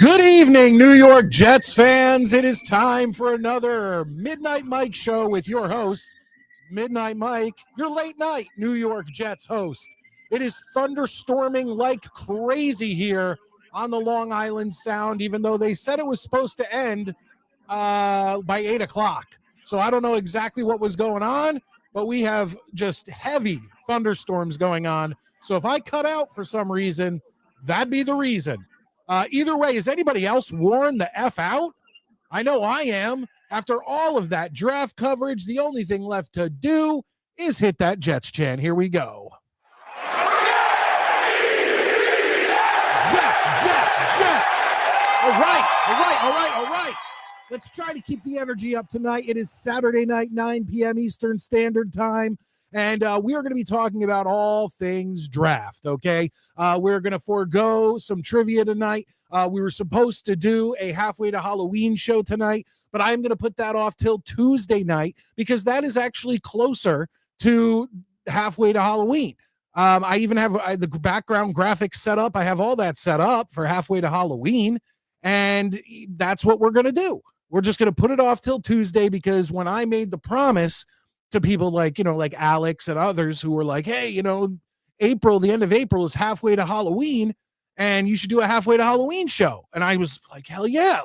Good evening, New York Jets fans. It is time for another Midnight Mike show with your host, Midnight Mike, your late night New York Jets host. It is thunderstorming like crazy here on the Long Island Sound, even though they said it was supposed to end by 8 o'clock. So I don't know exactly what was going on, but we have just heavy thunderstorms going on. So if I cut out for some reason, that'd be the reason. Either way, is anybody else worn the F out? I know I am. After all of that draft coverage, the only thing left to do is hit that Jets chant. Here we go. Jets, Jets, Jets. All right. Let's try to keep the energy up tonight. It is Saturday night, 9 p.m. Eastern Standard Time. And we are going to be talking about all things draft, okay? We're going to forego some trivia tonight. We were supposed to do a halfway to Halloween show tonight, but I'm going to put that off till Tuesday night because that is actually closer to halfway to Halloween. I even have the background graphics set up. I have all that set up for halfway to Halloween, and that's what we're going to do. We're just going to put it off till Tuesday because when I made the promise to people like Alex and others who were like, hey, April, the end of April is halfway to Halloween and you should do a halfway to Halloween show. And I was like, hell yeah.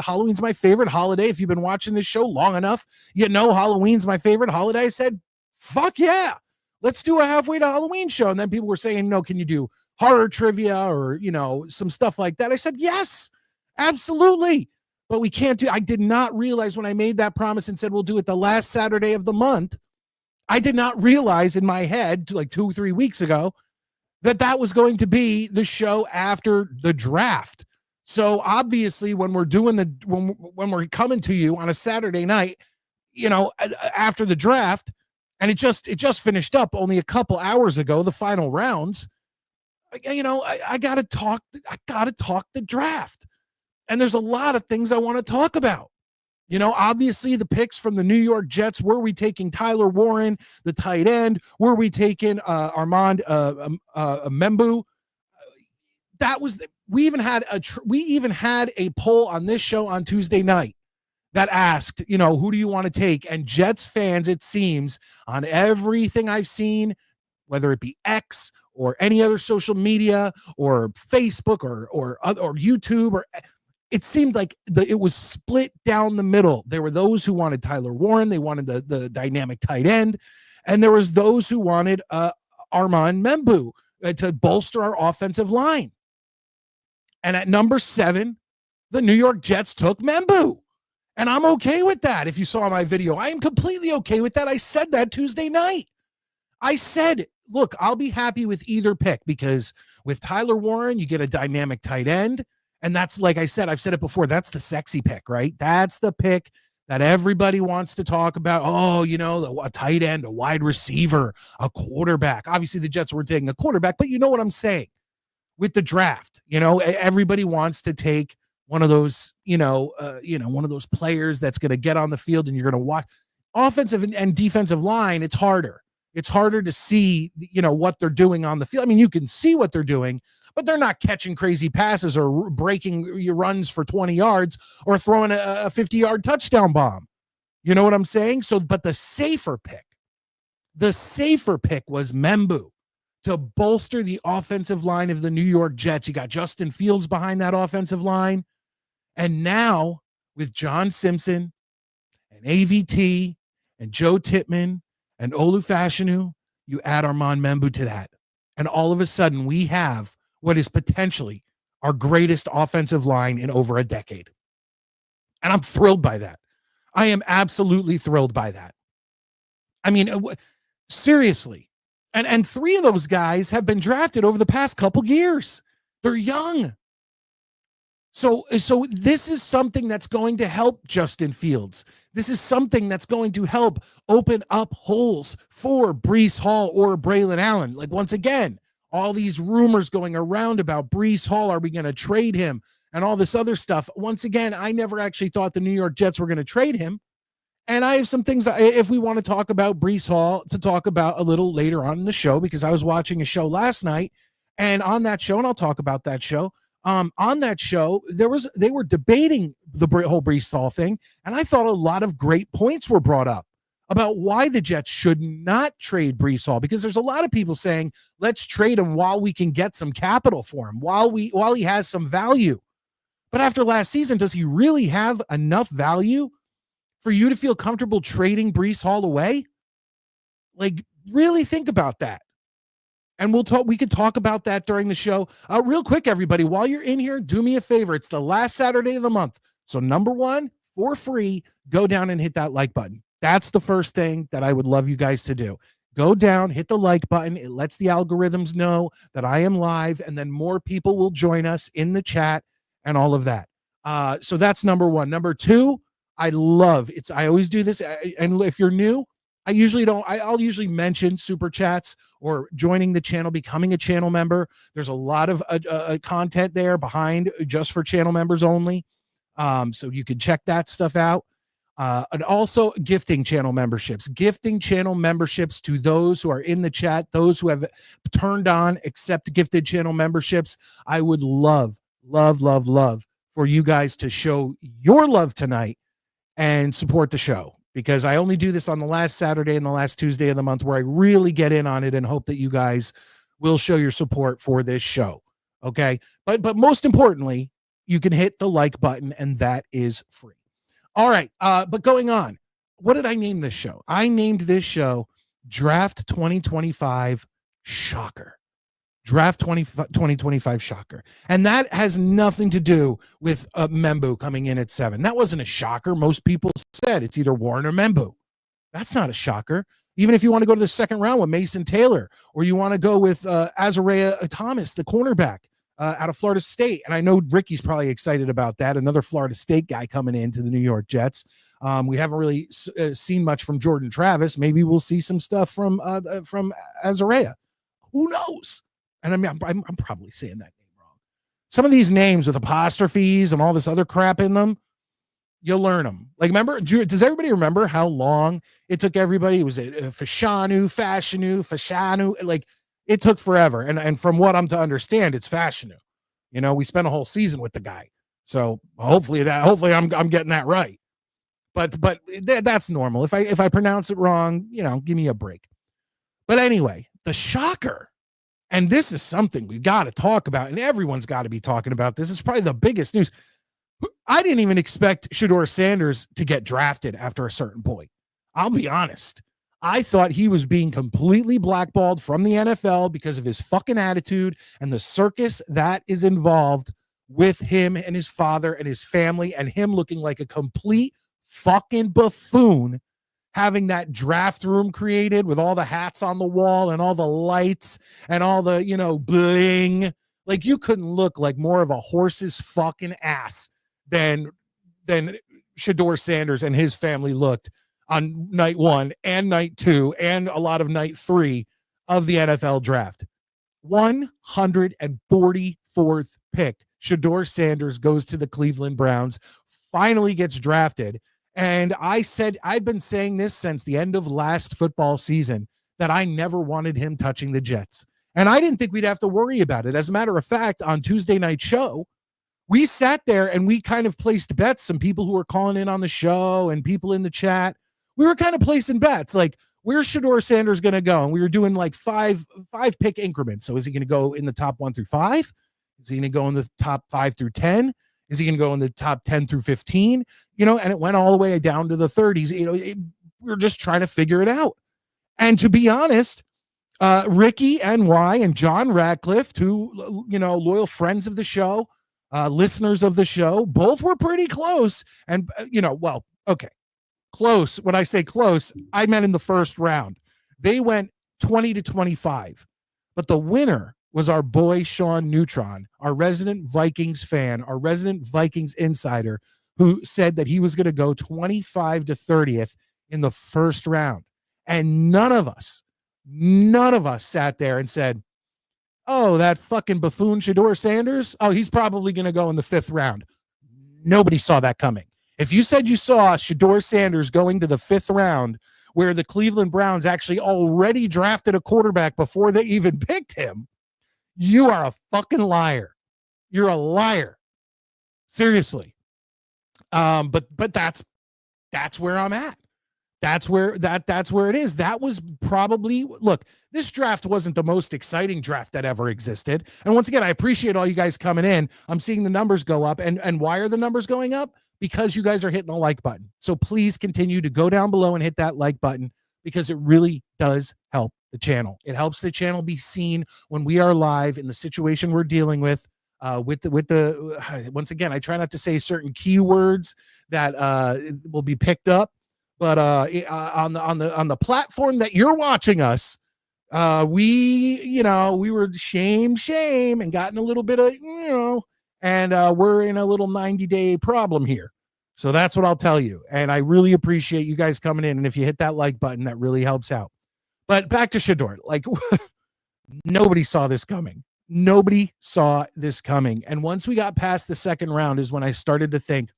Halloween's my favorite holiday. If you've been watching this show long enough, Halloween's my favorite holiday. I said, fuck yeah, let's do a halfway to Halloween show. And then people were saying, no, can you do horror trivia or, some stuff like that? I said, yes, absolutely. But we can't I did not realize when I made that promise and said we'll do it the last Saturday of the month, I did not realize in my head like 2-3 weeks ago that was going to be the show after the draft. So obviously when we're doing when we're coming to you on a Saturday night, after the draft, and it just finished up only a couple hours ago, the final rounds, I got to talk the draft. And there's a lot of things I want to talk about. Obviously the picks from the New York Jets. Were we taking Tyler Warren, the tight end? Were we taking Armand Membu? We even had a poll on this show on Tuesday night that asked, who do you want to take? And Jets fans, it seems, on everything I've seen, whether it be X or any other social media or Facebook or YouTube it seemed like it was split down the middle. There were those who wanted Tyler Warren. They wanted the dynamic tight end. And there was those who wanted Armand Membu to bolster our offensive line. And at number 7, the New York Jets took Membu. And I'm okay with that. If you saw my video, I am completely okay with that. I said that Tuesday night. I said, look, I'll be happy with either pick because with Tyler Warren, you get a dynamic tight end. And that's, like I said, I've said it before, that's the sexy pick, right? That's the pick that everybody wants to talk about. Oh, a tight end, a wide receiver, a quarterback. Obviously, the Jets were taking a quarterback, but you know what I'm saying? With the draft, everybody wants to take one of those, one of those players that's going to get on the field and you're going to watch. Offensive and defensive line, it's harder. It's harder to see, what they're doing on the field. I mean, you can see what they're doing, but they're not catching crazy passes or breaking your runs for 20 yards or throwing a 50-yard touchdown bomb. You know what I'm saying? So, but the safer pick was Membu to bolster the offensive line of the New York Jets. You got Justin Fields behind that offensive line. And now with John Simpson and AVT and Joe Tippmann and Olu Fashanu, you add Armand Membu to that. And all of a sudden we have what is potentially our greatest offensive line in over a decade. And I'm thrilled by that. I am absolutely thrilled by that. I mean, seriously. And three of those guys have been drafted over the past couple years. They're young. So this is something that's going to help Justin Fields. This is something that's going to help open up holes for Breece Hall or Braylon Allen. Like, once again, all these rumors going around about Breece Hall, are we going to trade him, and all this other stuff. Once again, I never actually thought the New York Jets were going to trade him. And I have some things, if we want to talk about Breece Hall, to talk about a little later on in the show, because I was watching a show last night, and on that show, and I'll talk about that show, on that show, they were debating the whole Breece Hall thing, and I thought a lot of great points were brought up about why the Jets should not trade Breece Hall, because there's a lot of people saying, let's trade him while we can get some capital for him, while he has some value. But after last season, does he really have enough value for you to feel comfortable trading Breece Hall away? Like, really think about that. And we could talk about that during the show. Real quick, everybody, while you're in here, do me a favor. It's the last Saturday of the month. So number one, for free, go down and hit that like button. That's the first thing that I would love you guys to do. Go down, hit the like button. It lets the algorithms know that I am live, and then more people will join us in the chat and all of that. So that's number one. Number two, I always do this. And if you're new, I'll usually mention super chats or joining the channel, becoming a channel member. There's a lot of content there behind just for channel members only. So you can check that stuff out. And also gifting channel memberships to those who are in the chat, those who have turned on, accept gifted channel memberships. I would love for you guys to show your love tonight and support the show, because I only do this on the last Saturday and the last Tuesday of the month, where I really get in on it and hope that you guys will show your support for this show. Okay. But most importantly, you can hit the like button, and that is free. All right. But going on, what did I name this show? I named this show Draft 2025 Shocker. Draft 2025 Shocker. And that has nothing to do with Membu coming in at 7. That wasn't a shocker. Most people said it's either Warren or Membu. That's not a shocker. Even if you want to go to the second round with Mason Taylor, or you want to go with Azariah Thomas, the cornerback out of Florida State. And I know Ricky's probably excited about that. Another Florida State guy coming into the New York Jets. We haven't really seen much from Jordan Travis. Maybe we'll see some stuff from Azariah. Who knows? And I mean, I'm probably saying that name wrong. Some of these names with apostrophes and all this other crap in them, you'll learn them. Like, remember, does everybody remember how long it took everybody? Was it Fashanu? Like, it took forever. And from what I'm to understand, it's Fashanu. You know, we spent a whole season with the guy. So hopefully I'm getting that right. But that's normal. If I pronounce it wrong, give me a break. But anyway, the shocker. And this is something we've got to talk about, and everyone's got to be talking about this. It's probably the biggest news. I didn't even expect Shador Sanders to get drafted after a certain point. I'll be honest. I thought he was being completely blackballed from the NFL because of his fucking attitude and the circus that is involved with him and his father and his family, and him looking like a complete fucking buffoon, having that draft room created with all the hats on the wall and all the lights and all the, bling. Like, you couldn't look like more of a horse's fucking ass than Shador Sanders and his family looked on night 1 and night 2 and a lot of night 3 of the NFL draft. 144th pick. Shador Sanders goes to the Cleveland Browns, finally gets drafted. And I've been saying this since the end of last football season, that I never wanted him touching the Jets. And I didn't think we'd have to worry about it. As a matter of fact, on Tuesday night show, we sat there and we kind of placed bets. Some people who were calling in on the show and people in the chat, we were kind of placing bets. Like, where's Shador Sanders going to go? And we were doing like five pick increments. So is he going to go in the top 1 through 5? Is he going to go in the top 5 through 10? Is he going to go in the top 10 through 15? And it went all the way down to the 30s. We're just trying to figure it out. And to be honest, Ricky NY and John Radcliffe, two, loyal friends of the show, listeners of the show, both were pretty close. And, okay, Close. When I say close, I meant in the first round. They went 20-25. But the winner was our boy Sean Neutron, our resident Vikings fan, our resident Vikings insider, who said that he was going to go 25-30th in the first round. And none of us sat there and said, oh, that fucking buffoon Shador Sanders, oh, he's probably going to go in the 5th round. Nobody saw that coming. If you said you saw Shador Sanders going to the 5th round, where the Cleveland Browns actually already drafted a quarterback before they even picked him, you are a fucking liar. You're a liar. Seriously. But that's where I'm at. That's where it is. That was probably, look, this draft wasn't the most exciting draft that ever existed. And once again, I appreciate all you guys coming in. I'm seeing the numbers go up. And why are the numbers going up? Because you guys are hitting the like button. So please continue to go down below and hit that like button, because it really does help the channel. It helps the channel be seen when we are live in the situation we're dealing with the once again, I try not to say certain keywords that will be picked up, but on the platform that you're watching us, we were shame and gotten a little bit of, and we're in a little 90-day problem here. So that's what I'll tell you. And I really appreciate you guys coming in. And if you hit that like button, that really helps out. But back to Shador, like nobody saw this coming. Nobody saw this coming. And once we got past the 2nd round is when I started to think,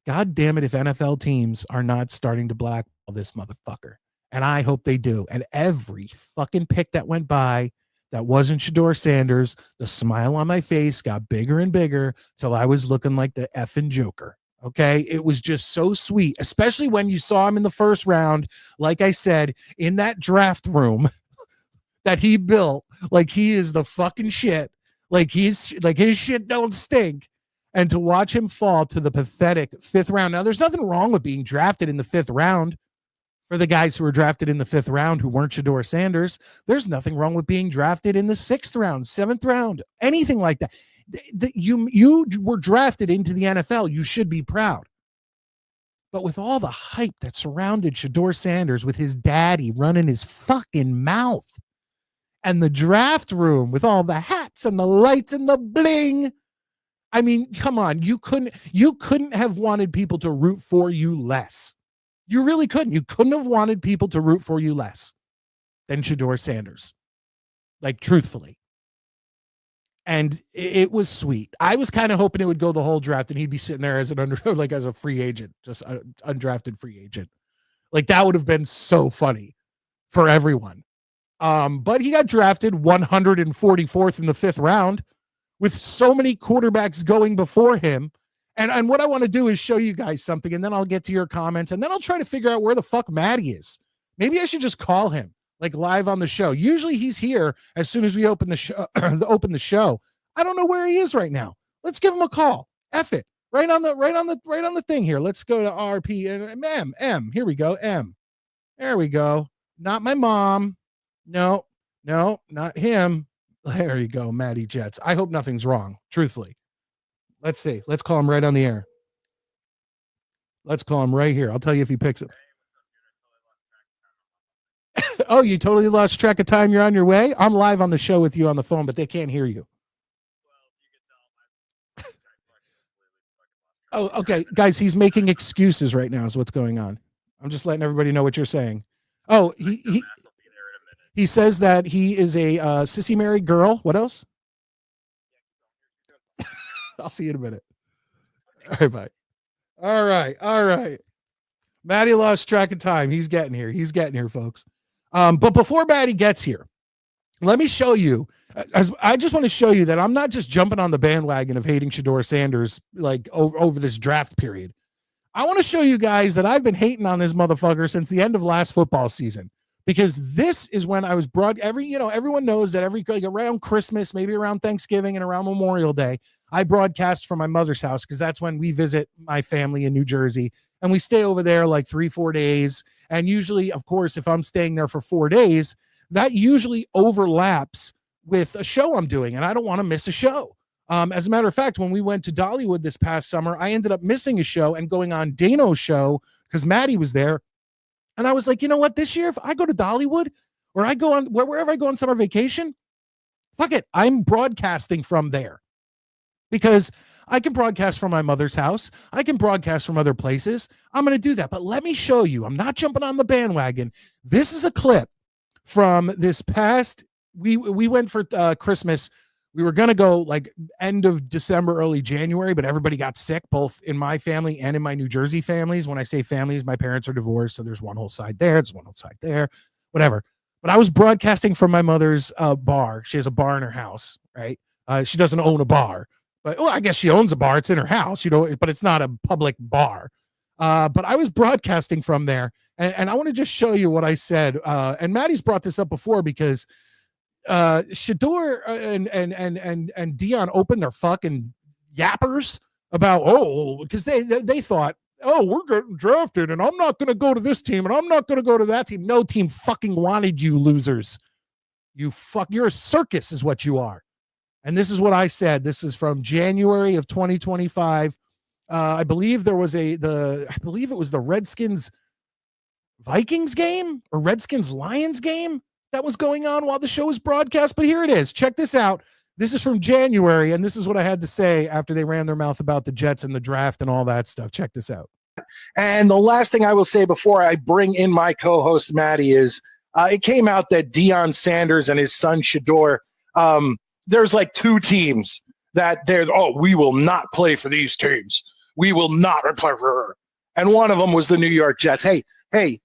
God damn it, if NFL teams are not starting to blackball this motherfucker. And I hope they do. And every fucking pick that went by that wasn't Shador Sanders, the smile on my face got bigger and bigger till I was looking like the effing Joker. Okay. It was just so sweet, especially when you saw him in the 1st round, like I said, in that draft room that he built, like he is the fucking shit. Like his shit don't stink. And to watch him fall to the pathetic 5th round. Now, there's nothing wrong with being drafted in the 5th round. For the guys who were drafted in the 5th round who weren't Shador Sanders, there's nothing wrong with being drafted in the 6th round, 7th round, anything like that. You were drafted into the NFL. You should be proud. But with all the hype that surrounded Shador Sanders, with his daddy running his fucking mouth, and the draft room with all the hats and the lights and the bling, I mean, come on, you couldn't have wanted people to root for you less. You really couldn't. You couldn't have wanted people to root for you less than Shador Sanders. Like, truthfully. And it was sweet. I was kind of hoping it would go the whole draft and he'd be sitting there as as a free agent, just an undrafted free agent. Like, that would have been so funny for everyone. But he got drafted 144th in the 5th round with so many quarterbacks going before him. And what I want to do is show you guys something, and then I'll get to your comments, and then I'll try to figure out where the fuck Matty is. Maybe I should just call him, like, live on the show. Usually he's here as soon as we open the show. I don't know where he is right now. Let's give him a call. F it. Right on the thing here. Let's go to RP and M. Here we go. M. There we go. Not my mom. No, not him. There you go, Matty Jets. I hope nothing's wrong, truthfully. Let's see. Let's call him right on the air. Let's call him right here. I'll tell you if he picks it. Oh, you totally lost track of time. You're on your way? I'm live on the show with you on the phone, but they can't hear you. Oh, okay. Guys, he's making excuses right now is what's going on. I'm just letting everybody know what you're saying. Oh, he says that he is a sissy married girl. What else? I'll see you in a minute. All right, bye. All right. Matty lost track of time. He's getting here, folks. But before Matty gets here, let me show you. I just want to show you that I'm not just jumping on the bandwagon of hating Shador Sanders like over this draft period. I want to show you guys that I've been hating on this motherfucker since the end of last football season. Because this is when I was everyone knows that around Christmas, maybe around Thanksgiving and around Memorial Day, I broadcast from my mother's house because that's when we visit my family in New Jersey. And we stay over there like 3-4 days. And usually, of course, if I'm staying there for 4 days, that usually overlaps with a show I'm doing. And I don't want to miss a show. As a matter of fact, when we went to Dollywood this past summer, I ended up missing a show and going on Dano's show because Matty was there. And I was like, you know what? This year, if I go to Dollywood or I go on wherever I go on summer vacation, fuck it. I'm broadcasting from there because I can broadcast from my mother's house. I can broadcast from other places. I'm going to do that. But let me show you. I'm not jumping on the bandwagon. This is a clip from this past. We went for Christmas. We were going to go like end of December, early January, but everybody got sick, both in my family and in my New Jersey families. When I say families, my parents are divorced. So there's one whole side there. There's one whole side there, whatever. But I was broadcasting from my mother's bar. She has a bar in her house, right? She doesn't own a bar, but I guess she owns a bar. It's in her house, but it's not a public bar. But I was broadcasting from there. And I want to just show you what I said. And Maddie's brought this up before because Shador and Dion opened their fucking yappers about because they thought, we're getting drafted and I'm not going to go to this team and I'm not going to go to that team. No team fucking wanted you, losers. You're a circus is what you are. And this is what I said. This is from January of 2025. I believe it was the Redskins Vikings game or Redskins Lions game that was going on while the show was broadcast. But here it is. Check this out. This is from January, and this is what I had to say after they ran their mouth about the Jets and the draft and all that stuff. Check this out. And the last thing I will say before I bring in my co-host, Matty, is it came out that Deion Sanders and his son, Shador, there's like two teams that we will not play for these teams. We will not play for her. And one of them was the New York Jets. Hey,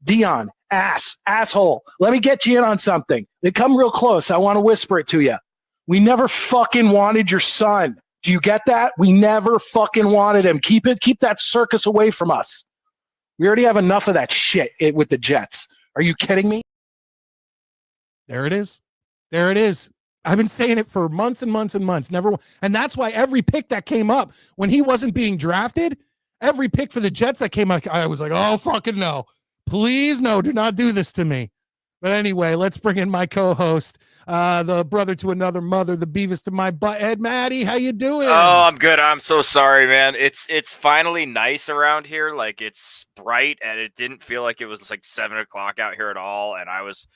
Deion, asshole, let me get you in on something. They come real close. I want to whisper it to you. We never fucking wanted your son. Do you get that? We never fucking wanted him. Keep that circus away from us. We already have enough of that shit with the Jets. Are you kidding me? There it is. I've been saying it for months and months and months. And that's why every pick that came up when he wasn't being drafted, every pick for the Jets that came up, I was like, oh, fucking no. Please, no, do not do this to me. But anyway, let's bring in my co-host, the brother to another mother, the Beavis to my butthead, Matty. How you doing? Oh, I'm good. I'm so sorry, man. It's finally nice around here. Like, it's bright, and it didn't feel like it was like 7 o'clock out here at all. And I was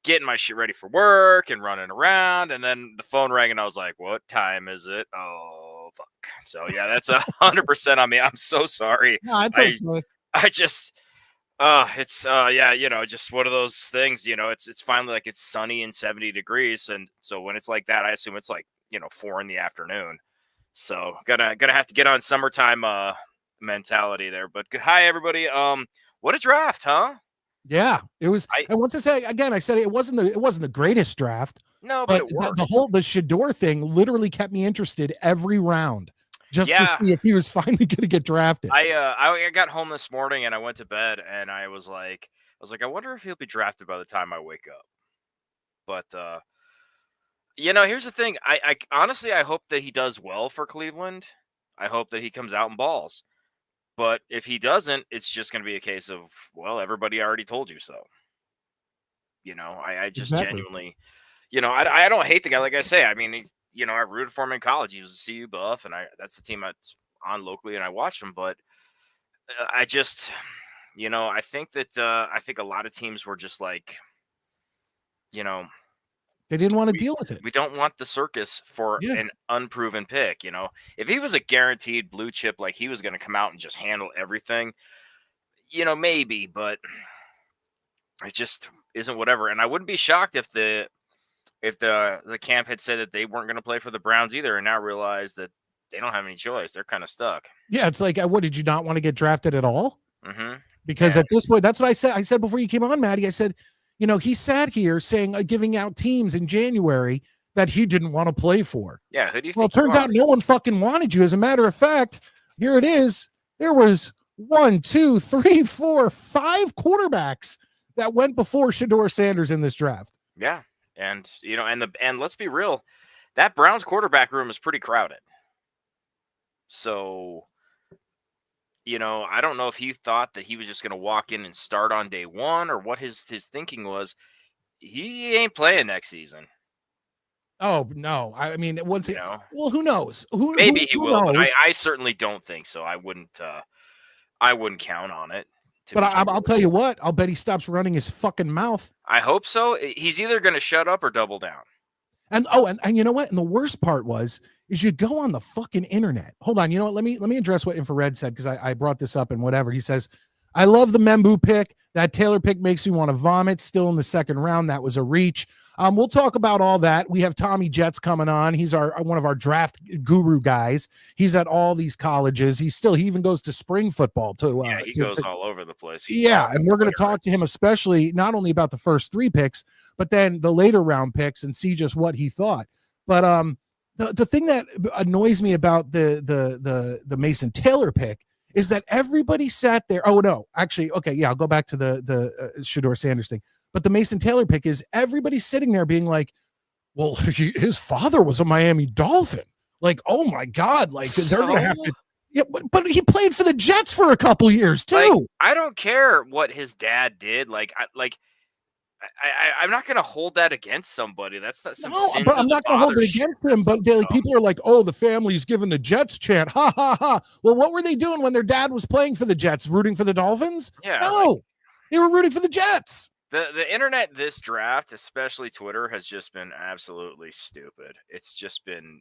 getting my shit ready for work and running around, and then the phone rang, and I was like, what time is it? Oh, fuck. So, yeah, that's 100% on me. I'm so sorry. No, it's okay. I just... it's just one of those things, it's finally like it's sunny and 70 degrees. And so when it's like that, I assume it's like, 4 in the afternoon. So gonna have to get on summertime mentality there. But hi everybody. What a draft, huh? Yeah, it was. I want to say again, I said it wasn't the greatest draft. No, but the Shador thing literally kept me interested every round. Just to see if he was finally going to get drafted. I got home this morning and I went to bed and I was like, I wonder if he'll be drafted by the time I wake up. But here's the thing. I honestly, I hope that he does well for Cleveland. I hope that he comes out and balls. But if he doesn't, it's just going to be a case of, well, everybody already told you so. I just genuinely, I don't hate the guy. Like I say, I mean, he's, I rooted for him in college. He was a CU buff, and that's the team that's on locally, and I watched him. But I just, I think a lot of teams were just like, they didn't want to deal with it. We don't want the circus for an unproven pick. If he was a guaranteed blue chip, like he was going to come out and just handle everything, maybe, but it just isn't whatever. And I wouldn't be shocked if the camp had said that they weren't going to play for the Browns either, and now realize that they don't have any choice. They're kind of stuck. Yeah, it's like, what, did you not want to get drafted at all? Mm-hmm. Because at this point, that's what I said. I said before you came on, Matty, I said, he sat here saying, giving out teams in January that he didn't want to play for. Yeah, who do you think? Well, it turns out no one fucking wanted you. As a matter of fact, here it is. There was 1, 2, 3, 4, 5 quarterbacks that went before Shador Sanders in this draft. Yeah. And, and let's be real, that Browns quarterback room is pretty crowded. So, I don't know if he thought that he was just going to walk in and start on day one or what his thinking was. He ain't playing next season. Oh, no. I mean, well, who knows? Maybe he will, but I certainly don't think so. I wouldn't count on it. But I'll tell you what, I'll bet he stops running his fucking mouth. I hope so. He's either going to shut up or double down. And you know what? And the worst part is you go on the fucking internet. Hold on. You know what? Let me address what Infrared said, because I brought this up and whatever. He says, I love the Membu pick. That Taylor pick makes me want to vomit. Still in the second round. That was a reach. We'll talk about all that. We have Matty Jets coming on. He's one of our draft guru guys. He's at all these colleges. He even goes to spring football too. He goes all over the place. And we're going to talk to him, especially not only about the first 3 picks, but then the later round picks, and see just what he thought. But the thing that annoys me about the Mason Taylor pick is that everybody sat there. Oh no, actually, okay, yeah, I'll go back to the Shador Sanders thing. But the Mason Taylor pick is everybody sitting there being like, well, his father was a Miami Dolphin. Like, oh my God, like they're gonna have to. Yeah, but he played for the Jets for a couple years too. Like, I don't care what his dad did. I'm not gonna hold that against somebody. That's not some. No, but I'm not gonna hold it against him. But people are like, oh, the family's giving the Jets chant. Ha ha ha. Well, what were they doing when their dad was playing for the Jets? Rooting for the Dolphins? Yeah. No, they were rooting for the Jets. The internet this draft, especially Twitter, has just been absolutely stupid. It's just been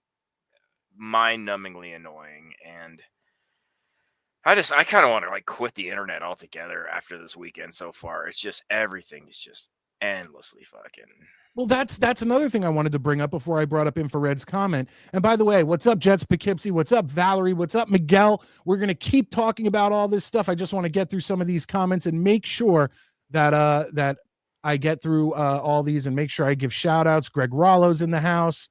mind-numbingly annoying, and I kind of want to quit the internet altogether after this weekend so far. It's just everything is just endlessly fucking. Well, that's another thing I wanted to bring up before I brought up Infrared's comment. And by the way, what's up, Jets Poughkeepsie? What's up, Valerie? What's up, Miguel? We're going to keep talking about all this stuff. I just want to get through some of these comments and make sure that I get through all these, and make sure I give shout outs. Greg Rollo's in the house.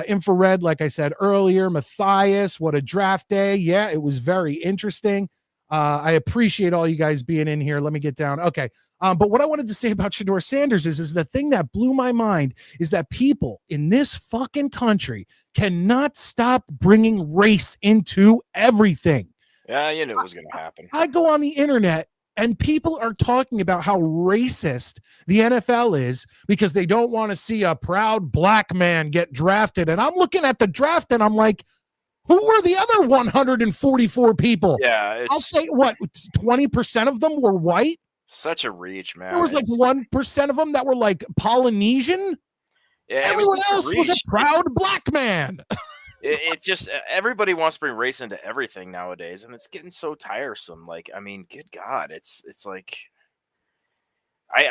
Infrared, like I said earlier. Matthias, what a draft day. Yeah, it was very interesting. I appreciate all you guys being in here. Let me get down. Okay. But what I wanted to say about Shador Sanders is the thing that blew my mind is that people in this fucking country cannot stop bringing race into everything. Yeah, you knew it was going to happen. I go on the internet and people are talking about how racist the NFL is because they don't want to see a proud black man get drafted. And I'm looking at the draft and I'm like, who were the other 144 people? Yeah. I'll say, what, 20% of them were white? Such a reach, man. There was 1% of them that were Polynesian. Yeah, everyone else was a proud black man. It's just everybody wants to bring race into everything nowadays, and it's getting so tiresome. Good God, it's like I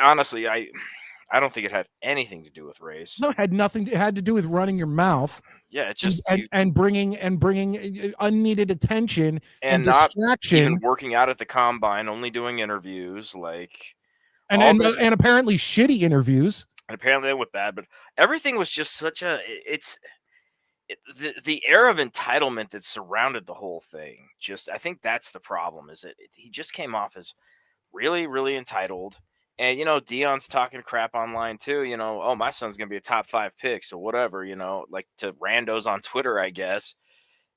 don't think it had anything to do with race. No, it had nothing. It had to do with running your mouth. Yeah, it's just and bringing unneeded attention and not distraction. Even working out at the combine, only doing interviews, and apparently shitty interviews. And apparently they went bad, but everything was just such a the air of entitlement that surrounded the whole thing. I think that's the problem. Is he just came off as really, really entitled. And, Dion's talking crap online too, oh, my son's going to be a top 5 pick. So whatever, to randos on Twitter, I guess.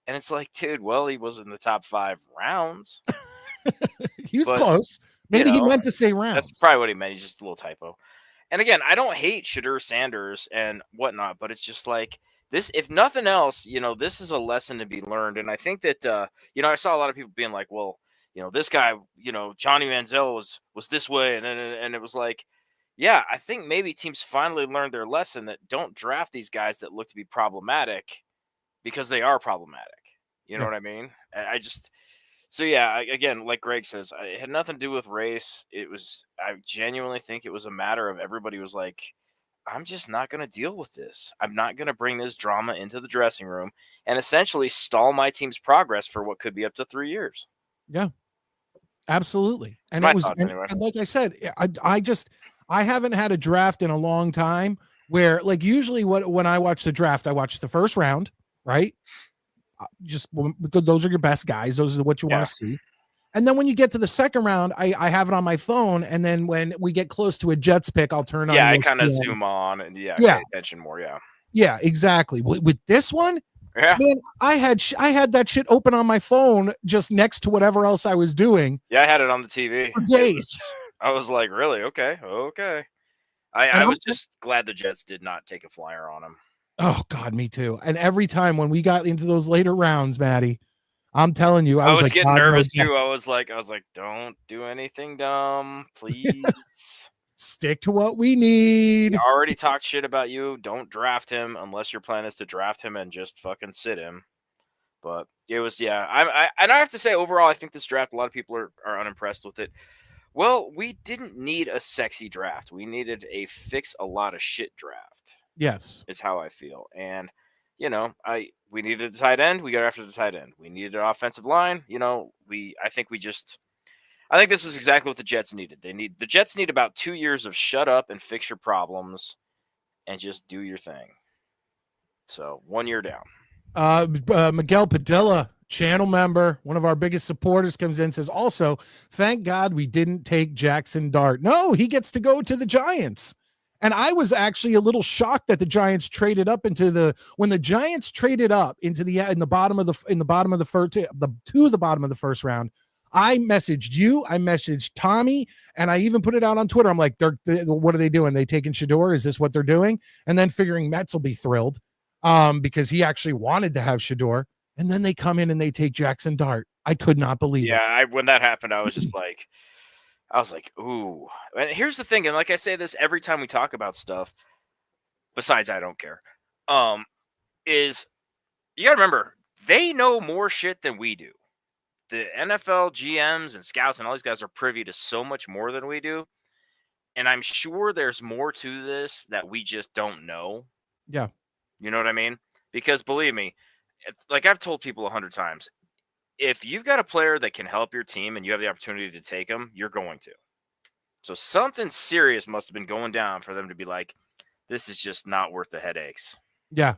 And it's like, dude, well, he was in the top 5 rounds. He was close. Maybe he meant to say rounds. That's probably what he meant. He's just a little typo. And again, I don't hate Shador Sanders and whatnot, but it's just like this, if nothing else, this is a lesson to be learned. And I think that, I saw a lot of people being like, well, this guy, Johnny Manziel was this way. And it was like, yeah, I think maybe teams finally learned their lesson that don't draft these guys that look to be problematic because they are problematic. You know what I mean? So yeah, again, like Greg says, it had nothing to do with race. I genuinely think it was a matter of everybody was like, I'm just not going to deal with this. I'm not going to bring this drama into the dressing room and essentially stall my team's progress for what could be up to 3 years. Yeah, absolutely. And My it was, thoughts, anyway. and like I said, I haven't had a draft in a long time where usually when I watch the draft, I watch the first round, right? Just because those are your best guys. Those are what you want to see. And then when you get to the second round, I have it on my phone. And then when we get close to a Jets pick, I'll turn on. Yeah, I kind of zoom on and pay attention more. Yeah. Yeah, exactly. With this one, yeah, man, I had that shit open on my phone just next to whatever else I was doing. Yeah, I had it on the TV for days. I was like, really? Okay. I was just glad the Jets did not take a flyer on him. Oh God, me too. And every time when we got into those later rounds, Matty, I'm telling you, I was like, getting God, no nervous too. Jets. I was like, don't do anything dumb, please. Stick to what we need. We already talked shit about you. Don't draft him unless your plan is to draft him and just fucking sit him. But it was, yeah. And I have to say, overall, I think this draft, a lot of people are unimpressed with it. Well, we didn't need a sexy draft. We needed a fix a lot of shit draft. Yes. Is how I feel. And, we needed a tight end. We got after the tight end. We needed an offensive line. I think this is exactly what the Jets needed. The Jets need about 2 years of shut up and fix your problems and just do your thing. So 1 year down. Miguel Padilla, channel member, one of our biggest supporters, comes in and says, also, thank God we didn't take Jackson Dart. No, he gets to go to the Giants. And I was actually a little shocked that the Giants traded up in the bottom of the first round. I messaged you, I messaged Tommy, and I even put it out on Twitter. I'm like, what are they doing? They taking Shador? Is this what they're doing? And then figuring Mets will be thrilled because he actually wanted to have Shador. And then they come in and they take Jackson Dart. I could not believe it. Yeah, when that happened, I was just like, ooh. And here's the thing, and like I say this every time we talk about stuff, besides I don't care, is you got to remember, they know more shit than we do. The NFL GMs and scouts and all these guys are privy to so much more than we do. And I'm sure there's more to this that we just don't know. Yeah. You know what I mean? Because believe me, like I've told people 100 times, if you've got a player that can help your team and you have the opportunity to take them, you're going to. So something serious must have been going down for them to be like, this is just not worth the headaches. Yeah,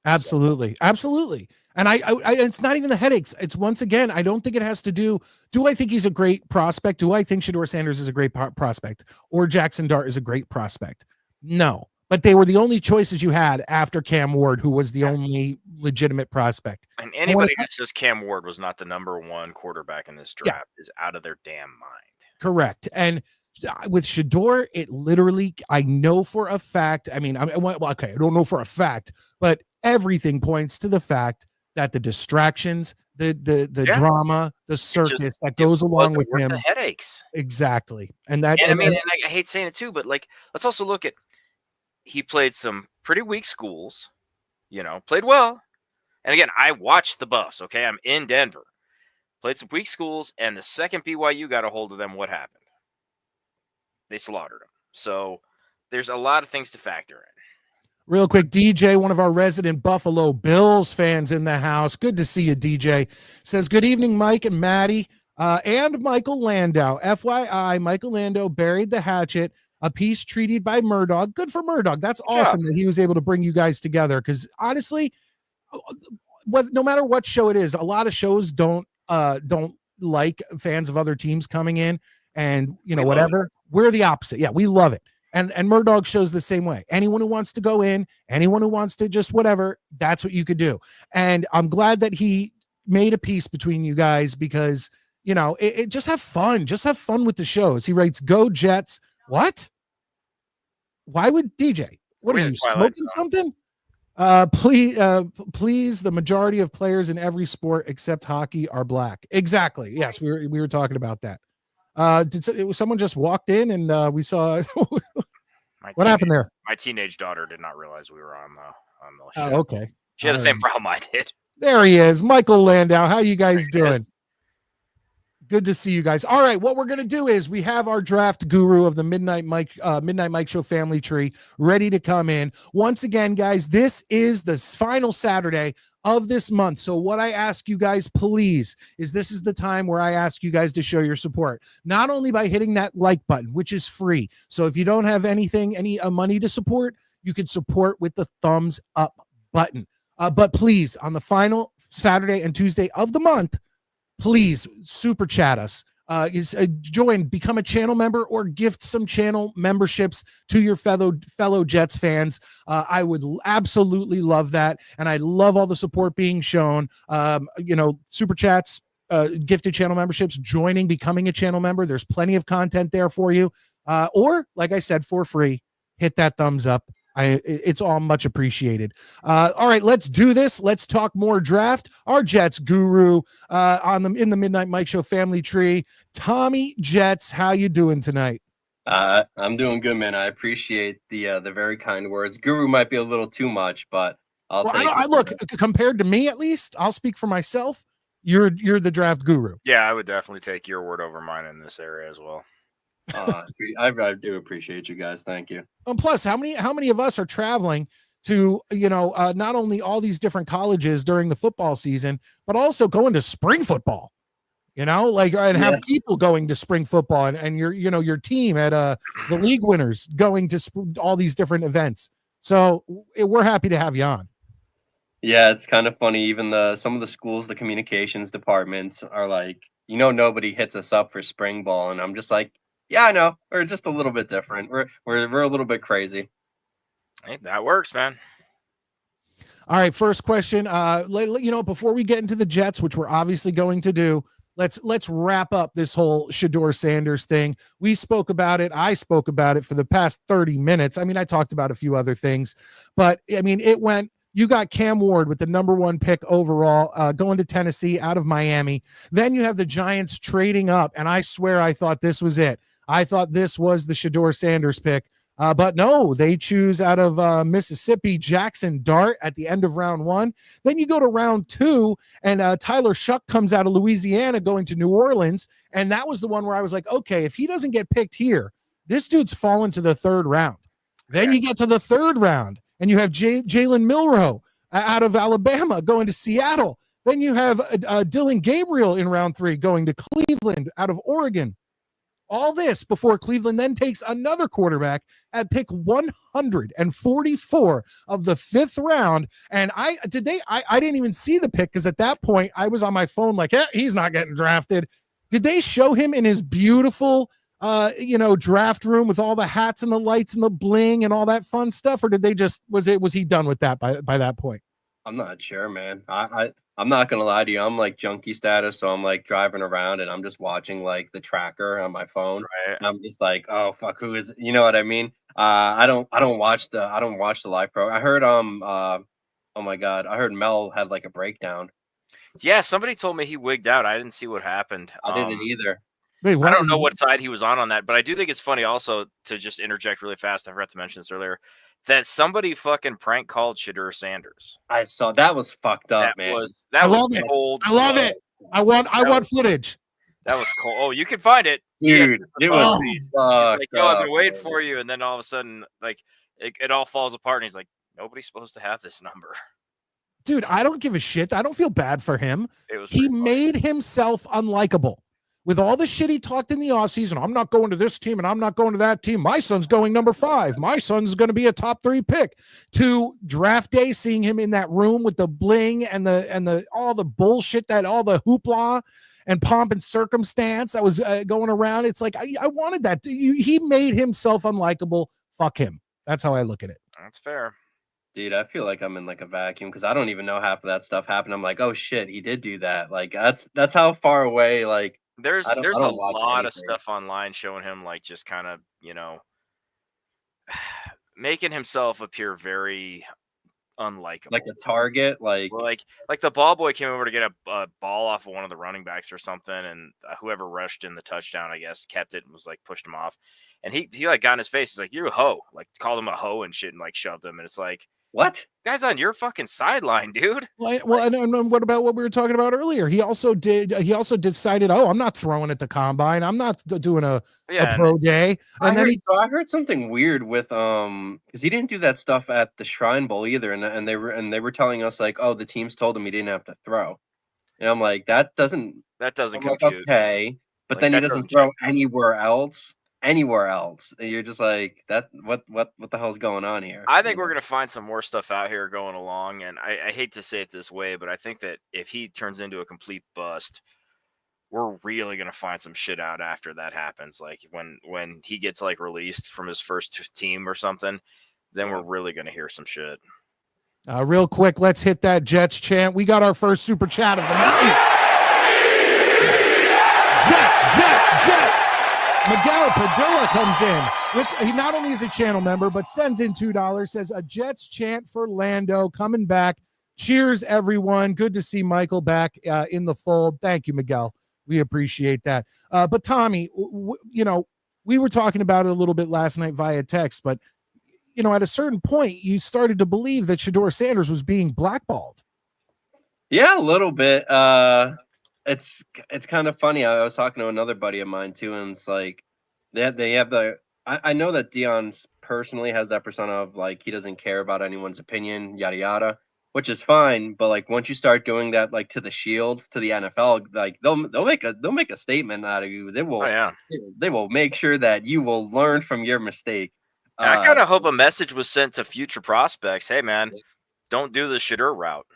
absolutely. So. Absolutely. And I it's not even the headaches. It's once again, I don't think it has to do I think he's a great prospect? Do I think Shador Sanders is a great prospect or Jackson Dart is a great prospect? No, but they were the only choices you had after Cam Ward, who was the only legitimate prospect. And anybody who says Cam Ward was not the number one quarterback in this draft is out of their damn mind. Correct. And with Shador, it literally, I know for a fact, I don't know for a fact, but everything points to the fact that the distractions, the drama, the circus that goes along with him, the headaches. Exactly. And I hate saying it too, but let's also look at, he played some pretty weak schools, played well. And again, I watched the Buffs. Okay. I'm in Denver, played some weak schools. And the second BYU got a hold of them, what happened? They slaughtered them. So there's a lot of things to factor in. Real quick, DJ, one of our resident Buffalo Bills fans in the house. Good to see you, DJ. Says, good evening, Mike and Matty and Michael Landau. FYI, Michael Landau buried the hatchet, a piece treated by Murdoch. Good for Murdoch. That's awesome that he was able to bring you guys together. Because honestly, no matter what show it is, a lot of shows don't like fans of other teams coming in and, whatever. We're the opposite. Yeah, we love it. And Murdoch shows the same way. Anyone who wants to go in, anyone who wants to just whatever, that's what you could do. And I'm glad that he made a peace between you guys because, it just have fun. Just have fun with the shows. He writes, go Jets. What? Why would DJ? What are you, smoking something? Please, the majority of players in every sport except hockey are black. Exactly. Yes, we were talking about that. Someone just walked in and we saw what happened there? My teenage daughter did not realize we were on the show. Okay. She had the same problem I did. There he is. Michael Landau. How you guys doing? Good to see you guys. All right. What we're going to do is we have our draft guru of the Midnite Mike Show family tree ready to come in. Once again, guys, this is the final Saturday of this month. So what I ask you guys, please, is this is the time where I ask you guys to show your support, not only by hitting that like button, which is free. So if you don't have any money to support, you can support with the thumbs up button. But please, on the final Saturday and Tuesday of the month, please super chat us. Become a channel member or gift some channel memberships to your fellow Jets fans. I would absolutely love that. And I love all the support being shown. Super chats, gifted channel memberships, becoming a channel member. There's plenty of content there for you. Or like I said, for free, hit that thumbs up. It's all much appreciated. All right, let's do this. Let's talk more draft. Our Jets guru in the Midnight Mike Show family tree, Tommy Jets. How you doing tonight? I'm doing good, man. I appreciate the very kind words. Guru might be a little too much, but I'll take it. Look, compared to me, at least, I'll speak for myself. You're the draft guru. Yeah, I would definitely take your word over mine in this area as well. I do appreciate you guys. Thank you. And plus, how many of us are traveling to, not only all these different colleges during the football season, but also going to spring football, and have people going to spring football and your team at the league winners going to all these different events. So we're happy to have you on. Yeah, it's kind of funny. Even some of the schools, the communications departments are like, nobody hits us up for spring ball. And I'm just like, yeah, I know. We're just a little bit different. We're a little bit crazy. Hey, that works, man. All right, first question. Before we get into the Jets, which we're obviously going to do, let's wrap up this whole Shador Sanders thing. We spoke about it. I spoke about it for the past 30 minutes. I mean, I talked about a few other things, but I mean, it went. You got Cam Ward with the number 1 pick overall, going to Tennessee out of Miami. Then you have the Giants trading up, and I swear I thought this was it. I thought this was the Shador Sanders pick, but no, they choose out of Mississippi Jackson Dart at the end of round 1. Then you go to round 2, and Tyler Shuck comes out of Louisiana going to New Orleans, and that was the one where I was like, okay, if he doesn't get picked here, this dude's fallen to the 3rd round. Then you get to the 3rd round, and you have Jalen Milroe out of Alabama going to Seattle. Then you have Dylan Gabriel in round 3 going to Cleveland out of Oregon. All this before Cleveland then takes another quarterback at pick 144 of the 5th round. And I didn't even see the pick because at that point I was on my phone like, he's not getting drafted. Did they show him in his beautiful draft room with all the hats and the lights and the bling and all that fun stuff, or did they just was he done with that by that point? I'm not sure, man. I'm not gonna lie to you. I'm like junkie status, so I'm like driving around and I'm just watching like the tracker on my phone. Right. And I'm just like, oh fuck, who is it? You know what I mean? I don't watch the live pro. I heard oh my god, I heard Mel had like a breakdown. Yeah, somebody told me he wigged out. I didn't see what happened. I didn't either. Wait, I don't know what side he was on that, but I do think it's funny also to just interject really fast. I forgot to mention this earlier that somebody fucking prank called Shador Sanders. I saw that was fucked up, man. I love it. I love it. I want footage. That was cool. Oh, you can find it, dude. It was like, yo, I've been waiting for you, and then all of a sudden, like it all falls apart, and he's like, nobody's supposed to have this number. Dude, I don't give a shit. I don't feel bad for him. He made himself unlikable. With all the shit he talked in the offseason, I'm not going to this team and I'm not going to that team. My son's going number 5. My son's going to be a top 3 pick. To draft day, seeing him in that room with the bling and the all the bullshit, that all the hoopla and pomp and circumstance that was going around. It's like I wanted that. He made himself unlikable. Fuck him. That's how I look at it. That's fair. Dude, I feel like I'm in like a vacuum because I don't even know half of that stuff happened. I'm like, oh shit, he did do that. Like that's how far away like. There's a lot of stuff online showing him like just kind of, making himself appear very unlikable. Like a target, like the ball boy came over to get a ball off of one of the running backs or something, and whoever rushed in the touchdown, I guess, kept it and was like pushed him off. And he like got in his face. He's like, "You're a hoe," like called him a hoe and shit, and like shoved him. And it's like, what? Guy's on your fucking sideline, dude. Well, and what about what we were talking about earlier? He also decided, I'm not throwing at the combine. I'm not doing a pro day. And I heard something weird with because he didn't do that stuff at the Shrine Bowl either, and they were telling us like, oh, the teams told him he didn't have to throw, and I'm like, that doesn't compute. Like, okay, but like, then he doesn't throw anywhere else. You're just like, that what the hell's going on here? I think we're gonna find some more stuff out here going along, and I hate to say it this way, but I think that if he turns into a complete bust, we're really gonna find some shit out after that happens. Like when he gets like released from his first team or something, then we're really gonna hear some shit. Real quick, let's hit that Jets chant. We got our first super chat of the night. Jets. Miguel Padilla comes in he not only is a channel member, but sends in $2, says a Jets chant for Lando coming back. Cheers, everyone. Good to see Michael back in the fold. Thank you, Miguel. We appreciate that. But Tommy, we were talking about it a little bit last night via text, but at a certain point, you started to believe that Shador Sanders was being blackballed. Yeah, a little bit. It's kind of funny. I was talking to another buddy of mine too, and it's like they have the. I know that Dion personally has that persona of like he doesn't care about anyone's opinion, yada yada, which is fine. But like once you start doing that, like to the Shield, to the NFL, like they'll make a statement out of you. They will. Oh, yeah. They will make sure that you will learn from your mistake. I kind of hope a message was sent to future prospects. Hey, man, don't do the Shador route.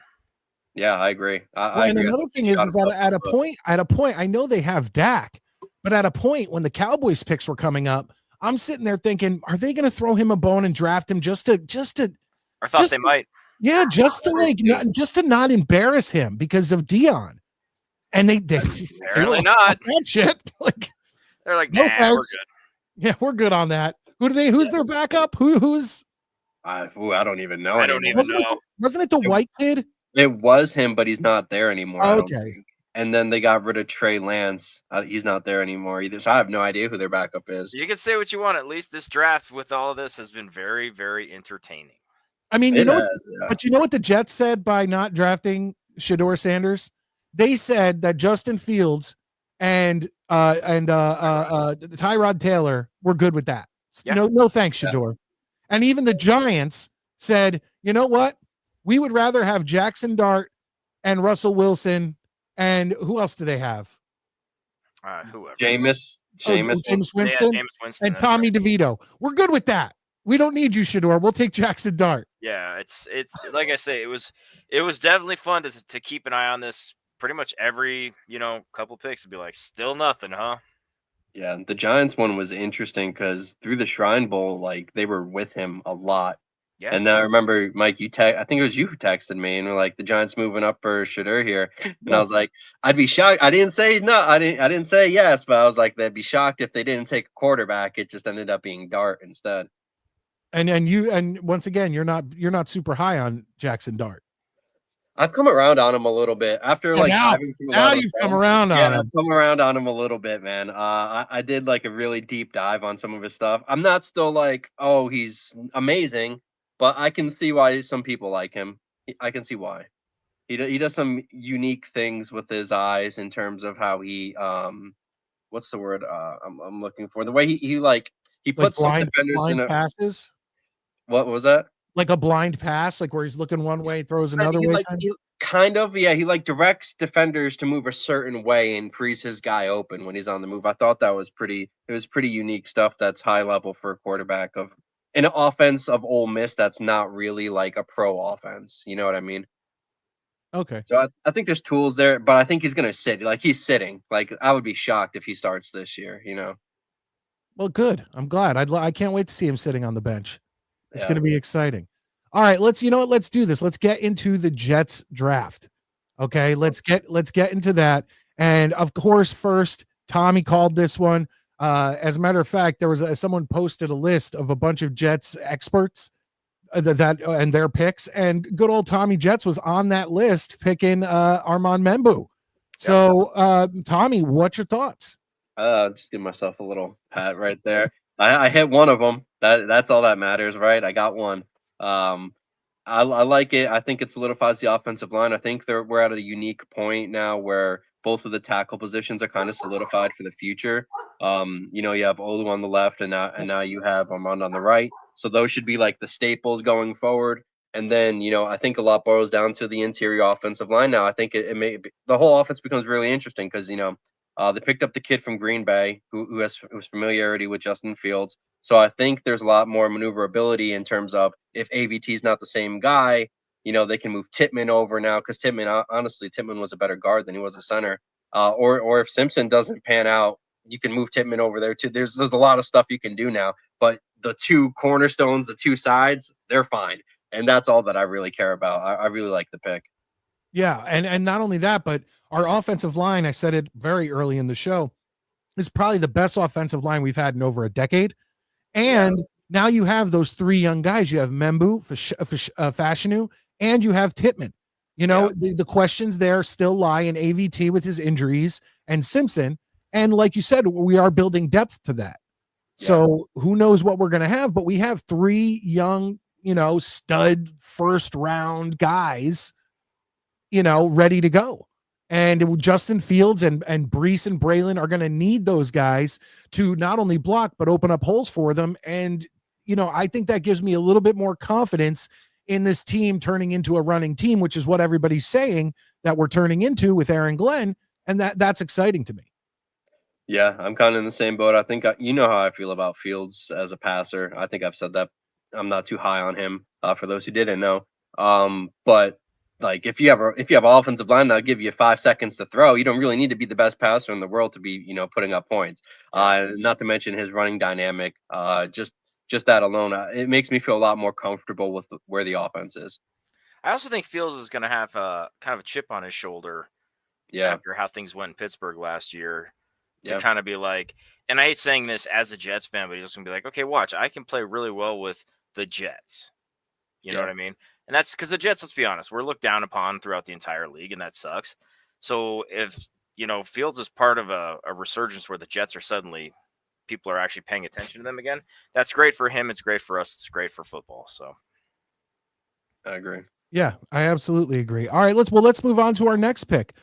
Yeah, I agree. And another thing is at a point, I know they have Dak, but at a point when the Cowboys picks were coming up, I'm sitting there thinking, are they going to throw him a bone and draft him just to? I thought they might. Yeah, just to not embarrass him because of Dion, and they apparently not that shit. Like they're like, nah, we're good. Yeah, we're good on that. Who's their backup? Who's? I don't even know. I don't even know. Wasn't it the white kid? It was him, but he's not there anymore. Okay. And then they got rid of Trey Lance. He's not there anymore either. So I have no idea who their backup is. You can say what you want. At least this draft with all of this has been very, very entertaining. I mean, but you know what the Jets said by not drafting Shador Sanders? They said that Justin Fields and Tyrod Taylor were good with that. Yeah. No thanks, Shador. Yeah. And even the Giants said, you know what? We would rather have Jackson Dart and Russell Wilson. And who else do they have? Whoever. Jameis Winston. Yeah, Jameis Winston. And Tommy DeVito. We're good with that. We don't need you, Shador. We'll take Jackson Dart. Yeah, it's like I say, it was definitely fun to keep an eye on this. Pretty much every couple picks would be like, still nothing, huh? Yeah, the Giants one was interesting because through the Shrine Bowl, like they were with him a lot. Yeah. And then I remember, Mike, I think it was you who texted me and were like, the Giants moving up for Shador here. And I was like, I'd be shocked. I didn't say no. I didn't say yes, but I was like, they'd be shocked if they didn't take a quarterback. It just ended up being Dart instead. And once again, you're not super high on Jackson Dart. I've come around on him a little bit after now you've come around on him. I've come around on him a little bit, man. I did like a really deep dive on some of his stuff. I'm not still like, oh, he's amazing, but I can see why some people like him. I can see why. He does some unique things with his eyes in terms of how he what's the word I'm looking for? The way he puts some defenders in passes. What was that? Like a blind pass, like where he's looking one way, throws another way. He like directs defenders to move a certain way and frees his guy open when he's on the move. I thought that was pretty unique stuff that's high level for a quarterback of an offense of Ole Miss that's not really like a pro offense. You know what I mean? Okay. So I think there's tools there, but I think he's going to sit. Like he's sitting. Like I would be shocked if he starts this year, Well, good. I'm glad. I can't wait to see him sitting on the bench. It's going to be exciting. All right, let's do this. Let's get into the Jets draft. Okay, let's get into that. And of course, first, Tommy called this one. As a matter of fact, there was someone posted a list of a bunch of Jets experts that and their picks, and good old Tommy Jets was on that list picking Armand Membu. So, Tommy, what's your thoughts? Just give myself a little pat right there. I hit one of them. That's all that matters, right? I got one. I like it. I think it solidifies the offensive line. I think we're at a unique point now where both of the tackle positions are kind of solidified for the future. You have Olu on the left, and now you have Armand on the right. So those should be like the staples going forward. And then I think a lot boils down to the interior offensive line. Now I think the whole offense becomes really interesting because they picked up the kid from Green Bay who has familiarity with Justin Fields. So I think there's a lot more maneuverability in terms of if AVT is not the same guy, they can move Tittman over now because Tittman was a better guard than he was a center. Or if Simpson doesn't pan out, you can move Tittman over there too. There's a lot of stuff you can do now, but the two cornerstones, the two sides, they're fine. And that's all that I really care about. I really like the pick. Yeah, and not only that, but our offensive line, I said it very early in the show, is probably the best offensive line we've had in over a decade. And now you have those three young guys. You have Membu, Fashanu, and you have Tittman. You know, the questions there still lie in AVT with his injuries and Simpson. And like you said, we are building depth to that. So who knows what we're going to have, but we have three young, you know, stud first round guys, you know, ready to go. And Justin Fields and Brees and Braylon are going to need those guys to not only block, but open up holes for them. And, you know, I think that gives me a little bit more confidence in this team turning into a running team, which is what everybody's saying that we're turning into with Aaron Glenn. And that's exciting to me. Yeah, I'm kind of in the same boat. I think you know how I feel about Fields as a passer. I think I've said that I'm not too high on him. For those who didn't know, but like if you have an offensive line that'll give you 5 seconds to throw, you don't really need to be the best passer in the world to be, you know, putting up points. Not to mention his running dynamic. Just that alone, it makes me feel a lot more comfortable with where the offense is. I also think Fields is going to have kind of a chip on his shoulder. After how things went in Pittsburgh last year. To kind of be like, and I hate saying this as a Jets fan, but he's just gonna be like, okay, watch, I can play really well with the Jets. You know what I mean? And that's because the Jets, let's be honest, we're looked down upon throughout the entire league, and that sucks. So if, you know, Fields is part of a resurgence where the Jets are suddenly, people are actually paying attention to them again, that's great for him. It's great for us. It's great for football. So I agree. Yeah, I absolutely agree. All right, let's move on to our next pick.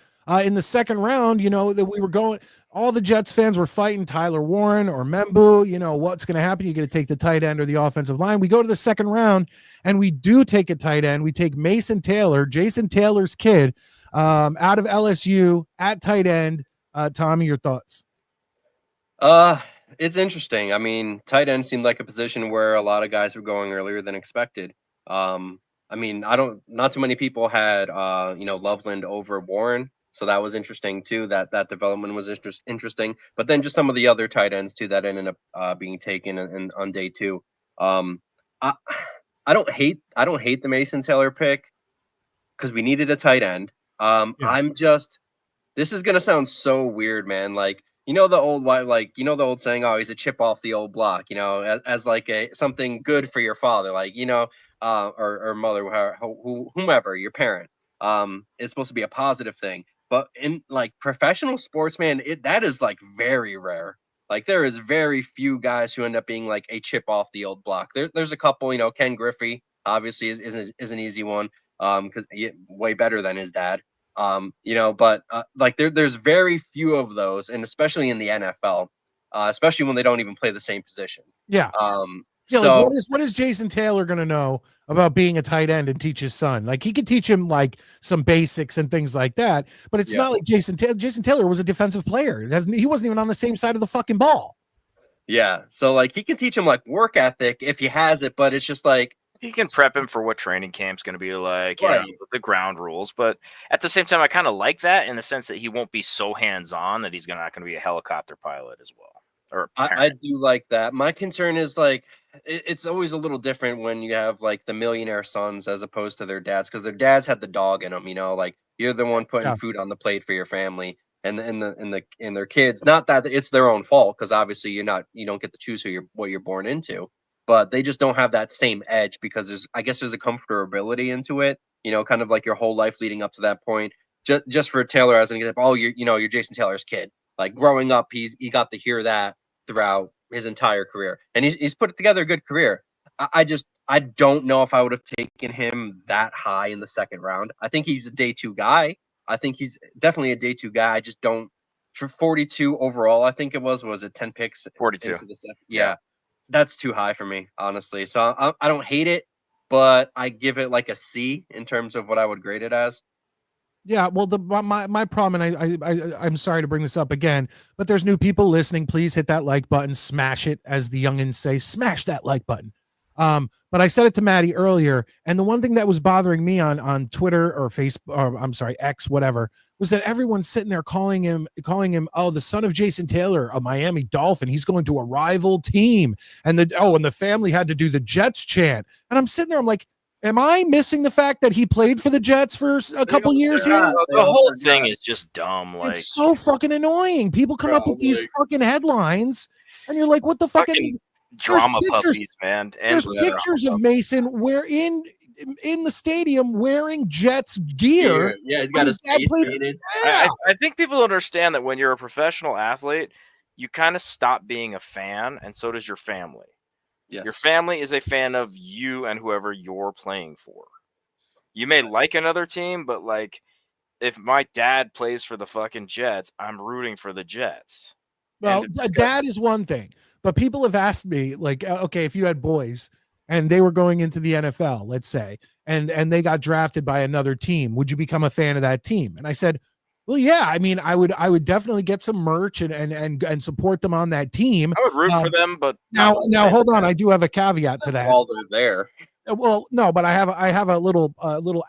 In the second round, you know, that we were going, all the Jets fans were fighting Tyler Warren or Membu. You know, what's going to happen? You're going to take the tight end or the offensive line. We go to the second round, and we do take a tight end. We take Mason Taylor, Jason Taylor's kid, out of LSU at tight end. Tommy, your thoughts? It's interesting. I mean, tight end seemed like a position where a lot of guys were going earlier than expected. I mean, not too many people had, you know, Loveland over Warren. So that was interesting too. That development was interesting. But then just some of the other tight ends too that ended up being taken on day two. I don't hate the Mason Taylor pick because we needed a tight end. This is gonna sound so weird, man. Like, you know, the old saying, oh, he's a chip off the old block, you know, as like something good for your father, like, you know, or mother, whomever, your parent. It's supposed to be a positive thing. But in like professional sports, man, that is like very rare. Like there is very few guys who end up being like a chip off the old block. There's a couple, you know, Ken Griffey obviously is an easy one, because way better than his dad. You know, but like there's very few of those, and especially in the NFL, especially when they don't even play the same position. Yeah. So like what is Jason Taylor going to know about being a tight end and teach his son? Like he could teach him like some basics and things like that, but it's not like Jason Taylor was a defensive player. He wasn't even on the same side of the fucking ball. Yeah. So like he can teach him like work ethic if he has it, but it's just like he can prep him for what training camp's going to be like, the ground rules. But at the same time, I kind of like that in the sense that he won't be so hands-on that he's not going to be a helicopter pilot as well. Or I do like that. My concern is like it's always a little different when you have like the millionaire sons as opposed to their dads, because their dads had the dog in them. You know, like you're the one putting food on the plate for your family, and their kids. Not that it's their own fault, because obviously you don't get to choose what you're born into, but they just don't have that same edge because there's a comfortability into it. You know, kind of like your whole life leading up to that point. Just for Taylor as an example, oh, you're Jason Taylor's kid. Like growing up, he got to hear that throughout his entire career, and he's put together a good career. I don't know if I would have taken him that high in the second round. I think he's a day two guy. I think he's definitely a day two guy. I just don't, for 42 overall, I think it was it 10 picks? 42. Into the second? Yeah, that's too high for me, honestly. So I don't hate it, but I give it like a C in terms of what I would grade it as. Yeah, well, my problem, and I'm sorry to bring this up again, but there's new people listening. Please hit that like button, smash it, as the youngins say, smash that like button. But I said it to Matty earlier, and the one thing that was bothering me on Twitter or Facebook, or I'm sorry, X, whatever, was that everyone's sitting there calling him, oh, the son of Jason Taylor, a Miami Dolphin. He's going to a rival team, and the family had to do the Jets chant, and I'm sitting there, I'm like, Am I missing the fact that he played for the Jets for a couple years here? The whole thing is just dumb. Like, it's so fucking annoying. People come up with these fucking headlines, and you're like, "What the fuck?" Drama puppies, man. There's pictures of Mason in the stadium wearing Jets gear. Yeah, he's got his face painted. I think people understand that when you're a professional athlete, you kind of stop being a fan, and so does your family. Yes. Your family is a fan of you and whoever you're playing for. You may like another team, but like if my dad plays for the fucking Jets, I'm rooting for the Jets. Well, dad is one thing, but people have asked me, like, okay, if you had boys and they were going into the NFL, let's say, and they got drafted by another team, would you become a fan of that team? And I said, well, yeah, I mean, I would definitely get some merch and support them on that team. I would root for them, but now hold on, I do have a caveat to that. While they're there. Well, no, but I have a little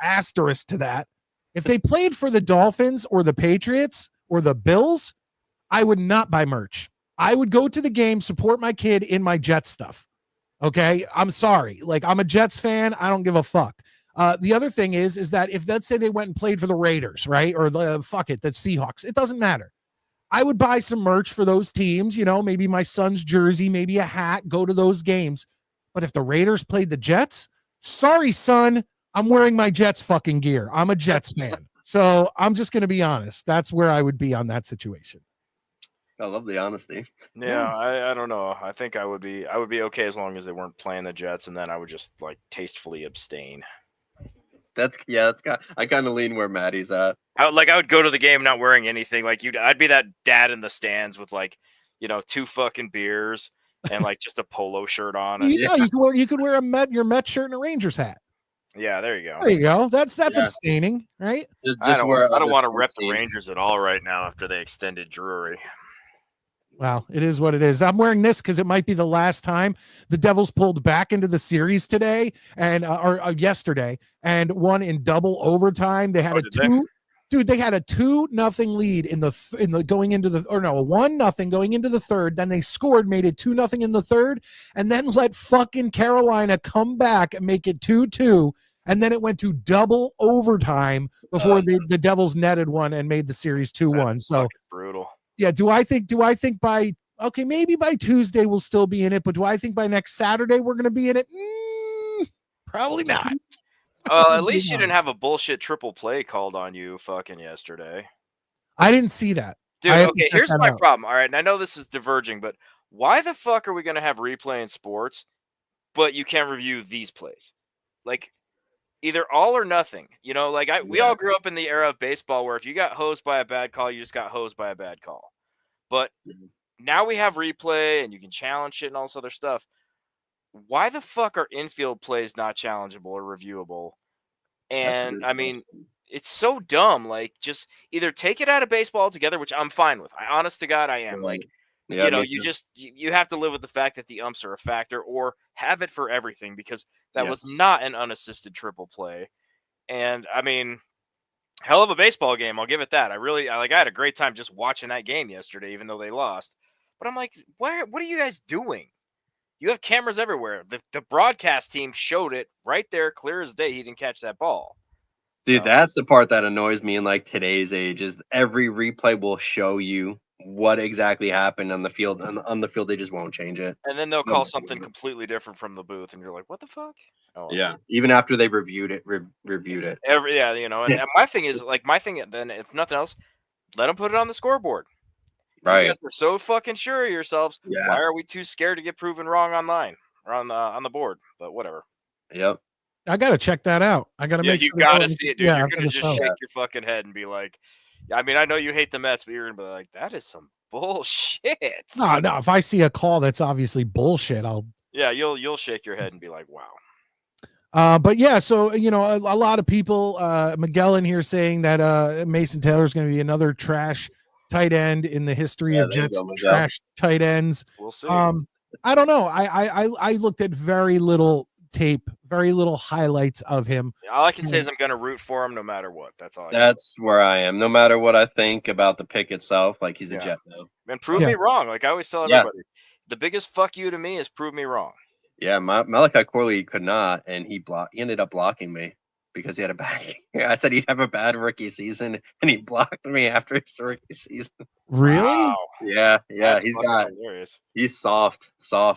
asterisk to that. If they played for the Dolphins or the Patriots or the Bills, I would not buy merch. I would go to the game, support my kid in my Jets stuff. Okay, I'm sorry. Like, I'm a Jets fan. I don't give a fuck. The other thing is that if let's say they went and played for the Raiders, right? Or the Seahawks, it doesn't matter. I would buy some merch for those teams, maybe my son's jersey, maybe a hat, go to those games. But if the Raiders played the Jets, sorry, son, I'm wearing my Jets fucking gear. I'm a Jets fan. So I'm just going to be honest. That's where I would be on that situation. I love the honesty. Yeah, I don't know. I think I would be okay as long as they weren't playing the Jets, and then I would just like tastefully abstain. I kind of lean where Matty's at. I would go to the game not wearing anything. Like I'd be that dad in the stands with like, 2 fucking beers and like just a polo shirt on. And, you could wear your Met shirt and a Rangers hat. Yeah, there you go. There you go. That's abstaining, right? I don't want to rep the Rangers at all right now after they extended Drury. Well, it is what it is. I'm wearing this because it might be the last time the Devils pulled back into the series today or yesterday and won in double overtime. They had a 2-0 lead in the going into the 1-0 going into the third. Then they scored, made it 2-0 in the third, and then let fucking Carolina come back and make it 2-2. And then it went to double overtime before the Devils netted one and made the series 2-1. So brutal. Yeah, do I think maybe by Tuesday we'll still be in it, but do I think by next Saturday we're going to be in it? Probably not. At least you didn't have a bullshit triple play called on you fucking yesterday. I didn't see that. Dude, okay, here's my problem. All right, and I know this is diverging, but why the fuck are we going to have replay in sports, but you can't review these plays? Like, either all or nothing. We all grew up in the era of baseball where if you got hosed by a bad call, you just got hosed by a bad call. But now we have replay and you can challenge shit and all this other stuff. Why the fuck are infield plays not challengeable or reviewable? And I mean, it's so dumb. Like, just either take it out of baseball altogether, which I'm fine with. Honest to God, I am. Like, you have to live with the fact that the umps are a factor, or have it for everything, because that was not an unassisted triple play. And I mean, hell of a baseball game. I'll give it that. I had a great time just watching that game yesterday, even though they lost. But I'm like, what are you guys doing? You have cameras everywhere. The broadcast team showed it right there, clear as day. He didn't catch that ball. Dude, that's the part that annoys me in like today's age, is every replay will show you what exactly happened on the field. On the field, they just won't change it. And then they'll call something completely different from the booth, and you're like, what the fuck? Oh, yeah. Even after they reviewed it. And my thing is, then if nothing else, let them put it on the scoreboard. Right. You guys are so fucking sure of yourselves. Yeah. Why are we too scared to get proven wrong online or on the board? But whatever. Yep. I gotta check that out. I gotta make sure. You gotta see it, dude. You're gonna just shake your fucking head and be like, I mean, I know you hate the Mets, but you're gonna be like, that is some bullshit. No. If I see a call that's obviously bullshit, you'll shake your head and be like, wow. But yeah, so a lot of people, Miguel in here saying that Mason Taylor is going to be another trash tight end in the history of Jets trash tight ends. We'll see. I don't know. I looked at very little tape, very little highlights of him. All I can say is I'm going to root for him no matter what. That's where I am. No matter what I think about the pick itself, like he's a Jet now. And prove me wrong. Like I always tell everybody, the biggest fuck you to me is prove me wrong. Yeah, Malachi Corley could not, and he ended up blocking me because he had a bad. I said he'd have a bad rookie season, and he blocked me after his rookie season. Really? Wow. Yeah, That's fucking hilarious. he's soft,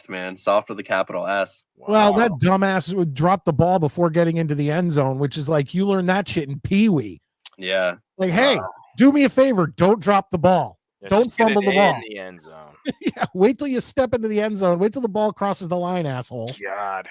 man, soft with a capital S. Well, Wow. that dumbass would drop the ball before getting into the end zone, which is like you learn that shit in Pee Wee. Yeah, Like, hey, Wow. do me a favor, don't drop the ball. Yeah, Don't just get fumble it the ball. in the end zone. Yeah, wait till you step into the end zone. Wait till the ball crosses the line, asshole. God,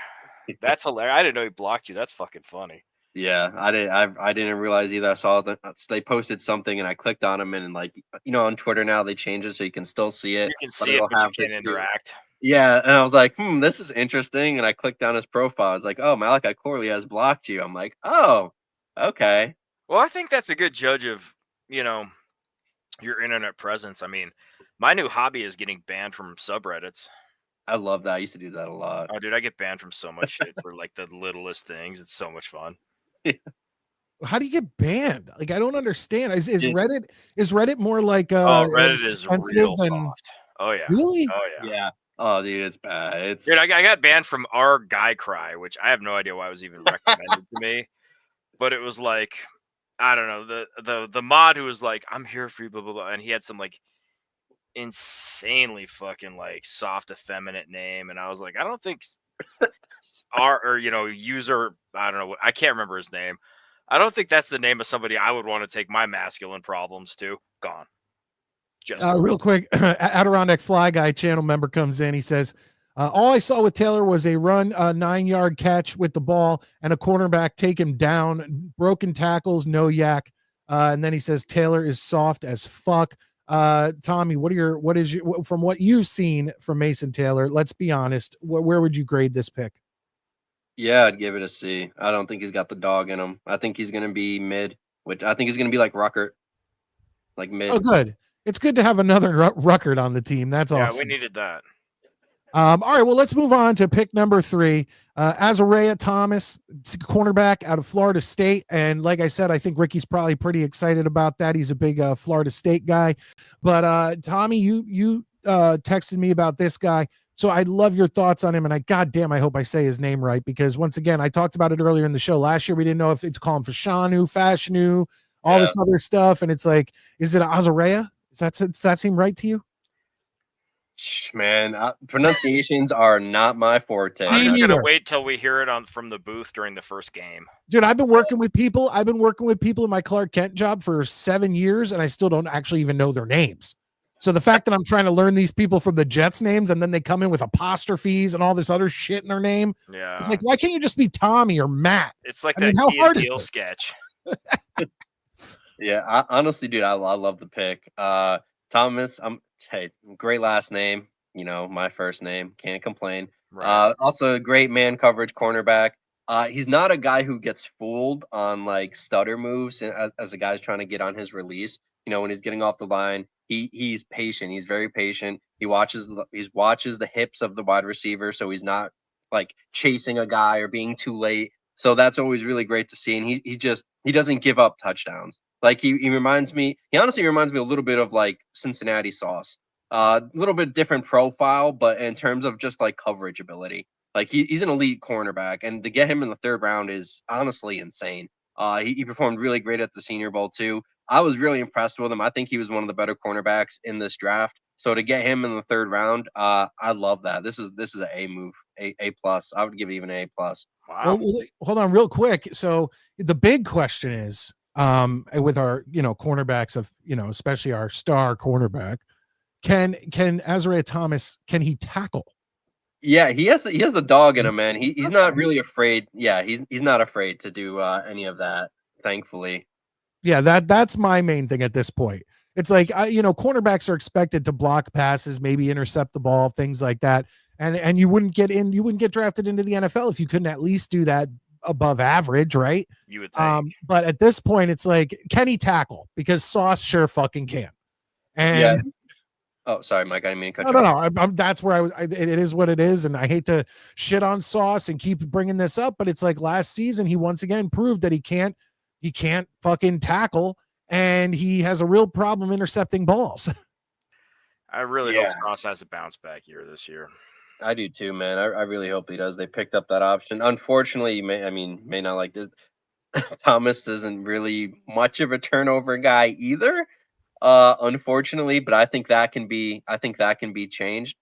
that's hilarious. I didn't know he blocked you. That's fucking funny. yeah. I didn't realize either. I saw that they posted something, and I clicked on them, and like on Twitter now they change it so you can still see it. You can but see it, it'll but you have the can't two- interact. Yeah, and I was like, this is interesting. And I clicked down his profile. It's like, oh, Malachi Corley has blocked you. I'm like, oh, okay. Well, I think that's a good judge of, your internet presence. I mean, my new hobby is getting banned from subreddits. I love that. I used to do that a lot. Oh, dude, I get banned from so much shit for like the littlest things. It's so much fun. How do you get banned? Like, I don't understand. Is Yeah. Reddit more like Reddit is sensitive real and soft. Oh yeah. really? Oh yeah. Yeah. Oh, dude, it's bad. It's Dude, I got banned from our Guy Cry, which I have no idea why it was even recommended to me. But it was like, I don't know, the mod who was like, I'm here for you, blah blah blah, and he had some like insanely fucking like soft, effeminate name, and I was like, I don't think user, I don't know what, I can't remember his name. I don't think that's the name of somebody I would want to take my masculine problems to. Gone. Just Real quick, Adirondack Fly Guy channel member comes in. He says, all I saw with Taylor was a run 9-yard catch with the ball and a cornerback take him down, broken tackles, no yak. And then he says, Taylor is soft as fuck. Tommy, from what you've seen from Mason Taylor, let's be honest, where would you grade this pick? Yeah, I'd give it a C. I don't think he's got the dog in him. I think he's going to be mid, which I think he's going to be like Ruckert, like mid. Oh, good. It's good to have another Ruckert on the team. That's awesome. Yeah, we needed that. All right, well, let's move on to pick number 3. Azariah Thomas, cornerback out of Florida State. And like I said, I think Ricky's probably pretty excited about that. He's a big Florida State guy. But Tommy, you texted me about this guy. So I'd love your thoughts on him. And I hope I say his name right, because once again, I talked about it earlier in the show. Last year, we didn't know if it's called Fashanu, all this other stuff. And it's like, is it Azariah? Does that seem right to you? Man, pronunciations are not my forte. I'm just gonna wait till we hear it from the booth during the first game. Dude, I've been working with people in my Clark Kent job for 7 years, and I still don't actually even know their names. So the fact that I'm trying to learn these people from the Jets names, and then they come in with apostrophes and all this other shit in their name. Yeah, it's like, why can't you just be Tommy or Matt? It's like how hard is Deal this? sketch. Yeah, honestly, dude, I love the pick. Thomas, great last name. My first name, can't complain. Right. Also, a great man coverage cornerback. He's not a guy who gets fooled on like stutter moves as a guy's trying to get on his release. When he's getting off the line, he's patient. He's very patient. He watches the hips of the wide receiver, so he's not like chasing a guy or being too late. So that's always really great to see. And he doesn't give up touchdowns. Like he honestly reminds me a little bit of like Cincinnati Sauce. A little bit different profile, but in terms of just like coverage ability, like he's an elite cornerback, and to get him in the 3rd round is honestly insane. He performed really great at the Senior Bowl too. I was really impressed with him. I think he was one of the better cornerbacks in this draft. So to get him in the 3rd round, I love that. This is an A move, A plus. I would give it even an A plus. Wow. Well, hold on real quick. So the big question is, with our, cornerbacks of, especially our star cornerback, can Azariah Thomas, can he tackle? Yeah, he has the dog in him, man. He's not really afraid. Yeah, he's not afraid to do any of that, thankfully. Yeah, that's my main thing at this point. It's like, cornerbacks are expected to block passes, maybe intercept the ball, things like that. And you wouldn't get drafted into the NFL if you couldn't at least do that above average, right? You would think. But at this point, it's like, can he tackle? Because Sauce sure fucking can. And yeah. Oh, sorry, Mike. I didn't mean to cut you off. No. That's where it is what it is. And I hate to shit on Sauce and keep bringing this up, but it's like last season, he once again proved that he can't fucking tackle, and he has a real problem intercepting balls. I really hope Sauce has a bounce back year this year. I do too, man. I really hope he does. They picked up that option. Unfortunately, you may not like this. Thomas isn't really much of a turnover guy either. Unfortunately, but I think that can be changed.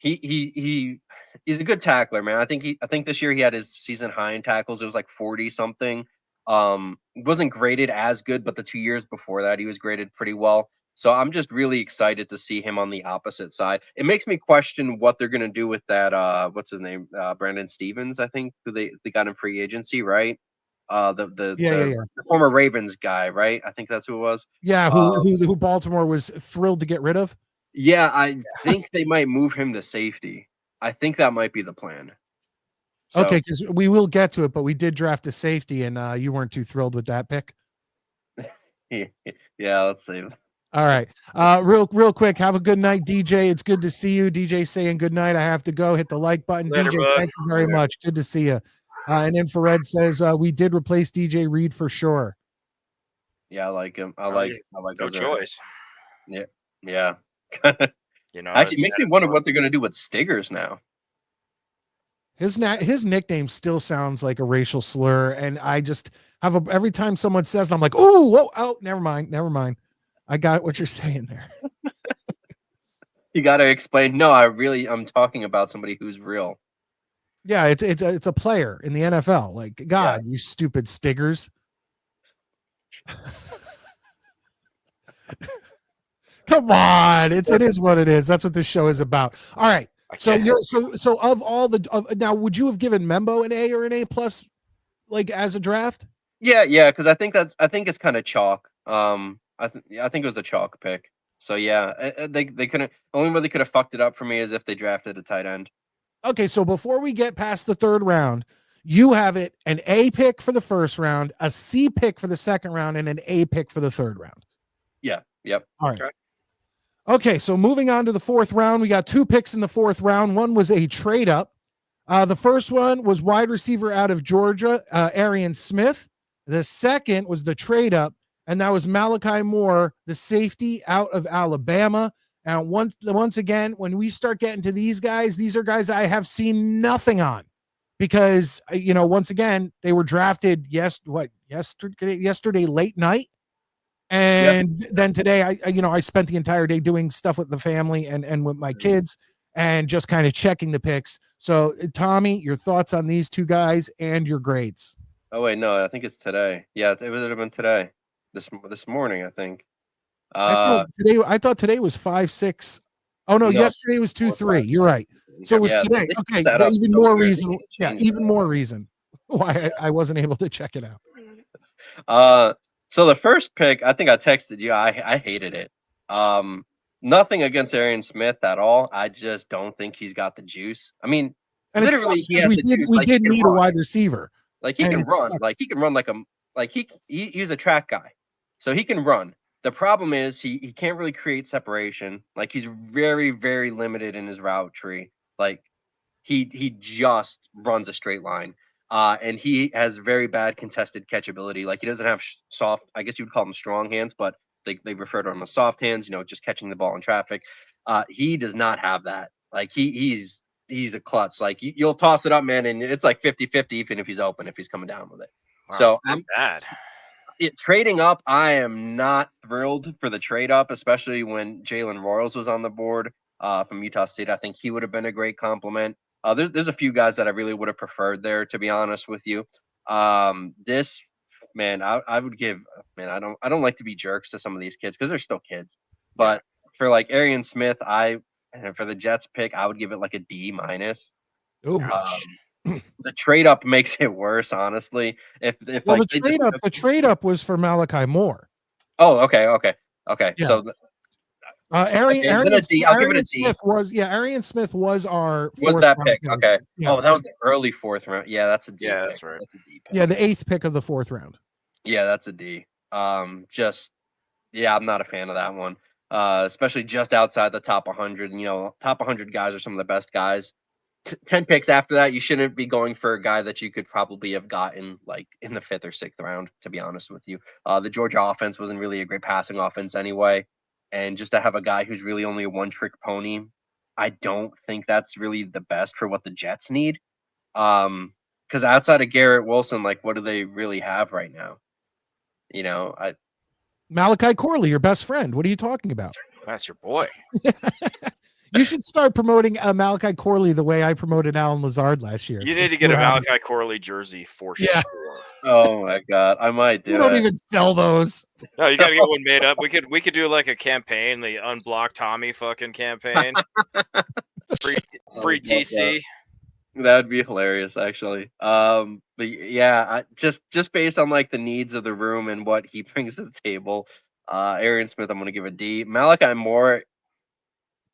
He's a good tackler, man. I think this year he had his season high in tackles. It was like 40 something. Wasn't graded as good, but the 2 years before that he was graded pretty well. So I'm just really excited to see him on the opposite side. It makes me question what they're gonna do with that. What's his name? Brandon Stevens, I think, who they got in free agency, right? The former Ravens guy, right? I think that's who it was. Yeah, who Baltimore was thrilled to get rid of. Yeah, I think they might move him to safety. I think that might be the plan. So, Okay, because we will get to it, but we did draft a safety, and you weren't too thrilled with that pick. yeah, let's save. All right. Real quick. Have a good night, DJ. It's good to see you. DJ saying good night. I have to go. Hit the like button. Later, DJ, bud. thank you very much. Good to see you. And Infrared says we did replace DJ Reed for sure. Yeah, I like him. I like no choice. Yeah. You know, Actually, it makes me wonder what they're gonna do with Stiggers now. His nickname still sounds like a racial slur, and I just have every time someone says it, I'm like, oh, never mind. I got what you're saying there. You got to explain. No, I'm talking about somebody who's real. Yeah, it's a player in the NFL. Like, God, you stupid Stiggers. Come on, it is what it is. That's what this show is about. All right. So of all now, would you have given Membo an A or an A plus, like as a draft? Yeah, because I think it's kind of chalk. I think it was a chalk pick. So yeah, they couldn't. Only way they could have fucked it up for me is if they drafted a tight end. Okay, so before we get past the third round, you have it an A pick for the first round, a C pick for the second round, and an A pick for the third round. Yeah. Yep. All right. Okay, so moving on to the fourth round, we got 2 picks in the fourth round. One was a trade up. The first one was wide receiver out of Georgia, Arian Smith. The second was the trade up, and that was Malachi Moore, the safety out of Alabama. And once again, when we start getting to these are guys I have seen nothing on, because once again they were drafted yesterday late night. And then today, I spent the entire day doing stuff with the family and with my kids and just kind of checking the picks. So, Tommy, your thoughts on these 2 guys and your grades? Oh wait, no, I think it's today. Yeah, it would have been today. This morning, I think. I thought today was 5-6. Oh no, yesterday was 2-3. You're right. So it was today. Okay, even more reason. Yeah, even more reason why I wasn't able to check it out. So the first pick, I think I texted you. I hated it. Nothing against Arian Smith at all. I just don't think he's got the juice. I mean, and literally, we did need a wide receiver. Like he can run. Like he can run he's a track guy, so he can run. The problem is he can't really create separation. Like he's very, very limited in his route tree. Like he just runs a straight line. And he has very bad contested catchability. Like he doesn't have soft, I guess you would call them strong hands, but they refer to him as soft hands, just catching the ball in traffic. He does not have that. Like he's a klutz. Like you'll toss it up, man, and it's like 50-50 even if he's open, if he's coming down with it. Wow, so I'm bad. Trading up, I am not thrilled for the trade up, especially when Jalen Royals was on the board from Utah State. I think he would have been a great compliment. There's a few guys that I really would have preferred there, to be honest with you. This man, I would give, man, I don't like to be jerks to some of these kids because they're still kids. But for like Arian Smith, and for the Jets pick, I would give it like a D minus. The trade up makes it worse, honestly. The trade up was for Malachi Moore. Oh, okay. Yeah. So Arian Smith was our that pick. Okay. Yeah. Oh, that was the early 4th round. Yeah, that's a D. Yeah, that's right. That's a D pick. Yeah, the 8th pick of the 4th round. Yeah, that's a D. I'm not a fan of that one. Especially just outside the top 100. Top 100 guys are some of the best guys. 10 picks after that, you shouldn't be going for a guy that you could probably have gotten like in the 5th or 6th round, to be honest with you. The Georgia offense wasn't really a great passing offense anyway. And just to have a guy who's really only a one-trick pony, I don't think that's really the best for what the Jets need. Because outside of Garrett Wilson, like, what do they really have right now? You know, Malachi Corley, your best friend. What are you talking about? That's your boy. You should start promoting Malachi Corley the way I promoted Alan Lazard last year. You need to get a Malachi Corley jersey for sure. oh my god, I might do. You don't even sell those. No, you got to get one made up. We could do like a campaign, the Unblock Tommy fucking campaign. free TC. That would be hilarious, actually. But yeah, just based on like the needs of the room and what he brings to the table, Arian Smith, I'm going to give a D. Malachi Moore,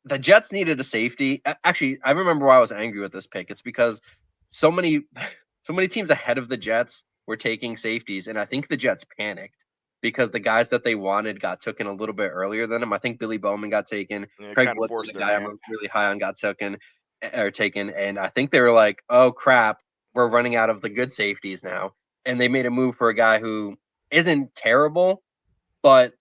the Jets needed a safety. Actually, I remember why I was angry with this pick. It's because so many teams ahead of the Jets were taking safeties, and I think the Jets panicked because the guys that they wanted got taken a little bit earlier than him. I think Billy Bowman got taken. Craig Blitz, the guy I'm really high on, got taken, and I think they were like, "Oh crap, we're running out of the good safeties now," and they made a move for a guy who isn't terrible, but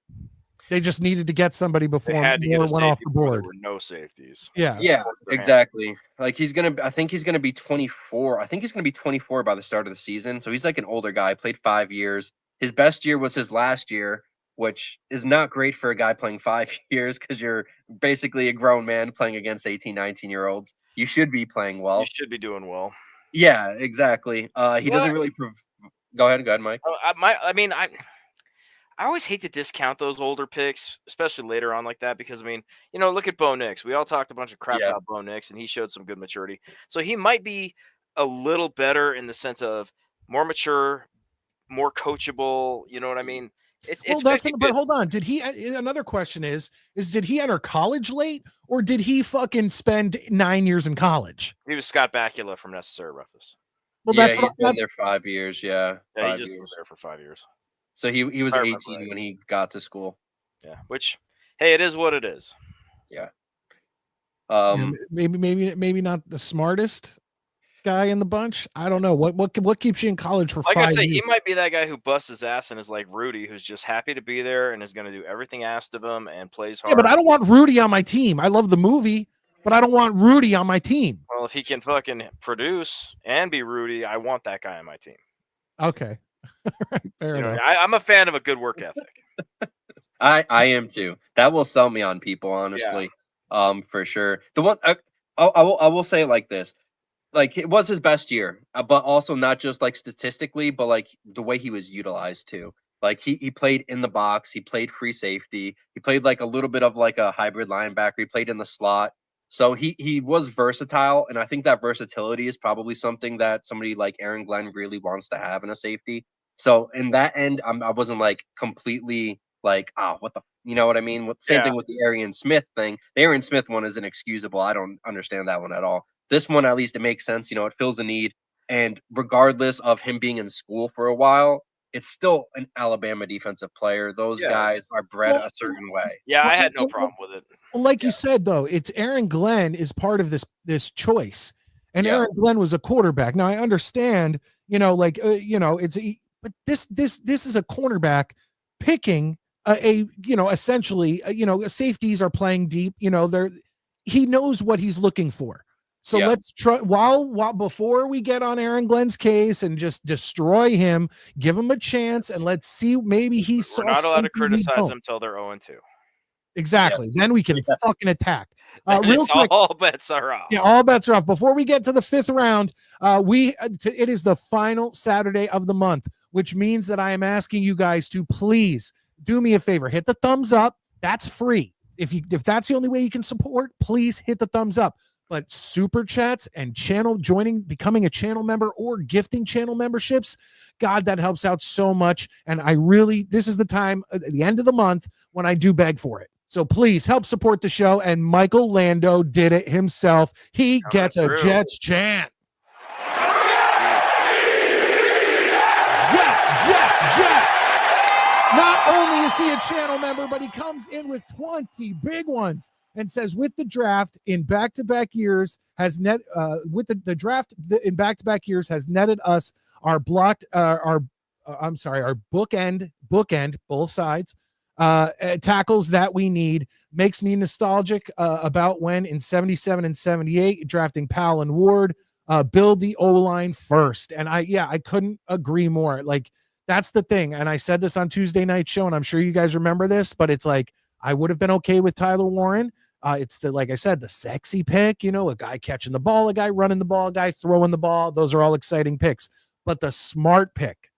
they just needed to get somebody before Moore went off the board. There were no safeties. Yeah, exactly. Like I think he's gonna be 24. I think he's gonna be 24 by the start of the season. So he's like an older guy. Played 5 years. His best year was his last year, which is not great for a guy playing 5 years because you're basically a grown man playing against 18, 19-year-olds. You should be playing well. You should be doing well. Yeah, exactly. He doesn't really. Go ahead, Mike. I always hate to discount those older picks, especially later on like that, because, look at Bo Nix. We all talked a bunch of crap about Bo Nix, and he showed some good maturity. So he might be a little better in the sense of more mature, more coachable. You know what I mean? But hold on. Did he? Another question is did he enter college late, or did he fucking spend 9 years in college? He was Scott Bakula from Necessary Roughness. Well, he's been there 5 years. Yeah, he just was there for 5 years. So he was 18 when he got to school. Yeah, which, hey, it is what it is. Yeah. Maybe not the smartest guy in the bunch. I don't know. What keeps you in college for 5 years? Like I say, he might be that guy who busts his ass and is like Rudy, who's just happy to be there and is going to do everything asked of him and plays hard. Yeah, but I don't want Rudy on my team. I love the movie, but I don't want Rudy on my team. Well, if he can fucking produce and be Rudy, I want that guy on my team. Okay. Right, fair enough. I'm a fan of a good work ethic. I am too. That will sell me on people, honestly. For sure. The one I will say it like this. Like, it was his best year, but also not just like statistically, but like the way he was utilized too. Like he played in the box, he played free safety, he played like a little bit of like a hybrid linebacker, he played in the slot. So he was versatile, and I think that versatility is probably something that somebody like Aaron Glenn really wants to have in a safety. So in that end, I wasn't like completely like, what the, you know what I mean? Same thing with the Arian Smith thing. The Arian Smith one is inexcusable. I don't understand that one at all. This one, at least, it makes sense. It fills a need. And regardless of him being in school for a while, it's still an Alabama defensive player. Those guys are bred a certain way. Yeah, I had no problem with it. Well, like you said, though, it's Aaron Glenn is part of this choice. And Aaron Glenn was a quarterback. Now, I understand, but this is a cornerback picking essentially, safeties are playing deep. He knows what he's looking for. So let's try while before we get on Aaron Glenn's case and just destroy him, give him a chance, and let's see. Maybe We're not allowed to criticize them until they're 0-2. Exactly. Then we can fucking attack. Real quick, all bets are off. Yeah, all bets are off. Before we get to the 5th round, it is the final Saturday of the month, which means that I am asking you guys to please do me a favor. Hit the thumbs up. That's free. If that's the only way you can support, please hit the thumbs up. But super chats and becoming a channel member or gifting channel memberships, God, that helps out so much. And this is the time at the end of the month when I do beg for it. So please help support the show. And Michael Lando did it himself. He gets a Jets chant. Jets. Not only is he a channel member, but he comes in with 20 big ones and says, with the draft in back-to-back years has netted us our bookend both sides, tackles that we need. Makes me nostalgic about when in 77 and 78 drafting Powell and Ward. Build the O-line first. And I couldn't agree more. Like, that's the thing. And I said this on Tuesday night show, and I'm sure you guys remember this, but it's like, I would have been okay with Tyler Warren. It's like I said, the sexy pick, a guy catching the ball, a guy running the ball, a guy throwing the ball. Those are all exciting picks. But the smart pick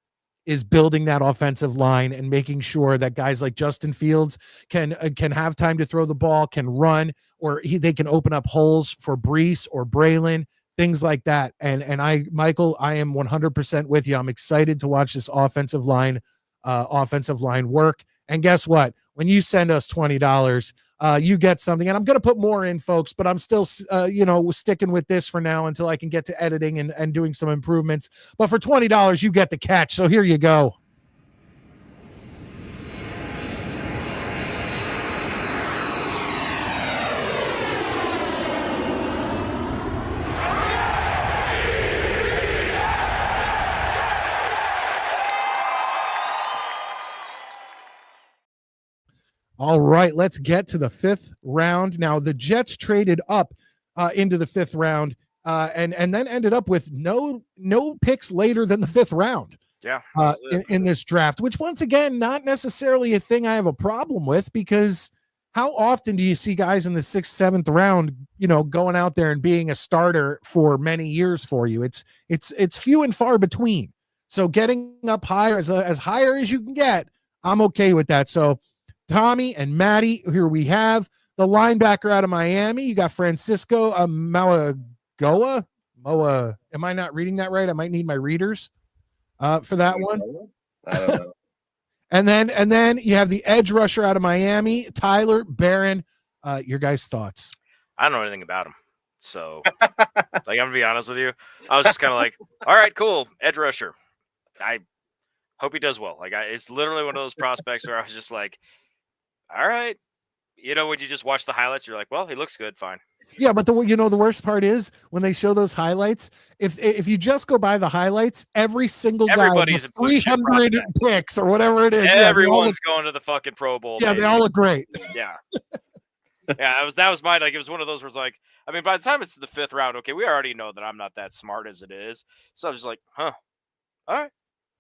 is building that offensive line and making sure that guys like Justin Fields can have time to throw the ball, can run, or they can open up holes for Brees or Braylon, things like that. And Michael, I am 100% with you. I'm excited to watch this offensive line work. And guess what? When you send us $20, you get something. And I'm going to put more in, folks, but I'm still, sticking with this for now until I can get to editing and doing some improvements. But for $20, you get the catch. So here you go. All right, let's get to the 5th round. Now, the Jets traded up into the 5th round and then ended up with no picks later than the 5th round. Yeah, in this draft, which once again, not necessarily a thing I have a problem with, because how often do you see guys in the 6th, 7th round, going out there and being a starter for many years for you? It's few and far between. So getting up higher, as higher as you can get, I'm okay with that. So Tommy and Matty, here we have the linebacker out of Miami. You got Francisco Mauigoa. Am I not reading that right? I might need my readers for that one. I don't know. and then you have the edge rusher out of Miami, Tyler Barron. Your guys' thoughts? I don't know anything about him. So, I'm going to be honest with you. I was just kind of like, all right, cool, edge rusher. I hope he does well. It's literally one of those prospects where I was just like, all right. When you just watch the highlights, you're like, well, he looks good. Fine. Yeah, but the worst part is when they show those highlights, if you just go by the highlights, every single Everybody's guy with 300 picks or whatever it is. Everyone's going to the fucking Pro Bowl. Yeah, they all look great. Yeah. Yeah, that was mine. It was one of those where it's like, by the time it's the 5th round, okay, we already know that I'm not that smart as it is. So I was just like, huh. All right.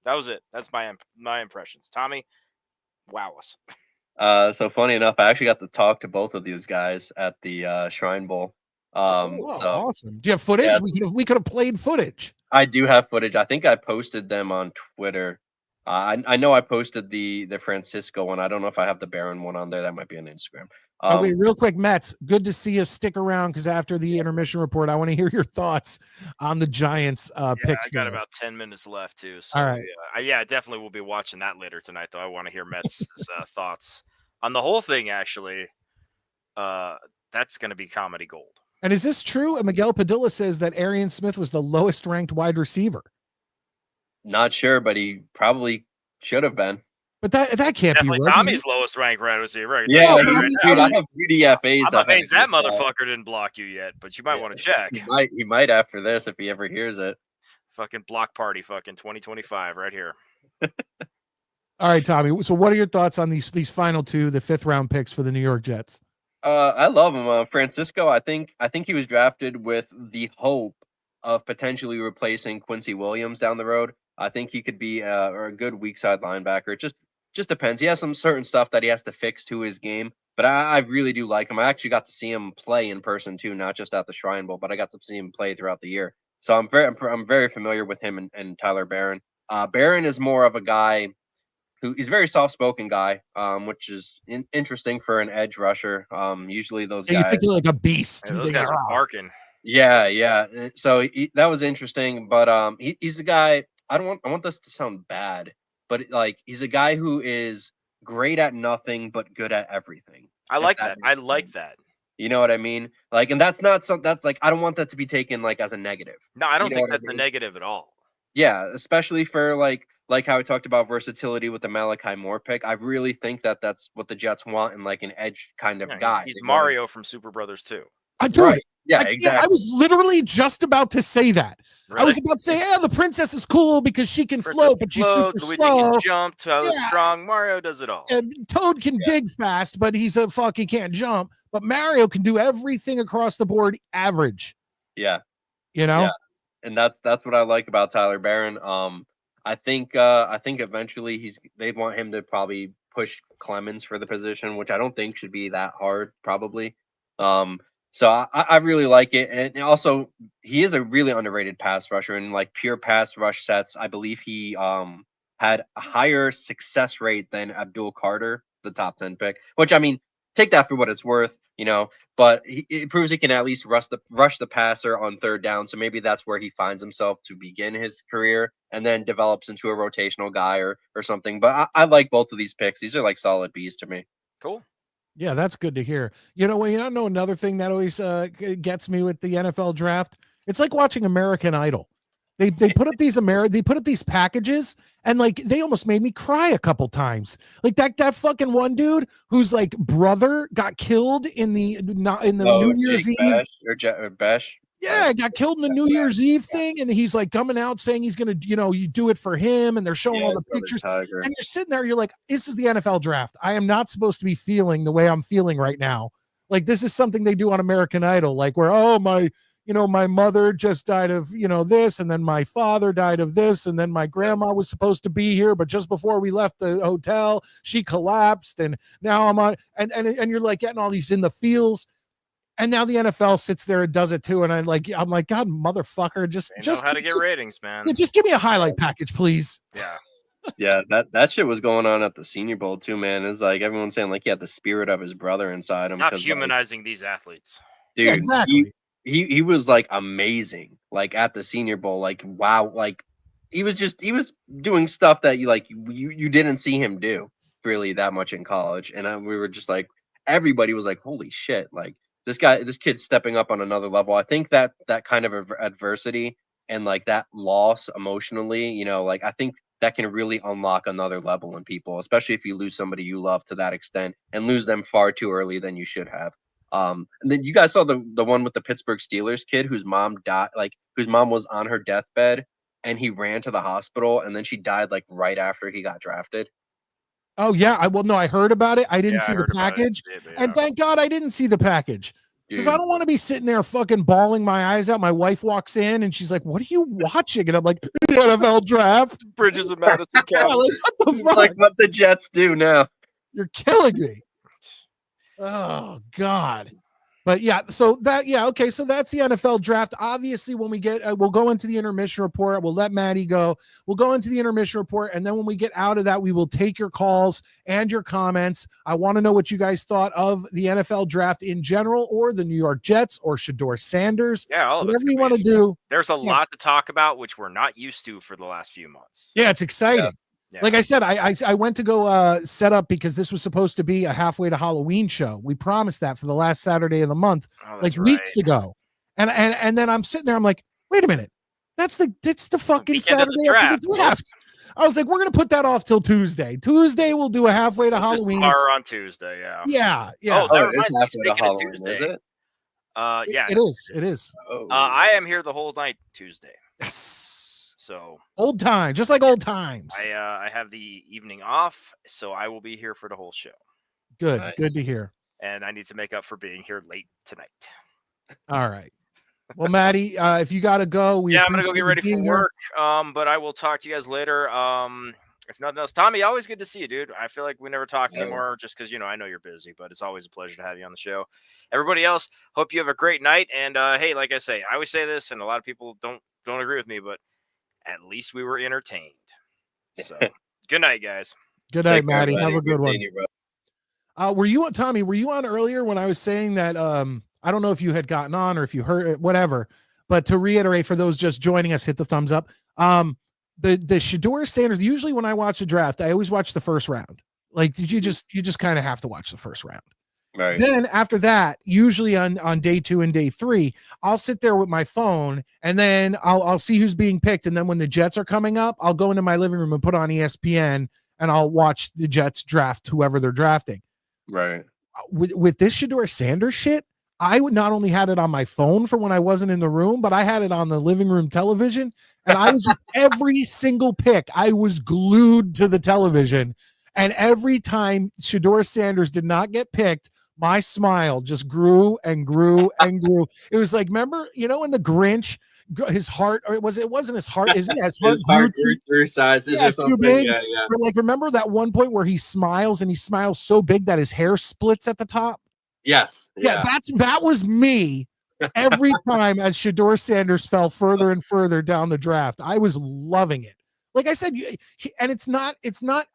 That was it. That's my impressions. Tommy, wow us. So funny enough, I actually got to talk to both of these guys at the Shrine Bowl. So awesome. Do you have footage? Yeah. We could have played footage. I do have footage. I think I posted them on Twitter. I know I posted the Francisco one. I don't know if I have the Baron one on there. That might be on Instagram. Wait, real quick, Mets, good to see you. Stick around, because after the intermission report, I want to hear your thoughts on the Giants picks. I got about 10 minutes left, too. So, all right. I definitely will be watching that later tonight, though. I want to hear Mets' thoughts on the whole thing, actually. That's going to be comedy gold. And is this true? Miguel Padilla says that Arian Smith was the lowest ranked wide receiver. Not sure, but he probably should have been. But that can't definitely be right. Tommy's lowest ranked wide receiver. Right? Yeah, dude, I have UDFAs. I'm amazed that motherfucker didn't block you yet, but you might want to check. He might after this if he ever hears it. Fucking block party, fucking 2025 right here. All right, Tommy. So what are your thoughts on these final two, the 5th round picks for the New York Jets? I love him. Francisco, I think he was drafted with the hope of potentially replacing Quincy Williams down the road. I think he could be a good weak side linebacker. It just depends. He has some certain stuff that he has to fix to his game, but I really do like him. I actually got to see him play in person too, not just at the Shrine Bowl, but I got to see him play throughout the year. So I'm very familiar with him and Tyler Barron. Barron is more of a guy he's a very soft-spoken guy, which is interesting for an edge rusher. Usually those guys, you think like a beast. Those guys are barking. Yeah. So that was interesting, but he's the guy. I want this to sound bad, but he's a guy who is great at nothing but good at everything. I like that. I like that. You know what I mean? And that's not something that's I don't want that to be taken as a negative. No, I don't think that's a negative at all. Yeah, especially for like how we talked about versatility with the Malachi Moore pick. I really think that that's what the Jets want in an edge kind of guy. He's Mario from Super Brothers 2. Dude, Right. Yeah, I exactly. was literally just about to say that. Really? I was about to say, yeah, the princess is cool because she can Princess float, can but she's float, super Luigi slow. can jump, Toad's Yeah. strong, Mario does it all. And Toad can dig fast, but he's a fucking can't jump. But Mario can do everything across the board average. Yeah. You know? Yeah. And that's what I like about Tyler Barron. I think eventually they want him to probably push Clemens for the position, which I don't think should be that hard, probably. So I really like it, and also he is a really underrated pass rusher in like pure pass rush sets. I believe he had a higher success rate than Abdul Carter, the top 10 pick. Which I mean, take that for what it's worth, but it proves he can at least rush the passer on third down. So maybe that's where he finds himself to begin his career and then develops into a rotational guy or something. But I like both of these picks. These are like solid Bs to me. Cool. Yeah, that's good to hear. You know, another thing that always gets me with the NFL draft. It's like watching American Idol. They put up these packages, and like they almost made me cry a couple times. Like that fucking one dude whose like brother got killed in the New Year's Eve. Bash. Yeah, got killed in the New Year's Eve thing, and he's like coming out saying he's gonna, you do it for him, and they're showing all the pictures, and you're sitting there, you're like, this is the NFL draft. I am not supposed to be feeling the way I'm feeling right now. Like this is something they do on American Idol, like where my mother just died of this, and then my father died of this, and then my grandma was supposed to be here, but just before we left the hotel, she collapsed, and now I'm on, and you're like getting all these in the feels. And now the NFL sits there and does it too, and I'm like, God, motherfucker, just know how to get ratings, man. Just give me a highlight package, please. Yeah, yeah, that shit was going on at the Senior Bowl too, man. It's like everyone's saying, like, he had the spirit of his brother inside him. Stop humanizing these athletes, dude. Yeah, exactly. He was like amazing, like at the Senior Bowl, like wow, like he was doing stuff that you didn't see him do really that much in college, and we were just like, everybody was like, holy shit, like. This kid's stepping up on another level. I think that kind of adversity and like that loss emotionally, like I think that can really unlock another level in people, especially if you lose somebody you love to that extent and lose them far too early than you should have. And then you guys saw the one with the Pittsburgh Steelers kid whose mom died, whose mom was on her deathbed, and he ran to the hospital, and then she died like right after he got drafted. Oh yeah, I heard about it. I didn't see the package, and thank God I didn't see the package because I don't want to be sitting there fucking bawling my eyes out. My wife walks in and she's like, "What are you watching?" And I'm like, "The NFL draft, Bridges of Madison County." What the fuck? Like what the Jets do now. You're killing me. Oh God. But yeah, so that's the NFL draft. Obviously, when we get, we'll go into the intermission report. We'll let Matty go. We'll go into the intermission report. And then when we get out of that, we will take your calls and your comments. I want to know what you guys thought of the NFL draft in general, or the New York Jets, or Shador Sanders. Yeah, all of whatever you want to do. There's a lot to talk about, which we're not used to for the last few months. Yeah, it's exciting. Yeah. Like I said, I went to go set up because this was supposed to be a halfway to Halloween show. We promised that for the last Saturday of the month, weeks ago. And then I'm sitting there, I'm like, wait a minute. That's the fucking Saturday after the draft. I was like, we're gonna put that off till Tuesday. Tuesday we'll do a halfway to Halloween. On Tuesday, yeah. Yeah. Oh, it is halfway to Halloween, is it? Yeah, it is. Oh. I am here the whole night Tuesday. Yes. So old time, just like old times. I have the evening off, so I will be here for the whole show. Good, nice. Good to hear. And I need to make up for being here late tonight. All right. Well, Matty, if you got to go, I'm gonna go get ready for work. But I will talk to you guys later. If nothing else, Tommy, always good to see you, dude. I feel like we never talk anymore, just because I know you're busy, but it's always a pleasure to have you on the show. Everybody else, hope you have a great night. And hey, like I say, I always say this, and a lot of people don't agree with me, but at least we were entertained. So good night, guys. Good night, Matty. Have a good one. Were you on, Tommy? Were you on earlier when I was saying that? I don't know if you had gotten on or if you heard it, whatever. But to reiterate, for those just joining us, hit the thumbs up. The Shador Sanders. Usually, when I watch the draft, I always watch the first round. Like, you just kind of have to watch the first round. Right. Then after that, usually on day 2 and day 3, I'll sit there with my phone and then I'll see who's being picked. And then when the Jets are coming up, I'll go into my living room and put on ESPN and I'll watch the Jets draft whoever they're drafting. Right. With this Shador Sanders shit, I would not only had it on my phone for when I wasn't in the room, but I had it on the living room television. And I was just every single pick, I was glued to the television. And every time Shador Sanders did not get picked, my smile just grew and grew and grew. It was like, remember, when the Grinch, his heart, or it wasn't his heart, is it? His heart, grew through sizes or something. too big. Yeah. Or like, remember that one point where he smiles and he smiles so big that his hair splits at the top? Yes. Yeah, that was me every time as Shador Sanders fell further and further down the draft. I was loving it. Like I said, and it's not,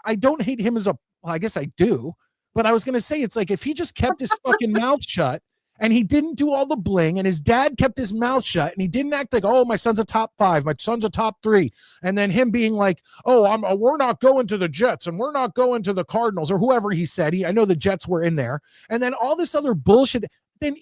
I don't hate him well, I guess I do, but I was going to say, it's like if he just kept his fucking mouth shut and he didn't do all the bling and his dad kept his mouth shut and he didn't act like, oh, my son's a top 5, my son's a top 3. And then him being like, oh, we're not going to the Jets and we're not going to the Cardinals or whoever he said. I know the Jets were in there. And then all this other bullshit. Then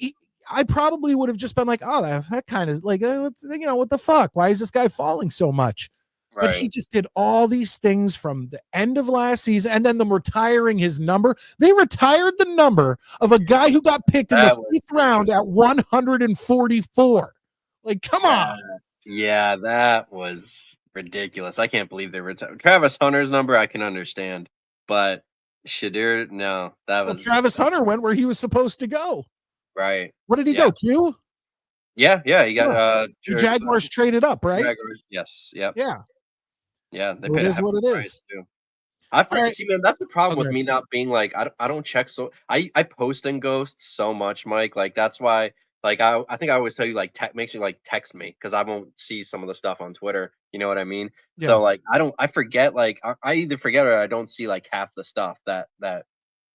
I probably would have just been like, oh, that kind of like, what the fuck? Why is this guy falling so much? Right. But he just did all these things from the end of last season and then them retiring his number. They retired the number of a guy who got picked in the 5th round at 144. Like, come on. Yeah, that was ridiculous. I can't believe they retired. Travis Hunter's number, I can understand. But Shador, no. Travis Hunter went where he was supposed to go. Right. What did he go to? Yeah. He got the Jaguars traded up, right? Jaguars, yes. Yep. Yeah. Yeah, they paid what it is. Too. See, man, that's the problem with me not being like I don't check. So I post and ghost so much, Mike. Like that's why. Like I think I always tell you like make sure like text me because I won't see some of the stuff on Twitter. You know what I mean? Yeah. So like I forget like I either forget or I don't see like half the stuff that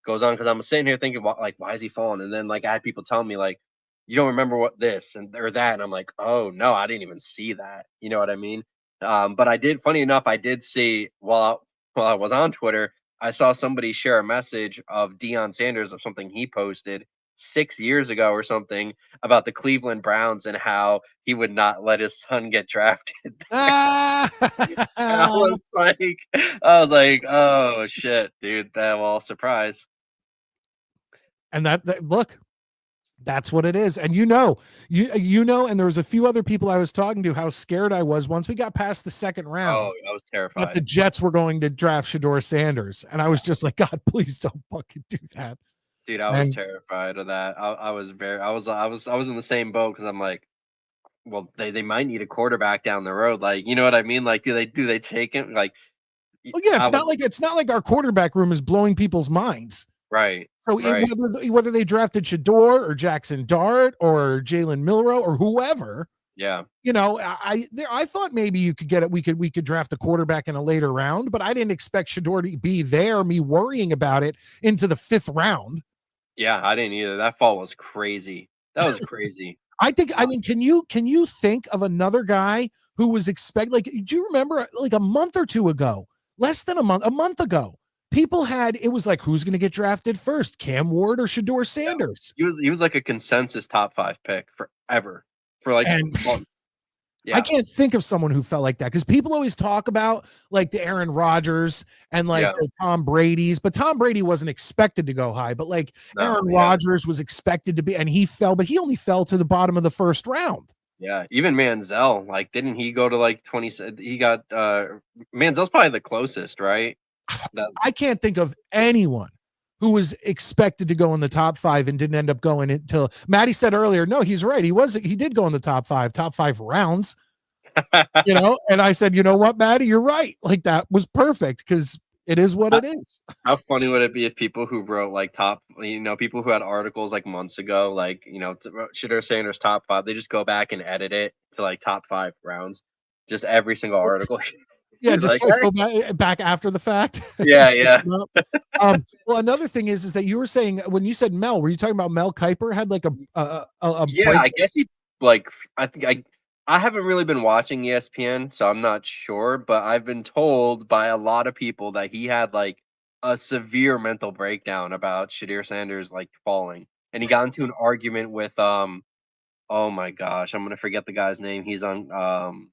goes on because I'm sitting here thinking like why is he falling? And then like I had people telling me like you don't remember what this or that, and I'm like oh no I didn't even see that. You know what I mean? But I did. Funny enough, I did see while I was on Twitter, I saw somebody share a message of Deion Sanders of something he posted 6 years ago or something about the Cleveland Browns and how he would not let his son get drafted. I was like, oh shit, dude. Surprise. And that look. That's what it is. And you know, and there was a few other people I was talking to how scared I was once we got past the 2nd round. Oh, I was terrified. That the Jets were going to draft Shador Sanders. And I was just like, God, please don't fucking do that. Dude, I was terrified of that. I was in the same boat because I'm like, well, they might need a quarterback down the road. Like, you know what I mean? Like, do they take him? Like, well, yeah, it's not like our quarterback room is blowing people's minds. Right. So whether they drafted Shador or Jackson Dart or Jalen Milroe or whoever, yeah, I thought maybe you could get it. We could draft a quarterback in a later round, but I didn't expect Shador to be there. Me worrying about it into the 5th round. Yeah, I didn't either. That fall was crazy. That was crazy. I mean, can you think of another guy who was like? Do you remember like a month or two ago, less than a month ago? People it was like, who's going to get drafted first, Cam Ward or Shador Sanders? Yeah. He was like a consensus top 5 pick forever for like months. Yeah. I can't think of someone who felt like that because people always talk about like the Aaron Rodgers and like the Tom Brady's, but Tom Brady wasn't expected to go high, but like Aaron Rodgers was expected to be, and he fell, but he only fell to the bottom of the 1st round. Yeah, even Manziel, like, didn't he go to like 20? He got Manziel's probably the closest, right? I can't think of anyone who was expected to go in the top 5 and didn't end up going until Matty said earlier. No, he's right. He did go in the top 5 rounds, and I said, you know what, Matty, you're right. Like that was perfect because it is what it is. How funny would it be if people who wrote like people who had articles like months ago, like, Shador Sanders top 5, they just go back and edit it to like top 5 rounds, just every single article. Yeah, just go back after the fact. Yeah. Well, another thing is that you were saying when you said Mel, were you talking about Mel Kiper had like a yeah, break? I guess he like I haven't really been watching ESPN, so I'm not sure, but I've been told by a lot of people that he had like a severe mental breakdown about Shador Sanders like falling, and he got into an argument with oh my gosh, I'm gonna forget the guy's name. He's on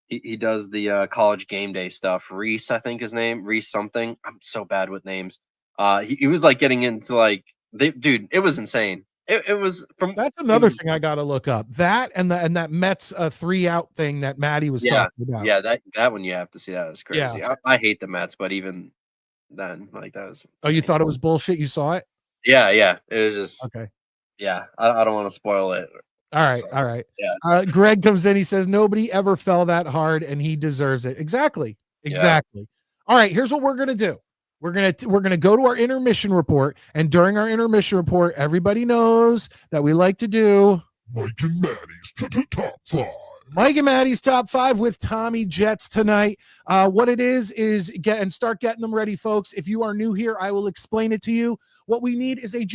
He does the college game day stuff. Reese, I think his name. Reese something. I'm so bad with names. He was like getting into like dude, it was insane. it was from. That's another thing I got to look up. That and that Mets 3-out thing that Matty was talking about. Yeah, that one you have to see. That was crazy. Yeah. I hate the Mets, but even then, like that was. Oh, you insane. thought it was bullshit? You saw it? Yeah, it was just. Okay. Yeah, I don't want to spoil it. All right. Yeah. Greg comes in. He says nobody ever fell that hard, and he deserves it. Exactly. All right. Here's what we're gonna do. We're gonna go to our intermission report, and during our intermission report, everybody knows that we like to do Mike and Matty's top 5. Mike and Matty's top 5 with Tommy Jets tonight. What it is start getting them ready, folks. If you are new here, I will explain it to you. What we need is a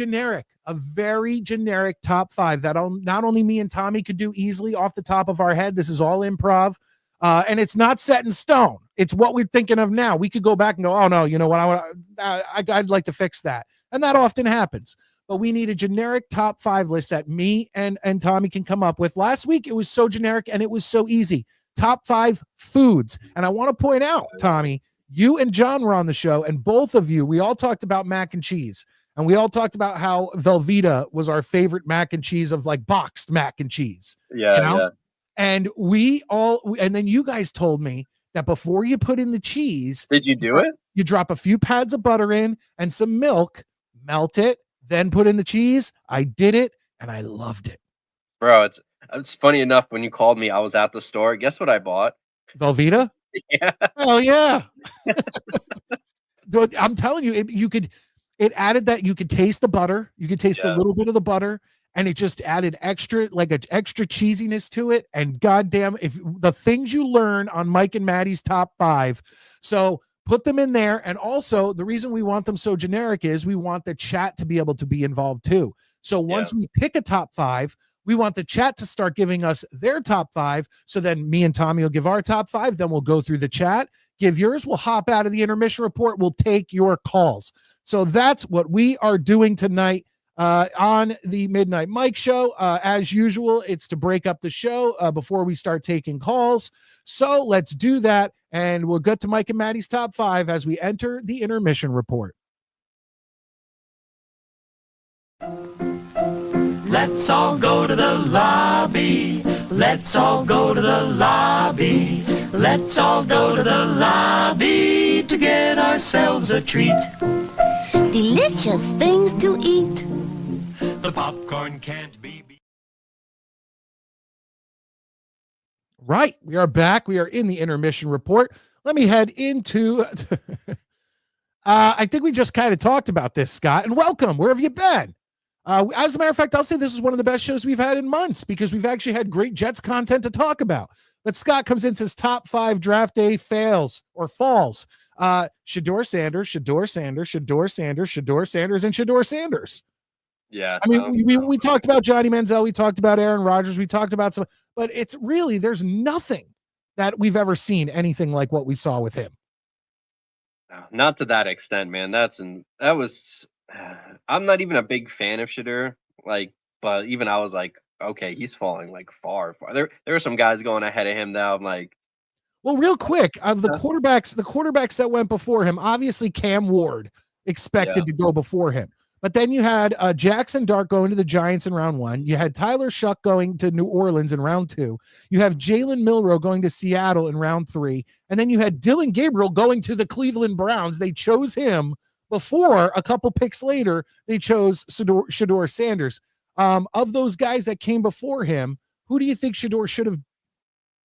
very generic top 5 that not only me and Tommy could do easily off the top of our head. This is all improv. And it's not set in stone. It's what we're thinking of now. We could go back and go, oh no, you know what? I'd like to fix that. And that often happens. But we need a generic top 5 list that me and Tommy can come up with. Last week, it was so generic and it was so easy. Top 5 foods. And I want to point out, Tommy, you and John were on the show, and both of you, we all talked about mac and cheese. And we all talked about how Velveeta was our favorite mac and cheese of like boxed mac and cheese. Yeah, you know? yeah. And and then you guys told me that before you put in the cheese, Did you do it? You drop a few pads of butter in and some milk, melt it, then put in the cheese. I did it and I loved it. Bro, it's funny enough. When you called me, I was at the store. Guess what I bought? Velveeta? Yeah. Oh yeah. Dude, I'm telling you, it added that you could taste the butter. You could taste a little bit of the butter. And it just added extra cheesiness to it. And goddamn, if the things you learn on Mike and Matty's top 5. So put them in there. And also the reason we want them so generic is we want the chat to be able to be involved too. So once we pick a top 5, we want the chat to start giving us their top 5. So then me and Tommy will give our top 5. Then we'll go through the chat, give yours. We'll hop out of the intermission report. We'll take your calls. So that's what we are doing tonight. On the Midnight Mike show. As usual, it's to break up the show before we start taking calls. So let's do that, and we'll get to Mike and Matty's top 5 as we enter the intermission report. Let's all go to the lobby. Let's all go to the lobby. Let's all go to the lobby to get ourselves a treat. Delicious things to eat. The popcorn can't be beat. Right. We are back. We are in the intermission report. Let me head into I think we just kind of talked about this, Scott, and welcome. Where have you been? As a matter of fact, I'll say this is one of the best shows we've had in months because we've actually had great Jets content to talk about. But Scott comes in and says top 5 draft day fails or falls. Shador Sanders, Shador Sanders, Shador Sanders, Shador Sanders, and Shador Sanders. Yeah. I mean, we talked about Johnny Manziel, we talked about Aaron Rodgers, we talked about some, but it's really, there's nothing that we've ever seen anything like what we saw with him. Not to that extent, man. I'm not even a big fan of Shador, but even I was like, okay, he's falling like far. There are some guys going ahead of him now. I'm like, well, real quick, of the quarterbacks that went before him, obviously Cam Ward expected to go before him. But then you had Jackson Dart going to the Giants in round 1. You had Tyler Shuck going to New Orleans in round 2. You have Jalen Milroe going to Seattle in round 3. And then you had Dylan Gabriel going to the Cleveland Browns. They chose him before a couple picks later. They chose Shador Sanders. Of those guys that came before him, who do you think Shador should have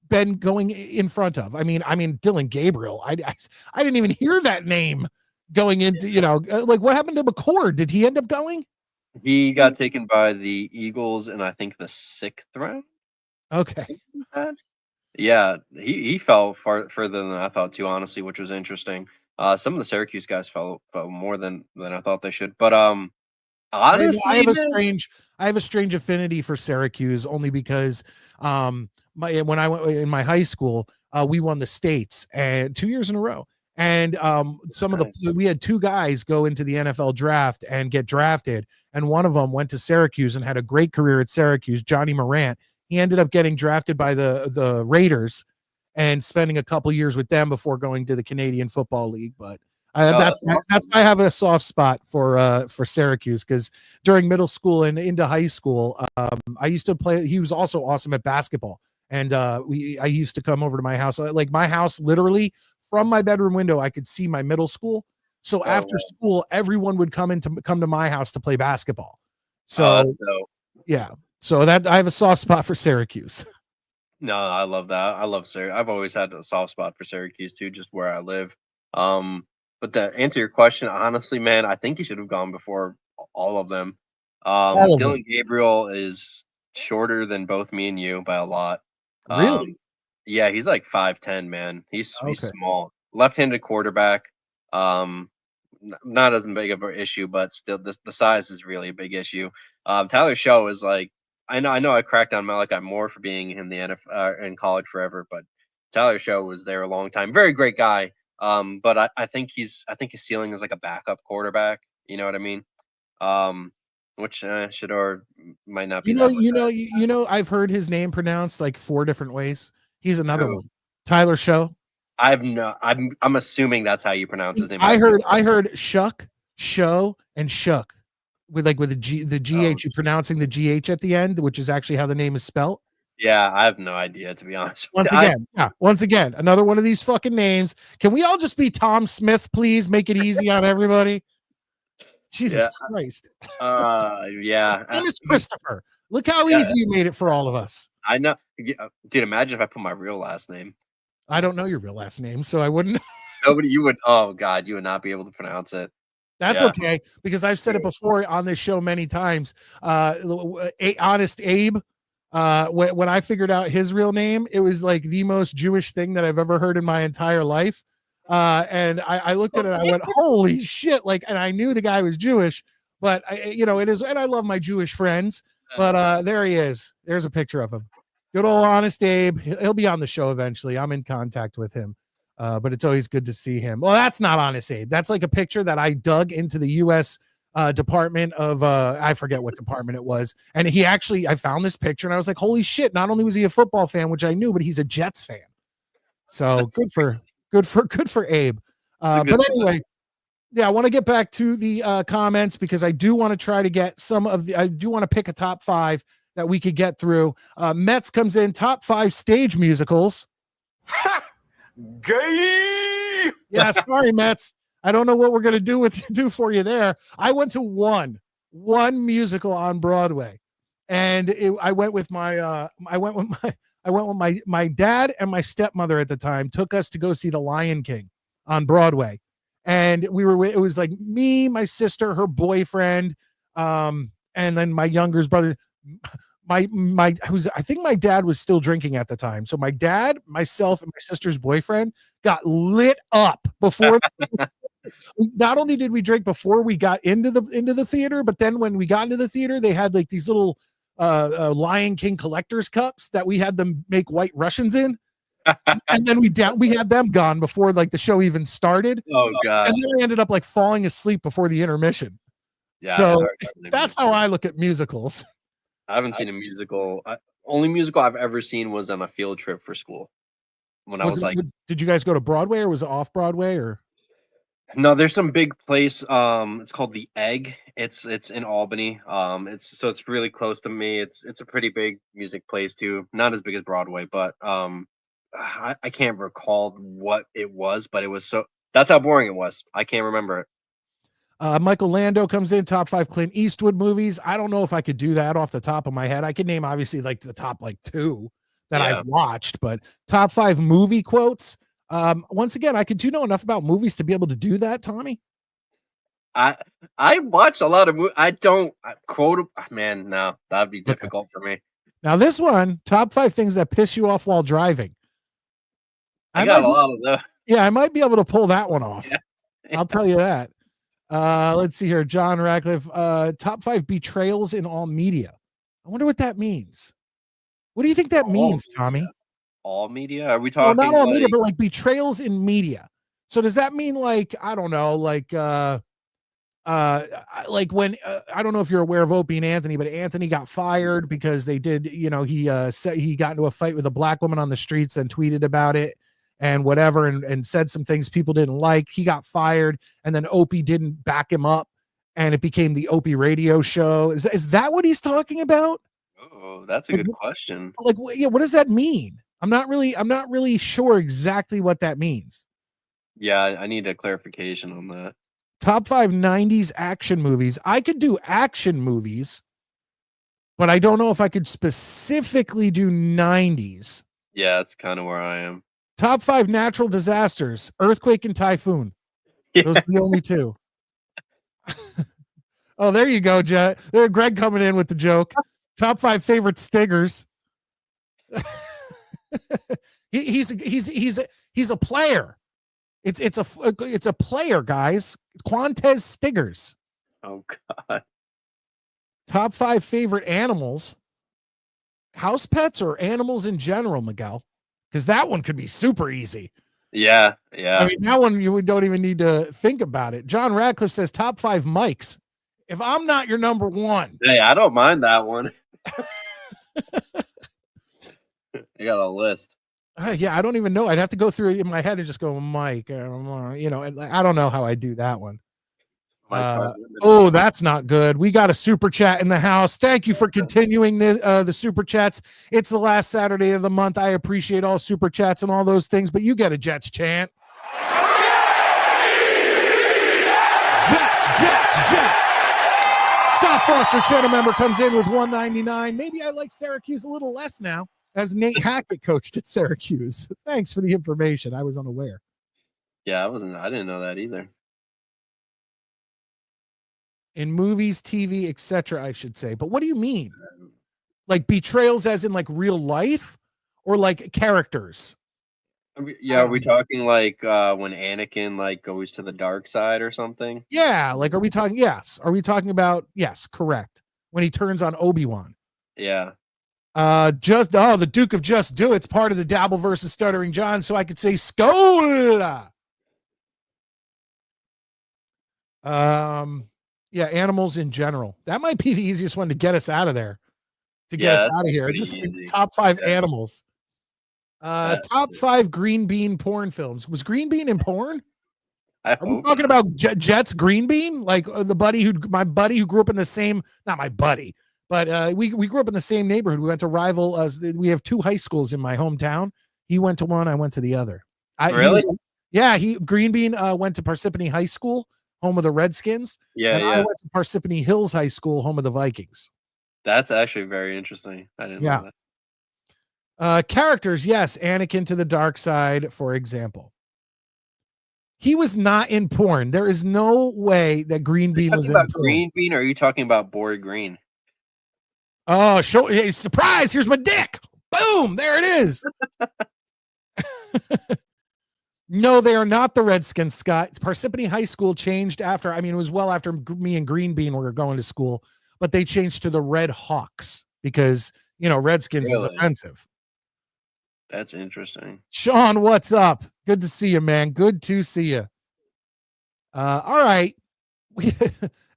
been going in front of? I mean, Dylan Gabriel. I didn't even hear that name going into, like what happened to McCord? Did he end up going? He got taken by the Eagles in I think the 6th round. Okay. Yeah, he fell further than I thought too, honestly, which was interesting. Some of the Syracuse guys fell more than I thought they should. But honestly, I have a strange affinity for Syracuse only because when I went in my high school, we won the states and 2 years in a row. And we had 2 guys go into the NFL draft and get drafted. And one of them went to Syracuse and had a great career at Syracuse, Johnny Morant. He ended up getting drafted by the Raiders and spending a couple years with them before going to the Canadian Football League. But That's why I have a soft spot for Syracuse, because during middle school and into high school, I used to play. He was also awesome at basketball, and I used to come over to my house. Like my house, literally from my bedroom window, I could see my middle school. So after school, everyone would come to my house to play basketball. So that's dope. yeah, so that I have a soft spot for Syracuse. No, I love that. I love Syracuse. I've always had a soft spot for Syracuse too, just where I live. But to answer your question, honestly, man, I think he should have gone before all of them. Dylan Gabriel is shorter than both me and you by a lot. Really? Yeah, he's like 5'10", man. He's Okay. small. Left-handed quarterback. Not as big of an issue, but still the size is really a big issue. Tyler Show is like, I know I cracked on Malachi Moore for being in the NFL in college forever, but Tyler Show was there a long time. Very great guy. But I think his ceiling is like a backup quarterback. You know what I mean? Which Shador might not be. I've heard his name pronounced like 4 different ways. He's another one. Tyler Show. I'm assuming that's how you pronounce his name. I heard Shuck, Show, and Shuck with the GH. You're pronouncing the GH at the end, which is actually how the name is spelled. Yeah, I have no idea, to be honest. Once again, another one of these fucking names. Can we all just be Tom Smith, please? Make it easy on everybody. Jesus Christ. Yeah. Name is Christopher. Look how easy you made it for all of us. I know. Dude, imagine if I put my real last name. I don't know your real last name, so I wouldn't. You would. Oh God, you would not be able to pronounce it. That's okay, because I've said it before on this show many times. Honest Abe. When I figured out his real name, it was like the most Jewish thing that I've ever heard in my entire life. And I looked at it, and I went, "Holy shit!" And I knew the guy was Jewish, but it is. And I love my Jewish friends, but there he is. There's a picture of him. Good old Honest Abe. He'll be on the show eventually. I'm in contact with him, but it's always good to see him. Well, that's not Honest Abe. That's like a picture that I dug into the U.S. Department of I forget what department it was, and I found this picture, and I was like, holy shit! Not only was he a football fan, which I knew, but he's a Jets fan. So good for Abe. But anyway, I want to get back to the comments, because I do want to try to get I do want to pick a top 5 that we could get through. Mets comes in, top 5 stage musicals. Gay. Yeah, sorry, Mets. I don't know what we're gonna do for you there. I went to one musical on Broadway, and I went with my dad and my stepmother at the time took us to go see The Lion King on Broadway, and it was like me, my sister, her boyfriend, and then my youngest brother. I think my dad was still drinking at the time. So my dad, myself, and my sister's boyfriend got lit up before. Not only did we drink before we got into the theater, but then when we got into the theater, they had like these little Lion King collector's cups that we had them make White Russians in. And then we had them gone before like the show even started. Oh God. And then I ended up like falling asleep before the intermission. Yeah, so that's how I look at musicals. I haven't seen a musical. Only musical I've ever seen was on a field trip for school. Did you guys go to Broadway, or was it off Broadway, or? No, there's some big place. It's called the Egg. It's in Albany. It's really close to me. It's a pretty big music place too. Not as big as Broadway, but I can't recall what it was, but it was that's how boring it was. I can't remember it. Michael Lando comes in, top 5 Clint Eastwood movies. I don't know if I could do that off the top of my head. I could name obviously like the top 2 that I've watched, but top 5 movie quotes. Once again, do you know enough about movies to be able to do that, Tommy? I watch a lot of movies. I don't quote. Man, no, that'd be difficult for me. Now this one, top 5 things that piss you off while driving. I got a lot of those. Yeah, I might be able to pull that one off. Yeah. I'll tell you that. Let's see here. John Radcliffe, top 5 betrayals in all media. I wonder what that means. What do you think that means, Tommy? All media? Are we talking? No, not all media, but like betrayals in media. So does that mean like, I don't know, like when I don't know if you're aware of Opie and Anthony, but Anthony got fired because they did, he said he got into a fight with a black woman on the streets and tweeted about it. and whatever, and said some things people didn't like. He got fired, and then Opie didn't back him up, and it became the Opie radio show. Is that what he's talking about? Oh, that's a good question. Like, yeah, what does that mean? I'm not really sure exactly what that means. Yeah, I need a clarification on that. Top 5 90s action movies. I could do action movies, but I don't know if I could specifically do 90s. Yeah, that's kind of where I am. Top 5 natural disasters, earthquake and typhoon. Yeah. Those are the only two. Oh, there you go, Jet. There, Greg coming in with the joke. Top 5 favorite Stingers. He's a player. It's a player, guys. Quantez Stingers. Oh God. Top 5 favorite animals. House pets or animals in general, Miguel? Because that one could be super easy. Yeah. I mean, that one you don't even need to think about it. John Radcliffe says top 5 mics. If I'm not your number one. Hey, I don't mind that one. I got a list. Yeah, I don't even know. I'd have to go through it in my head and just go, Mike, you know, and I don't know how I do that one. Oh, that's not good. We got a super chat in the house. Thank you for continuing the super chats. It's the last Saturday of the month. I appreciate all super chats and all those things, but you get a Jets chant. Jets. Scott Foster, channel member, comes in with $1.99. Maybe I like Syracuse a little less now, as Nate Hackett coached at Syracuse. Thanks for the information. I was unaware. Yeah, I didn't know that either. In movies, TV, etc., I should say. But what do you mean? Like betrayals as in like real life or like characters? Yeah, are we talking like when Anakin like goes to the dark side or something? Yeah, like are we talking? Yes. Are we talking about? Yes, correct. When he turns on Obi-Wan. Yeah. The Duke of Just Do It's part of the Dabble versus Stuttering John, so I could say Skola. Yeah, animals in general. That might be the easiest one to get us out of there. To get us out of here. Just top 5 animals. Top 5 green bean porn films. Was Green Bean in porn? Are we talking about Jets Green Bean? Like my buddy who grew up in the same, not my buddy, but we grew up in the same neighborhood. We went to rival. We have 2 high schools in my hometown. He went to one, I went to the other. Really? Green Bean went to Parsippany High School, home of the Redskins. I went to Parsippany Hills High School, home of the Vikings. That's actually very interesting. I didn't know that. Characters, yes. Anakin to the dark side, for example. He was not in porn. There is no way that Green Bean was in porn. Green Bean, or are you talking about Boy Green? Oh, surprise! Here's my dick. Boom! There it is. No, they are not the Redskins, Scott. Parsippany High School changed after. I mean, it was well after me and Green Bean were going to school, but they changed to the Red Hawks because Redskins is offensive. That's interesting. Sean, what's up? Good to see you, man. Good to see you. All right.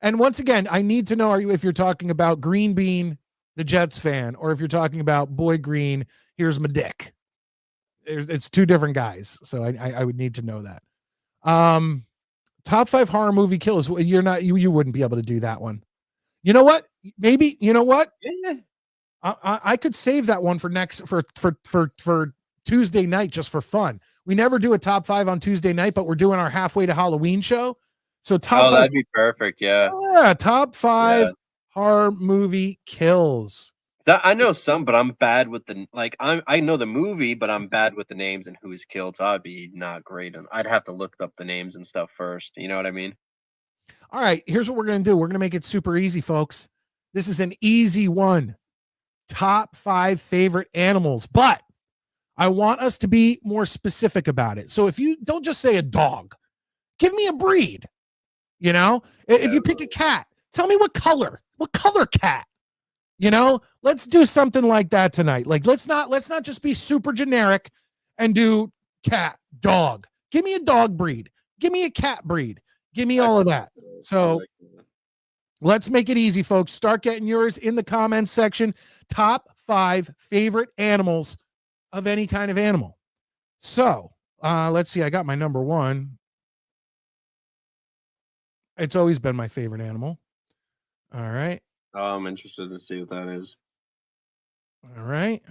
And once again, I need to know if you're talking about Green Bean, the Jets fan, or if you're talking about Boy Green, here's my dick. It's 2 different guys. So I would need to know that. Top 5 horror movie kills. You wouldn't be able to do that one. You know what? Maybe, you know what? Yeah. I could save that one for Tuesday night just for fun. We never do a top 5 on Tuesday night, but we're doing our halfway to Halloween show. So that'd be perfect. Yeah. Yeah. Top 5 horror movie kills. I know some, but I'm bad with I know the movie, but I'm bad with the names and who's killed. So I'd be not great. And I'd have to look up the names and stuff first. You know what I mean? All right. Here's what we're going to do. We're going to make it super easy, folks. This is an easy one. Top 5 favorite animals, but I want us to be more specific about it. So if you don't just say a dog, give me a breed. If you pick a cat, tell me what color cat. Let's do something like that tonight. Like let's not just be super generic and do cat, dog. Give me a dog breed. Give me a cat breed. Give me all of that. So let's make it easy, folks. Start getting yours in the comments section. Top 5 favorite animals of any kind of animal. So Let's see. I got my number 1. It's always been my favorite animal. All right. Oh, I'm interested to see what that is. All right.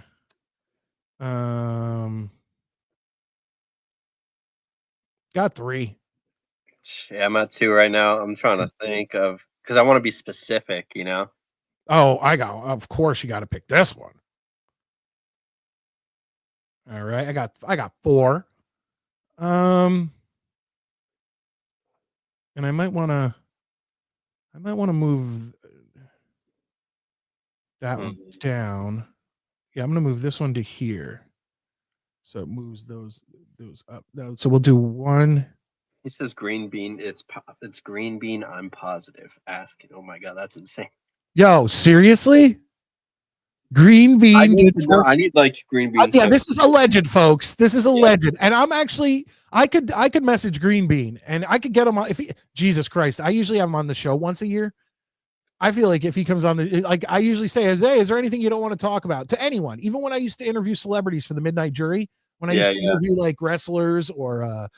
Got 3. Yeah, I'm at 2 right now. I'm trying to think of because I want to be specific, you know. Oh, of course you got to pick this one. All right. I got 4. And I might want to move that one down. Yeah, I'm going to move this one to here. So it moves those up. So we'll do 1. He says green bean. It's green bean. I'm positive. Ask. Oh my god, that's insane. Yo, seriously? Green bean. I need like green bean. Yeah, this is a legend, folks. This is a legend. And I'm actually I could message Green Bean and I could get him on Jesus Christ. I usually have him on the show once a year. I feel like if he comes on like I usually say, hey, is there anything you don't want to talk about to anyone? Even when I used to interview celebrities for the Midnight Jury, when I used to interview like wrestlers or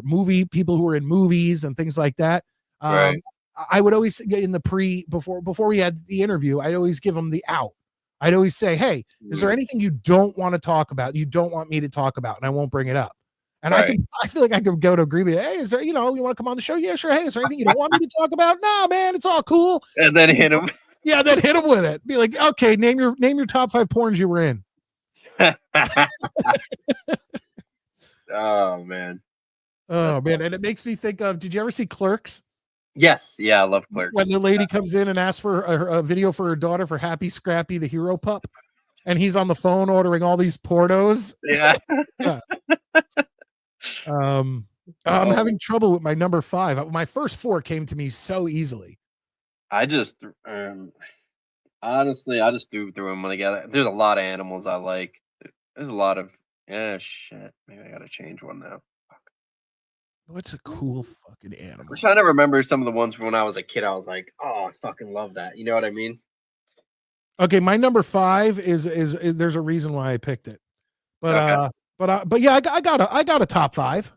movie people who were in movies and things like that. Right. I would always get in the before we had the interview, I'd always give them the out. I'd always say, hey, is there anything you don't want to talk about? You don't want me to talk about, and I won't bring it up. And I feel like I could go to Green Bean. Hey, is there, you want to come on the show? Yeah, sure. Hey, is there anything you don't want me to talk about? No, man, it's all cool. And then hit him. Yeah, then hit him with it. Be like, okay, name your top 5 porns you were in. Oh man. Oh man, and it makes me think of. Did you ever see Clerks? Yes, yeah, I love Clerks. When the lady comes in and asks for a video for her daughter for Happy Scrappy, the hero pup, and he's on the phone ordering all these pornos. Yeah. Yeah. I'm having trouble with my number 5. My first 4 came to me so easily. I just honestly, I just threw them together. There's a lot of animals I like. There's a lot of shit. Maybe I gotta change one now. What's a cool fucking animal? I'm trying to remember some of the ones from when I was a kid. I was like, oh, I fucking love that. You know what I mean? Okay, my number 5 is there's a reason why I picked it, but yeah, I got a top 5.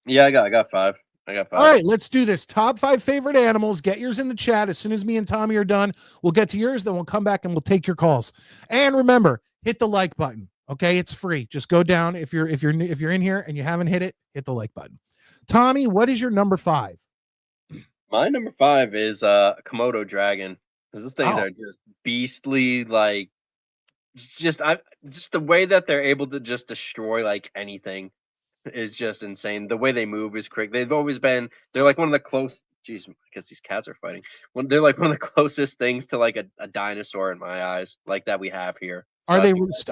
Yeah, I got 5. All right, let's do this. Top 5 favorite animals. Get yours in the chat as soon as me and Tommy are done. We'll get to yours, then we'll come back and we'll take your calls. And remember, hit the like button. Okay, it's free. Just go down if you're in here and you haven't hit it, hit the like button. Tommy, what is your number 5? My number 5 is Komodo dragon. Because those things are just beastly, like just the way that they're able to just destroy like anything is just insane. The way they move is quick. They're like one of the close. Jeez, I guess these cats are fighting. They're like one of the closest things to like a dinosaur in my eyes, like that we have here. So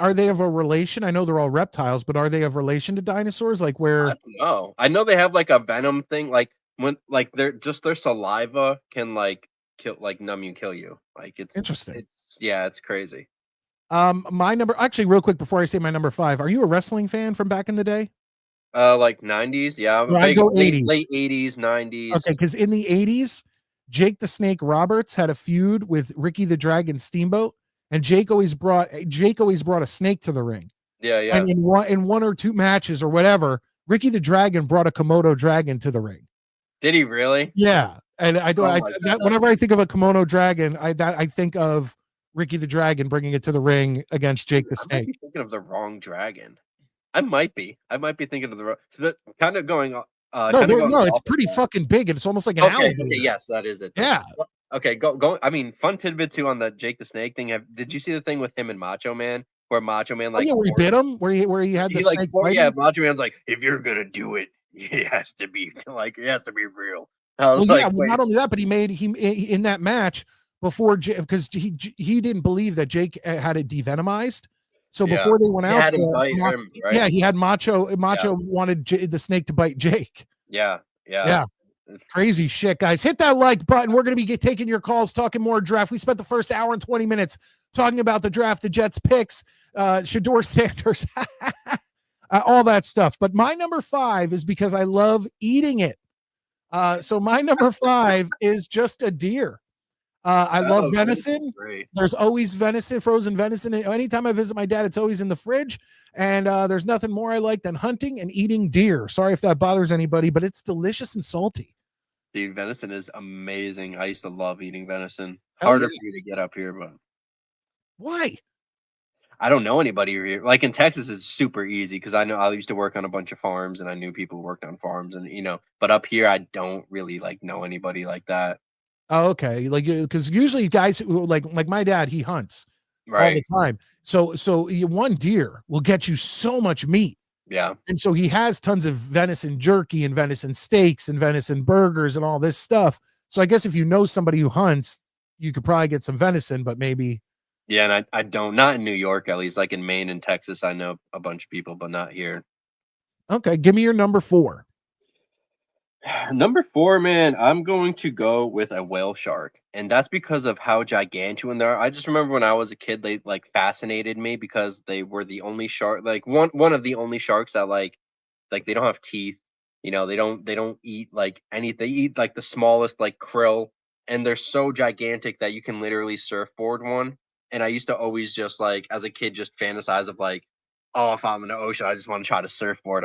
are they of a relation? I know they're all reptiles, but are they of relation to dinosaurs? Like where? I don't know. I know they have like a venom thing. Like when like their saliva can like kill, like numb you, kill you. Like it's interesting. It's crazy. My number, actually, real quick before I say my number 5, are you a wrestling fan from back in the day? Like 90s, yeah. I go 80s. Late 80s, 90s. Okay, because in the 80s, Jake the Snake Roberts had a feud with Ricky the Dragon Steamboat, and Jake always brought a snake to the ring. Yeah, yeah. And in one or two matches or whatever, Ricky the Dragon brought a Komodo dragon to the ring. Did he really? Yeah, and whenever I think of a Komodo dragon, I think of Ricky the Dragon bringing it to the ring against Jake the Snake. I might be thinking of the wrong dragon. I might be thinking of the wrong. So kind of going. No, it's pretty fucking big, and it's almost like an alligator. Okay, yes, that is it. Yeah. Okay, go. I mean, fun tidbit too on the Jake the Snake thing. Did you see the thing with him and Macho Man, where Macho Man like? Oh, yeah, where he bit him, where he had the snake. Macho Man's like, if you're gonna do it, it has to be real. Well, not only that, but he in that match before, because he didn't believe that Jake had it devenomized. So before they went out, he had Macho wanted the snake to bite Jake. Yeah. Crazy shit, guys. Hit that like button. We're going to be taking your calls, talking more draft. We spent the first hour and 20 minutes talking about the draft, the Jets picks, Shador Sanders, all that stuff. But my number 5 is because I love eating it. So my number 5 is just a deer. I love Oh, venison. great. There's always venison, frozen venison. Anytime I visit my dad, it's always in the fridge. And there's nothing more I like than hunting and eating deer. Sorry if that bothers anybody, but it's delicious and salty. Dude, venison is amazing. I used to love eating venison. Hell Harder yeah. for you to get up here, but Why? I don't know anybody here. Like in Texas, it's super easy because I know I used to work on a bunch of farms and I knew people who worked on farms and but up here I don't really like know anybody like that. Oh, okay. Like, because usually guys who like my dad, he hunts all the Right. time. So one deer will get you so much meat. Yeah. And so he has tons of venison jerky and venison steaks and venison burgers and all this stuff. So I guess if you know somebody who hunts, you could probably get some venison, but maybe. Yeah, and I don't not in New York at least, like in Maine and Texas, I know a bunch of people, but not here. Okay, give me your number 4. Number 4, man, I'm going to go with a whale shark, and that's because of how gigantuan they are. I just remember when I was a kid, they like fascinated me because they were the only shark, like one of the only sharks that like they don't have teeth. They don't eat like anything. They eat like the smallest like krill, and they're so gigantic that you can literally surfboard one. And I used to always just like as a kid just fantasize of like, oh, if I'm in the ocean, I just want to try to surfboard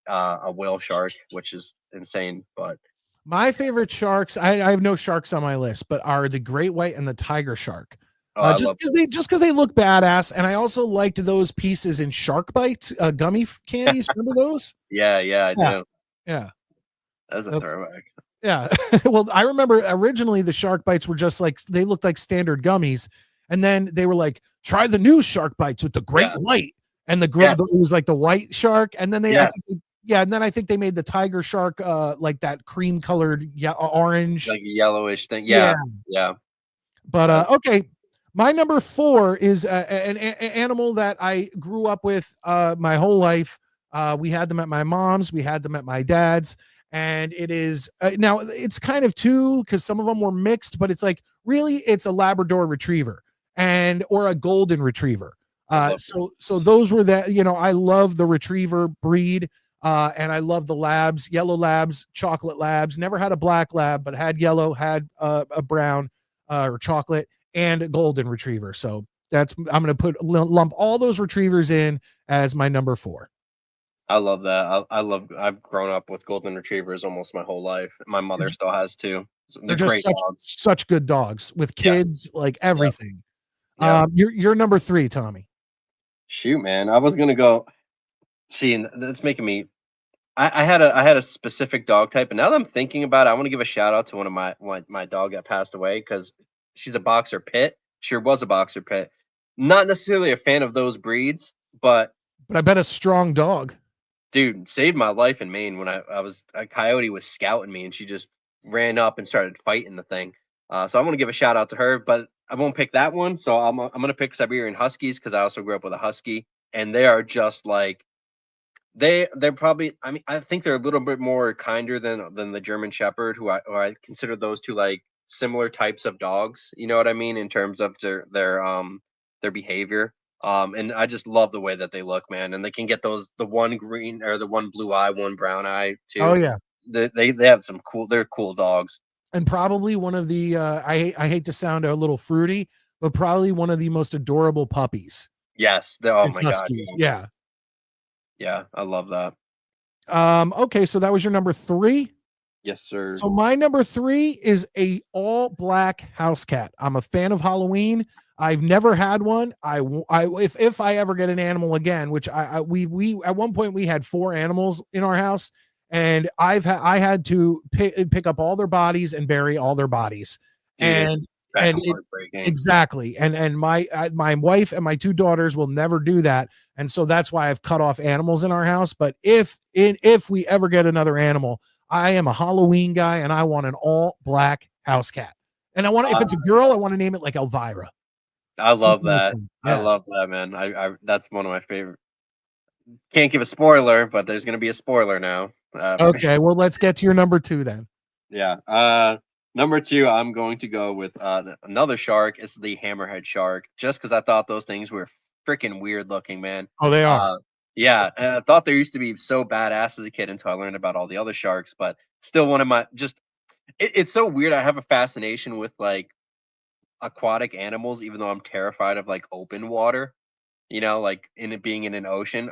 a whale shark, which is insane. But My favorite sharks, I have no sharks on my list, but are the great white and the tiger shark. I Just love because they look badass, and I also liked those pieces in Shark Bites, gummy candies. Remember those? yeah, I Yeah, do. yeah, That was a that's- throwback. yeah. Well, I remember originally the Shark Bites were just like they looked like standard gummies, and then they were like, try the new Shark Bites with the great Yeah. white, and it Yes. was like the white shark, and then Yes. and then I think they made the tiger shark, like that cream colored, orange, Like a yellowish thing. Yeah. Yeah. But okay, my number 4 is an animal that I grew up with my whole life. We had them at my mom's, we had them at my dad's, and it is now it's kind of two because some of them were mixed, but it's like really it's a Labrador Retriever or a Golden Retriever. I love So those were I love the Retriever breed. And I love the labs, yellow labs, chocolate labs. Never had a black lab, but had yellow, had a brown or chocolate, and a golden retriever. So I'm going to lump all those retrievers in as my number 4. I love that. I've grown up with golden retrievers almost my whole life. My mother still has too. They're They're great just dogs. such good dogs with kids, like everything. Yeah. You're number 3, Tommy. Shoot, man. I was gonna go. See, and that's making me. I had a specific dog type, and now that I'm thinking about it, I want to give a shout out to one of my dog that passed away because she's a boxer pit. Sure was a boxer pit. Not necessarily a fan of those breeds, but I bet a strong dog. dude, saved my life in Maine when a coyote was scouting me, and she just ran up and started fighting the thing. So I want to give a shout out to her, but I won't pick that one. So I'm gonna pick Siberian Huskies because I also grew up with a husky, and they are just like they're probably. I mean, I think they're a little bit more kinder than the German Shepherd, who I consider those two like similar types of dogs. You know what I mean in terms of their behavior. And I just love the way that they look, man. And they can get the one green or the one blue eye, one brown eye too. Oh yeah. They have some they're cool dogs. And probably one of the I hate to sound a little fruity, but probably one of the most adorable puppies. Yes. Oh is my God. Huskies. Yeah. Yeah. I love that. Okay, so that was your number 3. Yes, sir. So my number 3 is a all black house cat. I'm a fan of Halloween. I've never had one. If I ever get an animal again, which we at one point we had 4 animals in our house, and I had to pick up all their bodies and bury all their bodies. Dude, Exactly. And my wife and my 2 daughters will never do that. And so that's why I've cut off animals in our house. But if we ever get another animal, I am a Halloween guy and I want an all black house cat. And if it's a girl, I want to name it like Elvira. I love Something like that. that. Yeah. I love that, man. I that's one of my favorite. Can't give a spoiler, but there's gonna be a spoiler now. Okay, well, let's get to your number 2 then. Yeah. Number 2, I'm going to go with another shark. It's the hammerhead shark, just because I thought those things were freaking weird looking, man. Oh, they are. Yeah, and I thought they used to be so badass as a kid until I learned about all the other sharks. But still, one of my just It's so weird. I have a fascination with like aquatic animals, even though I'm terrified of like open water. Like in it being in an ocean.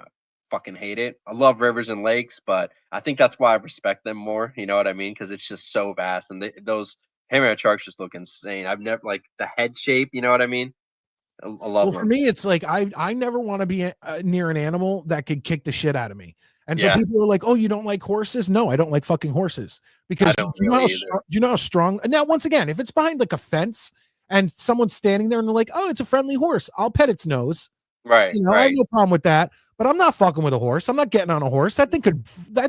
Fucking hate it. I love rivers and lakes, but I think that's why I respect them more. You know what I mean? Because it's just so vast, and those hammerhead sharks just look insane. I've never like the head shape. You know what I mean? I love Well, for them. me, it's like I never want to be near an animal that could kick the shit out of me. And so Yeah. people are like, "Oh, you don't like horses?" No, I don't like fucking horses I because don't do you know really how either. do you know how strong? Now, once again, if it's behind like a fence and someone's standing there and they're like, "Oh, it's a friendly horse," I'll pet its nose. Right, I have right. no problem with that. But I'm not fucking with a horse. I'm not getting on a horse. That thing could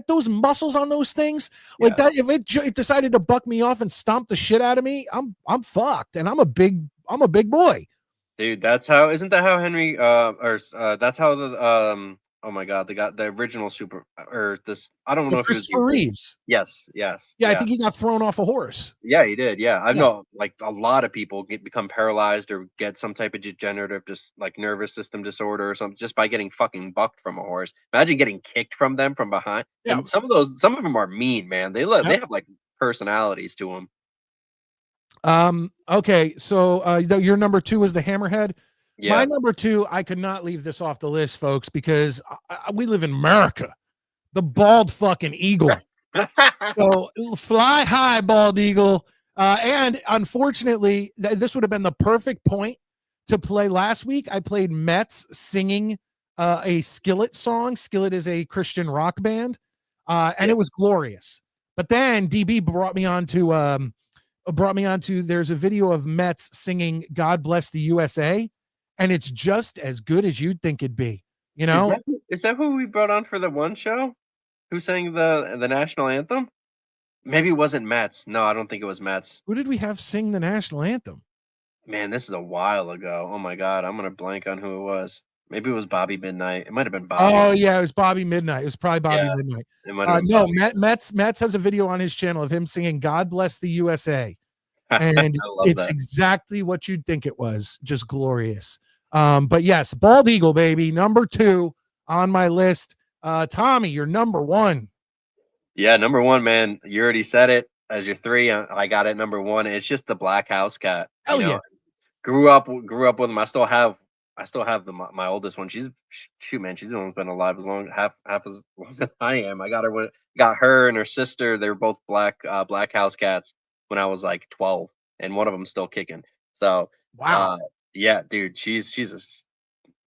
those muscles on those things like Yeah. that. If it decided to buck me off and stomp the shit out of me, I'm fucked. And I'm a big boy. Dude, isn't that how Henry that's how the oh my god, the original super or this I don't know if he was the Christopher original. Reeves. Yes, yes. Yeah, I Yeah. think he got thrown off a horse. Yeah, he did. Yeah. I Yeah. know like a lot of people become paralyzed or get some type of degenerative just like nervous system disorder or something just by getting fucking bucked from a horse. Imagine getting kicked from them from behind. Yeah. And some of them are mean, man. They have like personalities to them. Okay, so your number 2 is the hammerhead. My Yeah. number 2, I could not leave this off the list, folks, because we live in America. The bald fucking eagle. So fly high, bald eagle. And unfortunately, this would have been the perfect point to play last week. I played Mets singing a Skillet song. Skillet is a Christian rock band, and it was glorious. But then DB brought me on to there's a video of Mets singing God Bless the USA, and it's just as good as you'd think it'd be. You know, Is that who we brought on for the one show? Who sang the national anthem? Maybe it wasn't Mets. No, I don't think it was Mets. who did we have sing the national anthem? Man, this is a while ago. Oh my god, I'm gonna blank on who it was. Maybe it was Bobby Midnight. It might have been Bobby. Oh yeah, it was Bobby Midnight. It was probably Bobby Yeah, Midnight. it might have been No, Bobby. Mets has a video on his channel of him singing "God Bless the USA," I and love it's that. exactly what you'd think it was. Just glorious. But yes, bald eagle, baby, number 2 on my list. Tommy, you're number 1. Yeah, number one, man. You already said it as your 3. I got it number 1. It's just the black house cat. Hell yeah. Grew up with them. I still have my oldest one. Shoot, man, she's almost been alive as long half as long as I am. I got her and her sister. They were both black house cats when I was like 12, and one of them's still kicking. So Wow. yeah, dude, she's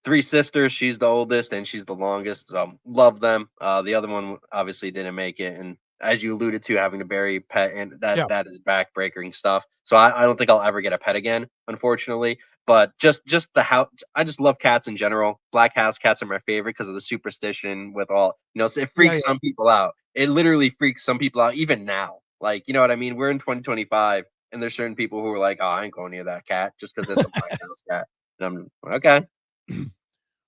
3 sisters. She's the oldest and she's the longest. Love them. The other one obviously didn't make it, and as you alluded to, having to bury pet, and that is backbreaking stuff. So I don't think I'll ever get a pet again, unfortunately. But just the house, I just love cats in general. Black house cats are my favorite because of the superstition with all. So it freaks some people out. It literally freaks some people out even now. Like, you know what I mean? We're in 2025, and there's certain people who are like, "Oh, I ain't going near that cat just because it's a black house cat." And I'm okay.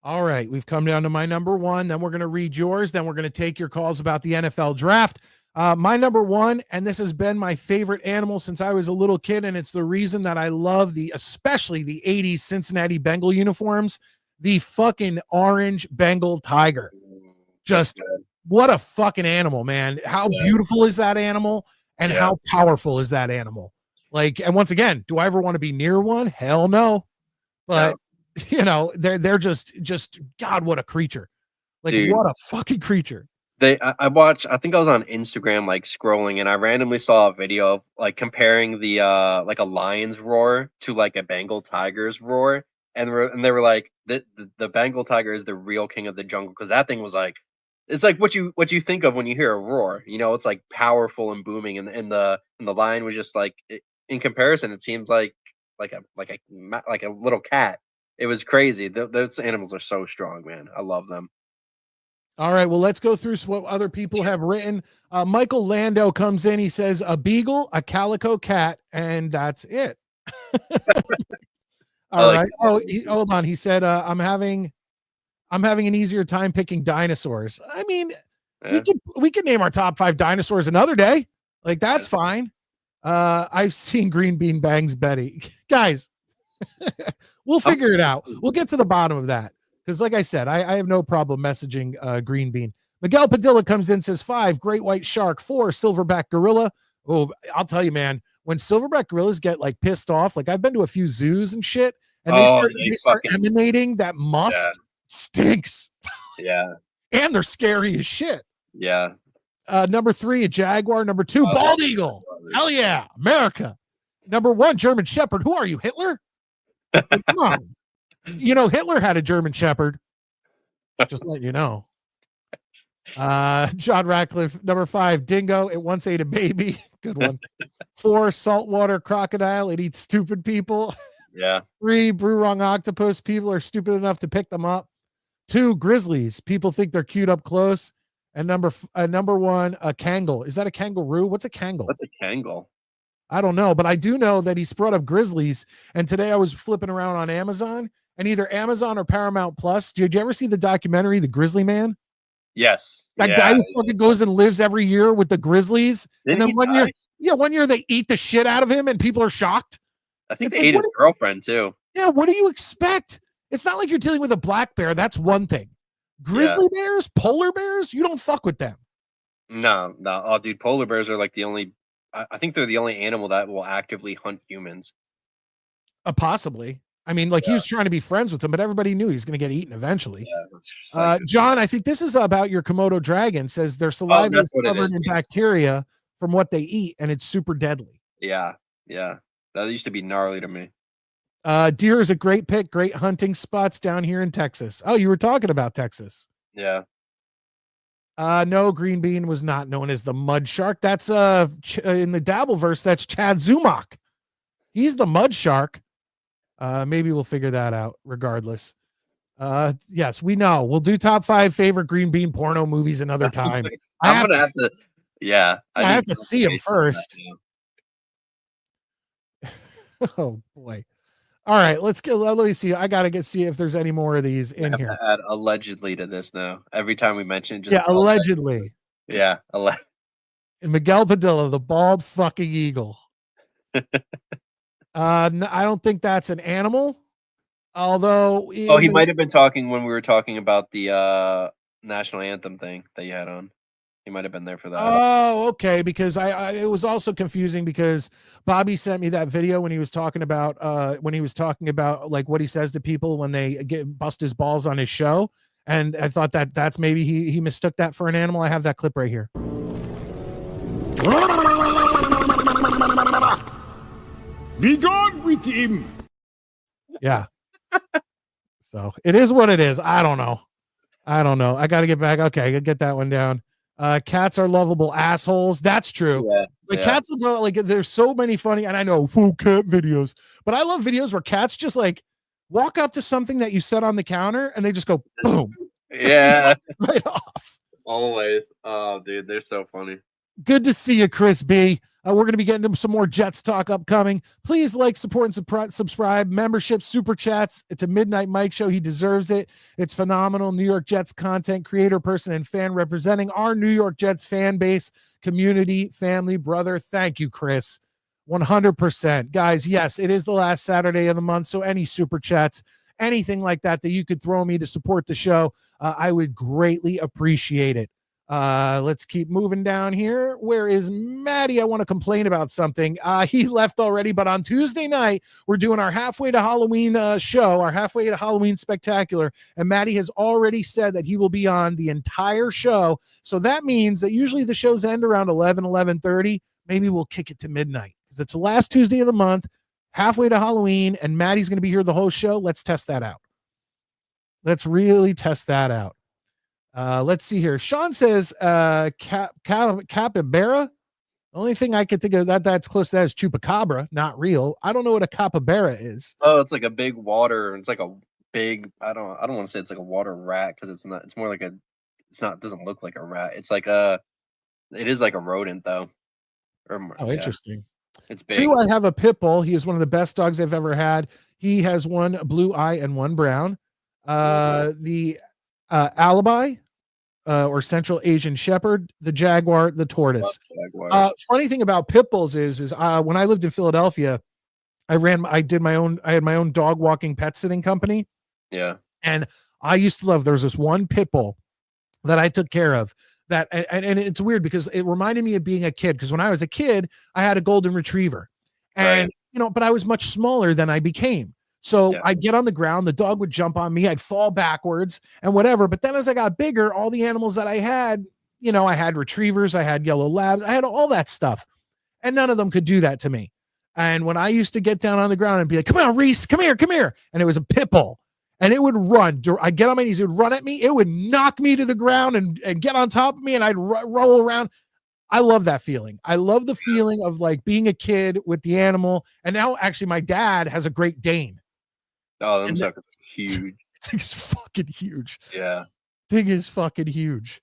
All right, we've come down to my number 1. Then we're going to read yours. Then we're going to take your calls about the NFL draft. My number 1, and this has been my favorite animal since I was a little kid, and it's the reason that I love especially the 80s Cincinnati Bengal uniforms, the fucking orange Bengal tiger. Just what a fucking animal, man. How beautiful is that animal, and how powerful is that animal? Like, and once again, do I ever want to be near one? Hell no. But they're just God, what a creature. Like, dude, what a fucking creature. I watched, I think I was on Instagram like scrolling, and I randomly saw a video of like comparing the like a lion's roar to like a Bengal tiger's roar, and they were like the Bengal tiger is the real king of the jungle, because that thing was like, it's like what you think of when you hear a roar. It's like powerful and booming, and the lion was just like, in comparison, it seems like a little cat. It was crazy. Those animals are so strong, man. I love them. All right, well, let's go through what other people have written. Michael Lando comes in. He says a beagle, a calico cat, and that's it. All right. Hold on. He said, I'm having an easier time picking dinosaurs. I mean, we could name our top 5 dinosaurs another day. Like, that's fine. I've seen Green Bean bangs Betty. Guys, we'll figure it out. We'll get to the bottom of that. Because like I said, I have no problem messaging Green Bean. Miguel Padilla comes in, says 5, great white shark, 4, silverback gorilla, Oh, I'll tell you, man, when silverback gorillas get like pissed off, like I've been to a few zoos and shit, and Oh, they start emanating that musk, stinks. Yeah. And they're scary as shit. Yeah. Number 3, a jaguar. Number 2, bald eagle. Hell yeah, America. Number 1, German Shepherd. Who are you, Hitler? Like, come on. You know, Hitler had a German Shepherd. Just letting you know. John Ratcliffe. Number 5, dingo. It once ate a baby. Good one. 4, saltwater crocodile. It eats stupid people. Yeah. 3, brew wrong octopus. People are stupid enough to pick them up. 2, grizzlies. People think they're cute up close. And number 1, a kangal. Is that a kangaroo? What's a kangal? What's a kangal? I don't know, but I do know that he's brought up grizzlies. And today I was flipping around on Amazon, and either Amazon or Paramount Plus. Did you ever see the documentary, The Grizzly Man? Yes. That guy who fucking goes and lives every year with the Grizzlies. Didn't and then he one die? one year they eat the shit out of him and people are shocked. I think It's they like, ate his girlfriend too. Yeah, what do you expect? It's not like you're dealing with a black bear. That's one thing. Grizzly bears, polar bears, you don't fuck with them. No. Oh, dude, polar bears are like the only. I think they're the only animal that will actively hunt humans. Possibly. I mean, like he was trying to be friends with them, but everybody knew he was going to get eaten eventually. Yeah, John, I think this is about your Komodo dragon. Says their saliva is covered in bacteria from what they eat, and it's super deadly. Yeah. That used to be gnarly to me. Deer is a great pick. Great hunting spots down here in Texas. Oh, you were talking about Texas. Yeah. No, green bean was not known as the mud shark. That's in the Dabbleverse. That's Chad Zumach. He's the mud shark. Maybe we'll figure that out. Regardless. Yes, we know. We'll do top 5 favorite green bean porno movies another time. I'm gonna have to. Yeah, I have to see him first. Oh boy. All right, let's get. Let me see. I gotta see if there's any more of these in here. Add allegedly to this now. Every time we mention it, just allegedly. Yeah, And Miguel Padilla, the bald fucking eagle. I don't think that's an animal. Although, he might have been talking when we were talking about the national anthem thing that you had on. He might have been there for that. Oh, okay. Because it was also confusing because Bobby sent me that video when he was talking about like what he says to people when they bust his balls on his show, and I thought that's maybe he mistook that for an animal. I have that clip right here. Be gone with him. Yeah. So it is what it is. I don't know. I got to get back. Okay, I get that one down. Cats are lovable assholes. That's true. Yeah, cats are like, there's so many funny, and I know full cat videos, but I love videos where cats just like walk up to something that you set on the counter and they just go boom. Yeah. Right off. Always. Oh, dude, they're so funny. Good to see you, Chris B. We're going to be getting into some more Jets talk upcoming. Please like, support, and subscribe. Membership, super chats. It's a Midnight Mike show. He deserves it. It's phenomenal. New York Jets content creator, person, and fan representing our New York Jets fan base, community, family, brother. Thank you, Chris. 100%. Guys, yes, it is the last Saturday of the month, so any super chats, anything like that you could throw me to support the show, I would greatly appreciate it. Let's keep moving down here. Where is Matty? I want to complain about something. He left already, but on Tuesday night, we're doing our halfway to Halloween show, our halfway to Halloween spectacular. And Matty has already said that he will be on the entire show. So that means that usually the shows end around 11:30. Maybe we'll kick it to midnight because it's the last Tuesday of the month, halfway to Halloween, and Matty's going to be here the whole show. Let's test that out. Let's really test that out. Let's see here. Sean says capybara. The only thing I could think of that's close to that is chupacabra, not real. I don't know what a capybara is. Oh, it's like a big water. It's like a big. I don't want to say it's like a water rat because it's not. It's more like a. It's not. It doesn't look like a rat. It's like a. It is like a rodent though. Interesting. It's big. 2, I have a pit bull. He is one of the best dogs I've ever had. He has one blue eye and one brown. The Alibi, or Central Asian Shepherd, the Jaguar, the Tortoise. Funny thing about pit bulls is when I lived in Philadelphia, I had my own dog walking pet sitting company. Yeah. And I used to love, there was this one pit bull that I took care of that, and it's weird because it reminded me of being a kid. Because when I was a kid, I had a golden retriever, and but I was much smaller than I became. So I'd get on the ground, the dog would jump on me, I'd fall backwards and whatever. But then as I got bigger, all the animals that I had, I had retrievers, I had yellow labs, I had all that stuff, and none of them could do that to me. And when I used to get down on the ground and be like, "Come on, Reese, come here," and it was a pit bull. And it would run. I'd get on my knees. It would run at me. It would knock me to the ground and get on top of me, and I'd roll around. I love that feeling. I love the feeling of like being a kid with the animal. And now, actually, my dad has a Great Dane. Oh, them suckers are huge. Thing's fucking huge. Yeah. Thing is fucking huge.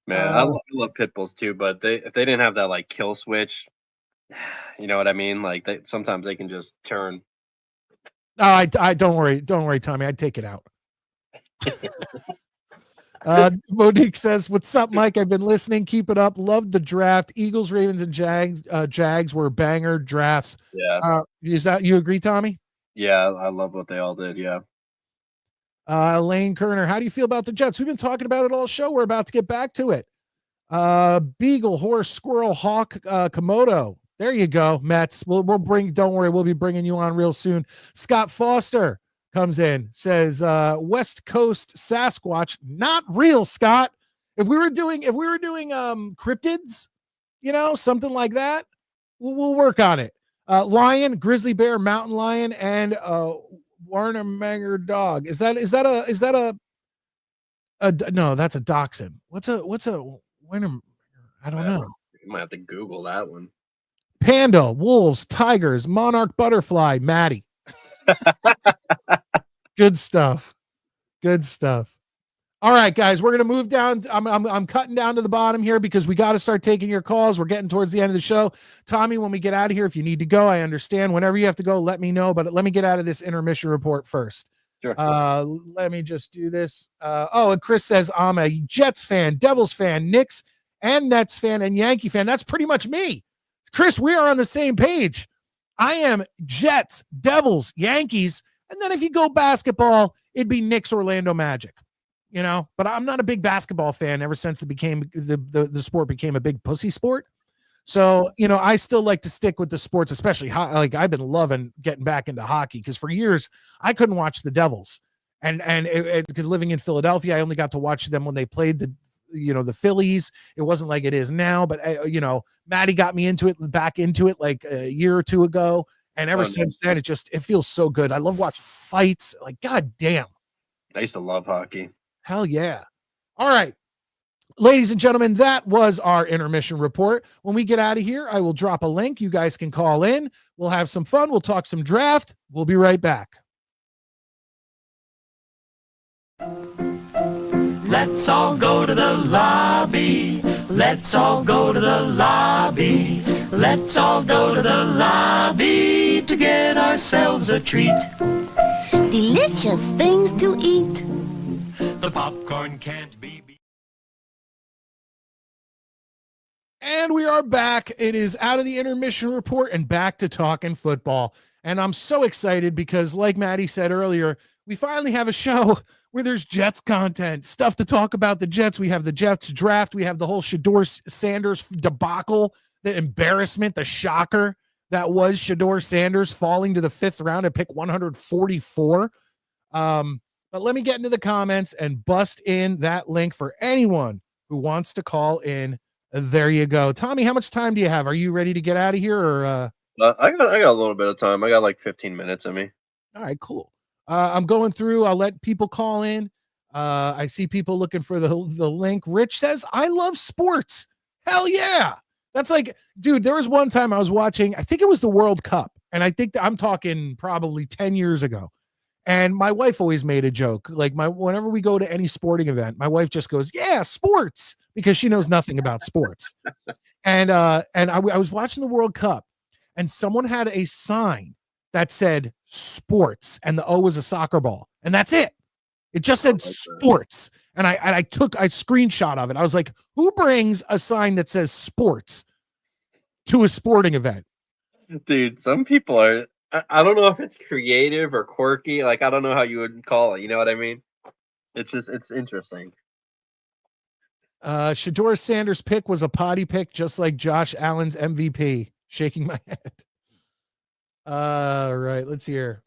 Man, I love pit bulls too, but if they didn't have that like kill switch, you know what I mean? Like sometimes they can just turn. I don't worry, Tommy. I'd take it out. Monique says, "What's up, Mike? I've been listening. Keep it up. Loved the draft. Eagles, Ravens, and Jags were banger drafts." Yeah. Is that you agree, Tommy? Yeah, I love what they all did. Yeah. Lane Kerner, how do you feel about the Jets? We've been talking about it all show. We're about to get back to it. Beagle, horse, squirrel, hawk, Komodo. There you go, Mets. We'll bring. Don't worry, we'll be bringing you on real soon. Scott Foster comes in, says West Coast Sasquatch, not real, Scott. If we were doing cryptids, something like that, we'll work on it. Lion, grizzly bear, mountain lion, and Warnemanger dog. Is that a no? That's a dachshund. What's a Warnemanger? I don't know. You might have to Google that one. Panda, wolves, tigers, monarch butterfly, Matty. Good stuff. All right, guys, we're gonna move down. I'm cutting down to the bottom here because we got to start taking your calls. We're getting towards the end of the show. Tommy, when we get out of here, if you need to go, I understand. Whenever you have to go, let me know. But let me get out of this intermission report first. Sure. Let me just do this. And Chris says I'm a Jets fan, Devils fan, Knicks and Nets fan, and Yankee fan. That's pretty much me. Chris, we are on the same page. I am Jets, Devils, Yankees, and then if you go basketball, it'd be Knicks, Orlando Magic. But I'm not a big basketball fan ever since the sport became a big pussy sport. So, I still like to stick with the sports, especially like I've been loving getting back into hockey because for years I couldn't watch the Devils, and because living in Philadelphia, I only got to watch them when they played the Phillies. It wasn't like it is now, but Matty got me back into it like a year or two ago. And ever since then, it feels so good. I love watching fights. Like, God damn. I used to love hockey. Hell yeah. All right. Ladies and gentlemen, that was our intermission report. When we get out of here, I will drop a link. You guys can call in. We'll have some fun. We'll talk some draft. We'll be right back. Let's all go to the lobby. Let's all go to the lobby. Let's all go to the lobby to get ourselves a treat. Delicious things to eat. The popcorn can't be beat. And we are back. It is out of the intermission report and back to talking football. And I'm so excited because, like Matty said earlier, we finally have a show where there's Jets content, stuff to talk about the Jets. We have the Jets draft. We have the whole Shador Sanders debacle, the embarrassment, the shocker that was Shador Sanders falling to the 5th round at pick 144. But let me get into the comments and bust in that link for anyone who wants to call in. There you go. Tommy, how much time do you have? Are you ready to get out of here? Or I got a little bit of time. I got like 15 minutes in me. All right, cool. I'm going through. I'll let people call in. I see people looking for the link. Rich says, I love sports. Hell yeah. That's like, dude, there was one time I was watching, I think it was the World Cup. And I think I'm talking probably 10 years ago. And my wife always made a joke. Like whenever we go to any sporting event, my wife just goes, yeah, sports, because she knows nothing about sports. And I was watching the World Cup and someone had a sign that said sports and the O was a soccer ball. And that's it. It just said sports. And I took a screenshot of it. I was like, who brings a sign that says sports to a sporting event? Dude, some people are, I don't know if it's creative or quirky. Like, I don't know how you would call it. You know what I mean? It's interesting. Shador Sanders' pick was a potty pick, just like Josh Allen's MVP. Shaking my head. Right. Let's hear.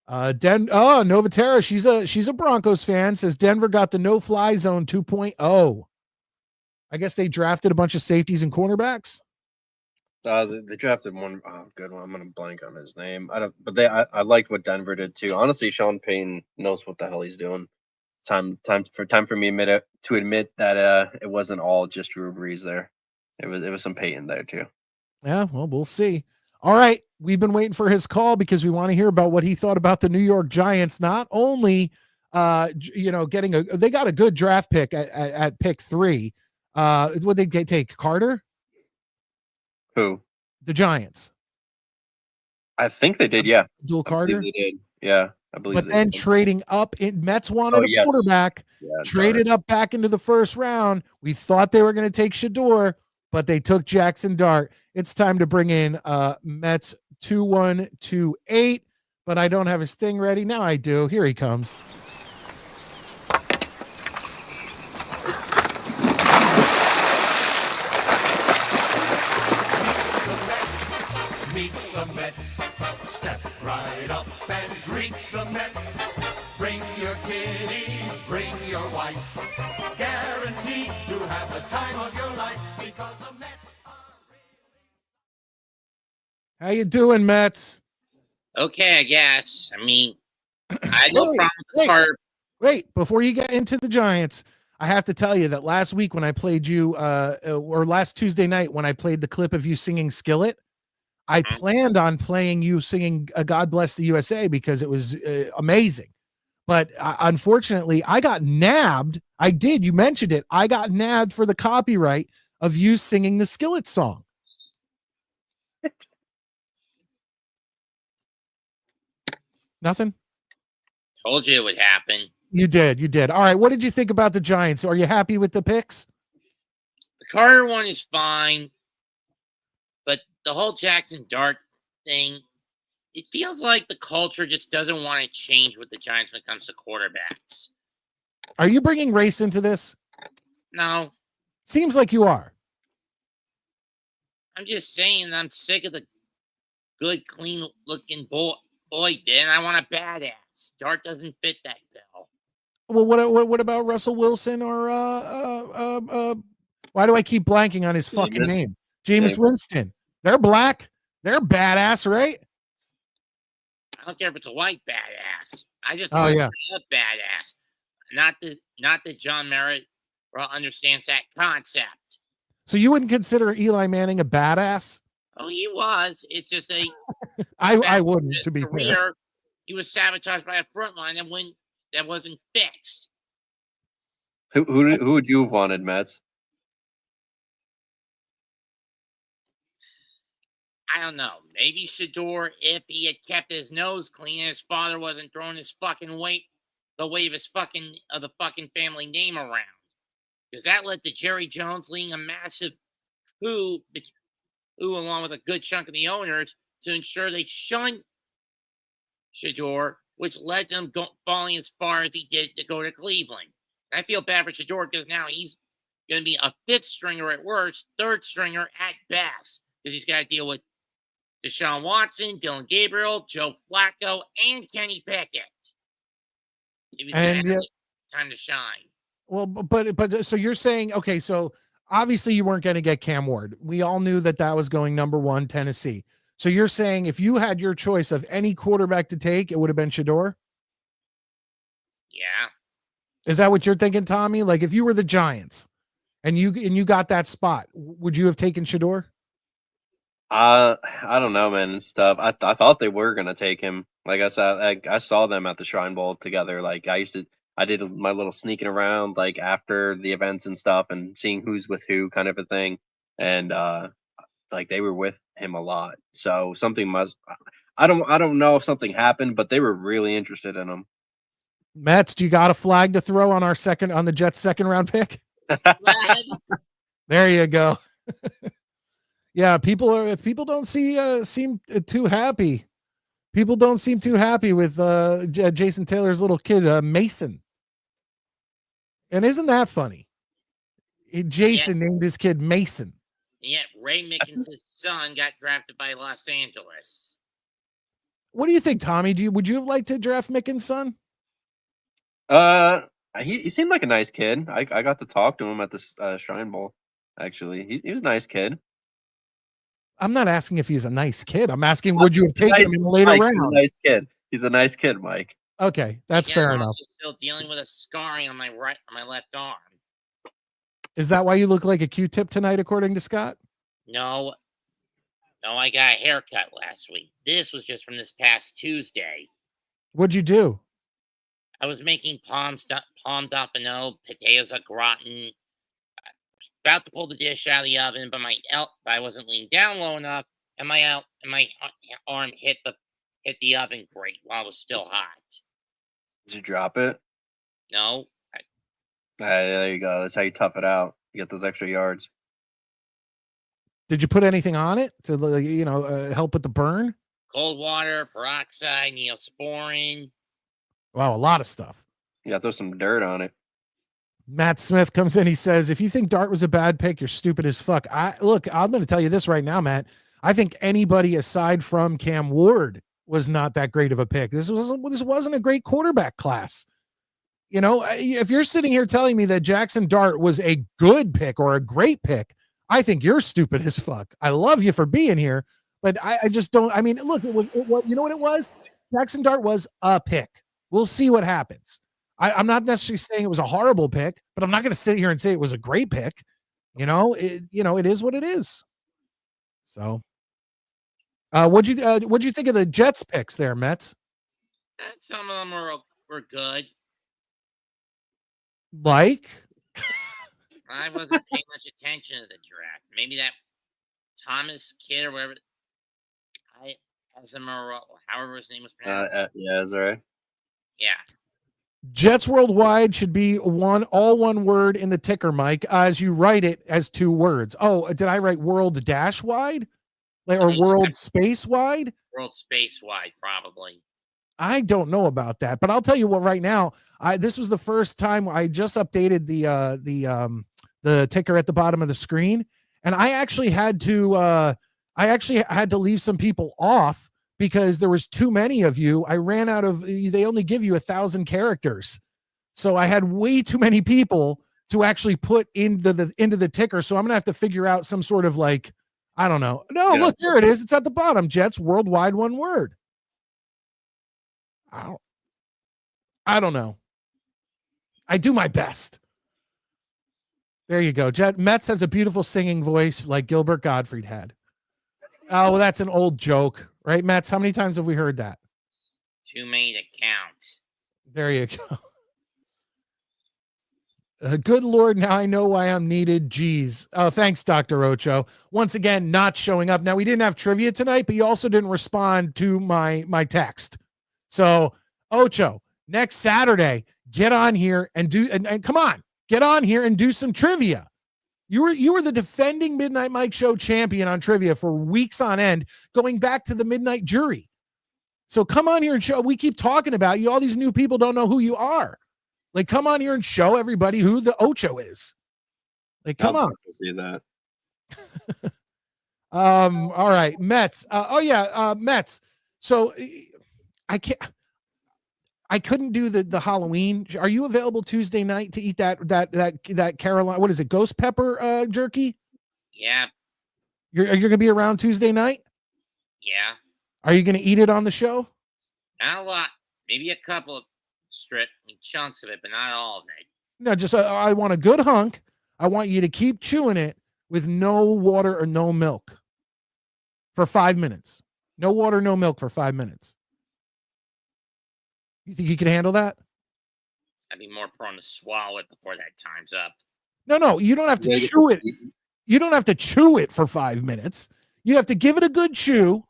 Novatera, she's a Broncos fan, says Denver got the no-fly zone 2.0. I guess they drafted a bunch of safeties and cornerbacks. They drafted one. Oh, good one. I'm gonna blank on his name. I liked what Denver did too. Honestly, Sean Payton knows what the hell he's doing. Time for me to admit that it wasn't all just Drew Brees there. It was some Payton there too. Yeah, well, we'll see. All right, we've been waiting for his call because we want to hear about what he thought about the New York Giants. Not only, getting they got a good draft pick at pick 3. Would they take Carter? Who? The Giants. I think they did. Yeah, Dual Carter. They did. Yeah, I believe. But then trading up, Mets wanted a quarterback. Yeah, traded up back into the first round. We thought they were going to take Shador, but they took Jackson Dart. It's time to bring in Mets 2128, but I don't have his thing ready. Now I do. Here he comes. Meet the Mets. Step right up and greet the Mets. Bring your kiddies, bring your wife. Guaranteed to have the time of your life because the Mets are How you doing, Mets? Okay, I guess. I mean, I had no problem with wait. Carter. Wait, before you get into the Giants, I have to tell you that last week when I played you, or last Tuesday night when I played the clip of you singing Skillet, I planned on playing you singing God Bless the USA because it was amazing. But unfortunately, I got nabbed. I did. You mentioned it. I got nabbed for the copyright of you singing the Skillet song. Nothing? Told you it would happen. You did. You did. All right. What did you think about the Giants? Are you happy with the picks? The Carter one is fine, but the whole Jackson Dart thing, it feels like the culture just doesn't want to change with the Giants when it comes to quarterbacks. Are you bringing race into this? No, Seems like you are. I'm just saying I'm sick of the good, clean-looking boy then. I want a badass. Dart doesn't fit that bill. Well, what about Russell Wilson or why do I keep blanking on his fucking name? Jameis Winston. They're black. They're badass, right? I don't care if it's a white badass. I just Oh, want yeah. a badass. Not that John Merritt understands that concept. So you wouldn't consider Eli Manning a badass? Oh, he was. It's just I wouldn't, to be fair. career. He was sabotaged by a front line that wasn't fixed. Who would you have wanted, Mets? I don't know. Maybe Shador, if he had kept his nose clean and his father wasn't throwing his fucking weight, the wave his fucking of the fucking family name around. Because that led to Jerry Jones leading a massive coup, along with a good chunk of the owners, to ensure they shunned Shador, which led to him falling as far as he did to go to Cleveland. And I feel bad for Shador because now he's going to be a fifth stringer at worst, third stringer at best, because he's got to deal with Deshaun Watson, Dylan Gabriel, Joe Flacco, and Kenny Pickett. If he's going to have time to shine. Well, but so you're saying, okay, so obviously you weren't going to get Cam Ward. We all knew that was going number 1, Tennessee. So you're saying if you had your choice of any quarterback to take, it would have been Shador? Yeah. Is that what you're thinking, Tommy? Like if you were the Giants and you got that spot, would you have taken Shador? I don't know, man. It's tough. I thought they were gonna take him. Like I said, I saw them at the Shrine Bowl together. Like I did my little sneaking around like after the events and stuff and seeing who's with who kind of a thing. And like they were with him a lot. So something must. I don't know if something happened, but they were really interested in him. Mets, do you got a flag to throw on the Jets' second round pick? There you go. Yeah, people don't seem too happy. People don't seem too happy with Jason Taylor's little kid, Mason. And isn't that funny? Jason named his kid Mason. And yet Ray Mickens' son got drafted by Los Angeles. What do you think, Tommy? Would you have liked to draft Mickens' son? He seemed like a nice kid. I got to talk to him at this Shrine Bowl. Actually, he was a nice kid. I'm not asking if he's a nice kid. I'm asking, would you have taken him in a later round? He's a nice kid. He's a nice kid, Mike. Okay, that's fair enough. I'm still dealing with a scarring on my left arm. Is that why you look like a Q-tip tonight, according to Scott? No, I got a haircut last week. This was just from this past Tuesday. What'd you do? I was making palm dumpano, potatoes au gratin. About to pull the dish out of the oven, but I wasn't leaning down low enough, and my arm hit the oven grate while it was still hot. Did you drop it? No. There you go. That's how you tough it out. You get those extra yards. Did you put anything on it to help with the burn? Cold water, peroxide, neosporin. Wow, a lot of stuff. You got to throw some dirt on it. Matt Smith comes in. He says, if you think Dart was a bad pick, you're stupid as fuck. I'm going to tell you this right now, Matt. I think anybody aside from Cam Ward was not that great of a pick. This wasn't a great quarterback class. If you're sitting here telling me that Jackson Dart was a good pick or a great pick, I think you're stupid as fuck. I love you for being here, but I just don't. I mean, look, it was. You know what it was? Jackson Dart was a pick. We'll see what happens. I'm not necessarily saying it was a horrible pick, but I'm not going to sit here and say it was a great pick. It is what it is. So, what'd you think of the Jets picks there, Mets? Some of them were good. Like, I wasn't paying much attention to the draft. Maybe that Thomas kid or whatever. However his name was pronounced. Yeah, is that right? Yeah. Jets Worldwide should be all one word in the ticker, Mike, as you write it as two words. Oh, did I write world dash wide? Or world space wide? World space wide, probably. I don't know about that, but I'll tell you what, right now, this was the first time I just updated the ticker at the bottom of the screen. And I actually had to leave some people off because there was too many of you. I ran out of, they only give you 1,000 characters. So I had way too many people to actually put into the ticker. So I'm going to have to figure out some sort of I don't know. No, yeah. Look, there it is. It's at the bottom. Jets Worldwide, one word. I don't know. I do my best. There you go. Metz has a beautiful singing voice like Gilbert Gottfried had. Oh, well, that's an old joke, right, Metz? How many times have we heard that? Too many to count. There you go. Good Lord, now I know why I'm needed. Jeez. Oh, thanks, Dr. Ocho. Once again, not showing up. Now, we didn't have trivia tonight, but you also didn't respond to my text. So, Ocho, next Saturday, get on here and come on, get on here and do some trivia. You were the defending Midnight Mike Show champion on trivia for weeks on end, going back to the Midnight Jury. So come on here and show. We keep talking about you. All these new people don't know who you are. Come on here and show everybody who the Ocho is. Come on. To see that. All right, Mets. Mets. So I couldn't do the Halloween. Are you available Tuesday night to eat that Carolina? What is it? Ghost pepper jerky? Yeah. You're going to be around Tuesday night? Yeah. Are you going to eat it on the show? Not a lot. Maybe a couple of chunks of it, but not all of it. No, just I want a good hunk. I want you to keep chewing it with no water or no milk for 5 minutes. No water, no milk for 5 minutes. You think you can handle that? I'd be more prone to swallow it before that time's up. No, you don't have to chew it. You don't have to chew it for 5 minutes. You have to give it a good chew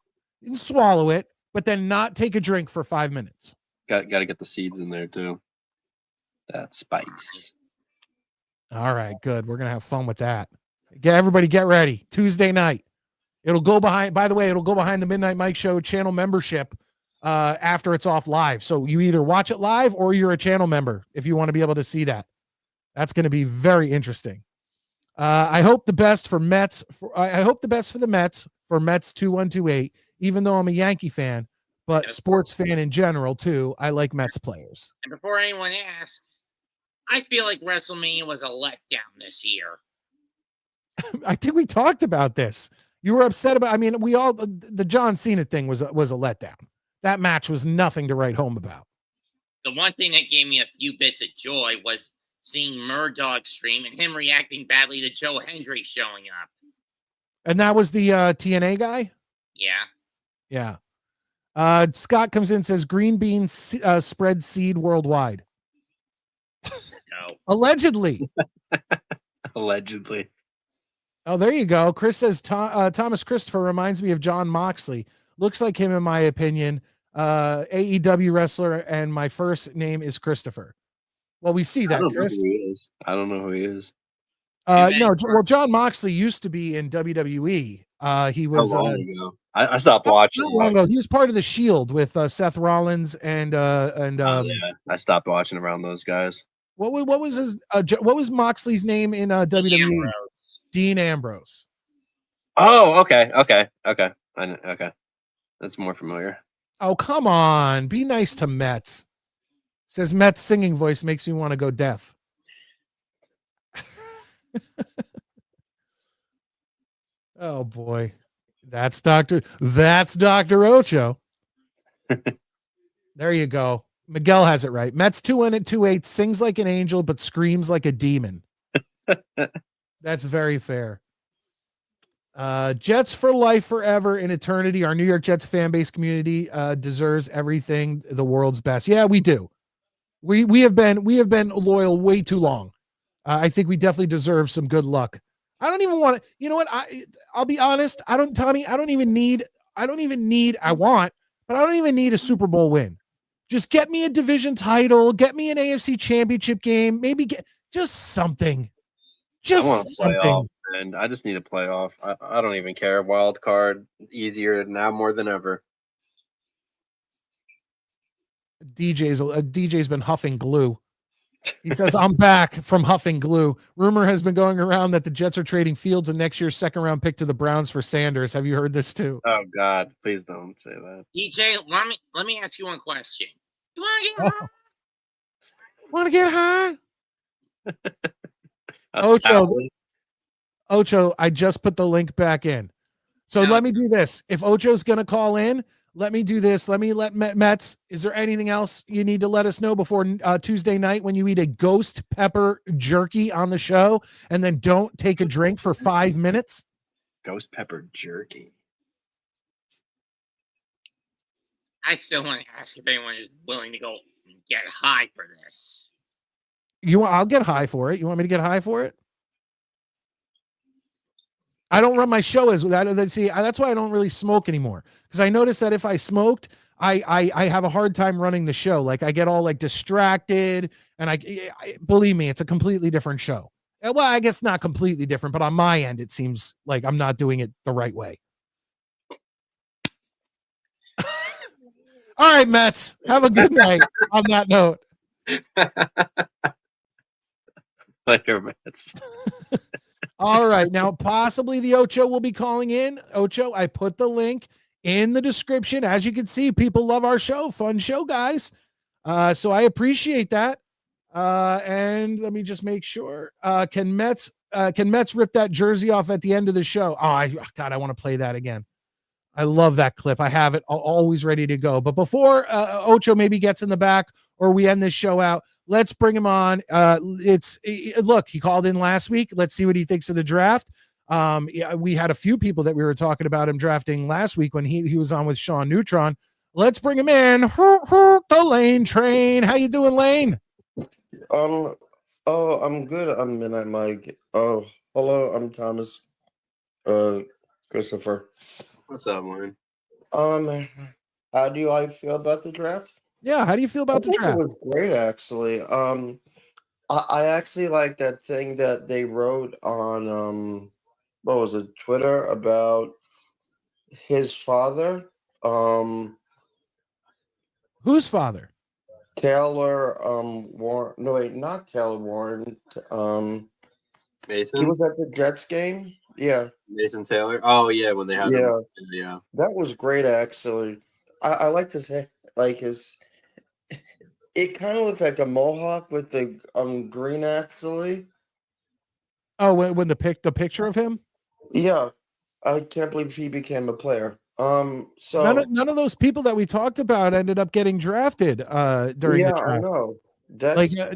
and swallow it, but then not take a drink for 5 minutes. Got to get the seeds in there too. That spice. All right, good. We're gonna have fun with that. Everybody get ready. Tuesday night. It'll go behind. By the way, it'll go behind the Midnight Mike Show channel membership after it's off live. So you either watch it live or you're a channel member if you want to be able to see that. That's going to be very interesting. I hope the best for Mets. I hope the best for the Mets for Mets 2128. Even though I'm a Yankee fan, but sports fan in general too. I like Mets players. And before anyone asks, I feel like WrestleMania was a letdown this year. I think we talked about this. You were upset about. I mean, we all the John Cena thing was a letdown. That match was nothing to write home about. The one thing that gave me a few bits of joy was seeing Murdoch stream and him reacting badly to Joe Hendry showing up. And that was the TNA guy? Yeah. Yeah. Scott comes in and says green bean spread seed worldwide. No. Allegedly. Allegedly. Oh, there you go. Chris says Thomas Christopher reminds me of John Moxley. Looks like him in my opinion. AEW wrestler, and my first name is Christopher. Well, we see that, Chris. I don't know who he is. No, well, John Moxley used to be in WWE. He was long ago. I stopped watching. Not long ago. He was part of the Shield with Seth Rollins and yeah, I stopped watching around those guys. What was his what was Moxley's name in WWE? Dean Ambrose. Oh, okay. Okay. That's more familiar. Oh, come on. Be nice to Mets. Says Mets singing voice makes me want to go deaf. Oh boy. That's Dr. Ocho. There you go. Miguel has it right. Mets 2-28, sings like an angel, but screams like a demon. That's very fair. Jets for life, forever, in eternity. Our New York Jets fan base community deserves everything the world's best. Yeah, we do. We have been loyal way too long. I think we definitely deserve some good luck. I don't even want to. You know what? I'll be honest. I don't even need a Super Bowl win. Just get me a division title. Get me an AFC championship game. Maybe get just something. Just something. And I just need a playoff. I don't even care. Wild card easier now more than ever. DJ's been huffing glue. He says, I'm back from huffing glue. Rumor has been going around that the Jets are trading Fields and next year's second round pick to the Browns for Sanders. Have you heard this too? Oh God, please don't say that. DJ, let me ask you one question. You want to get high? Ocho, I just put the link back in. So let me do this. If Ocho's going to call in, let me do this. Let me let Mets. Is there anything else you need to let us know before Tuesday night when you eat a ghost pepper jerky on the show and then don't take a drink for 5 minutes? Ghost pepper jerky. I still want to ask if anyone is willing to go and get high for this. I'll get high for it. You want me to get high for it? I don't run my show as that. See, that's why I don't really smoke anymore. Because I noticed that if I smoked, I have a hard time running the show. Like I get all like distracted, and I believe me, it's a completely different show. Well, I guess not completely different, but on my end, it seems like I'm not doing it the right way. All right, Mets, have a good night. On that note, later, Mets. All right. Now, possibly the Ocho will be calling in. Ocho, I put the link in the description. As you can see, people love our show. Fun show, guys. So I appreciate that. And let me just make sure. Can Mets rip that jersey off at the end of the show? Oh, God, I want to play that again. I love that clip. I have it always ready to go. But before Ocho maybe gets in the back or we end this show out, let's bring him on. Look, he called in last week. Let's see what he thinks of the draft. We had a few people that we were talking about him drafting last week when he was on with Sean Neutron. Let's bring him in. The Lane Train. How you doing, Lane? I'm good. I'm Midnite Mike. Oh, hello. I'm Thomas. Christopher. What's up, man? How do I feel about the draft? Yeah, how do you feel about the draft? It was great, actually. I actually like that thing that they wrote on what was it, Twitter, about his father. Whose father? Taylor Warren. No, wait, not Taylor Warren. He Mason? was at the Jets game. Yeah. Mason Taylor? Oh, yeah, when they had Yeah. him. Yeah. That was great, actually. I like to say, like, it kind of looked like a mohawk with the green, actually. Oh, when the picture of him? Yeah. I can't believe he became a player. So None of those people that we talked about ended up getting drafted during the yeah, I draft. know. Like That's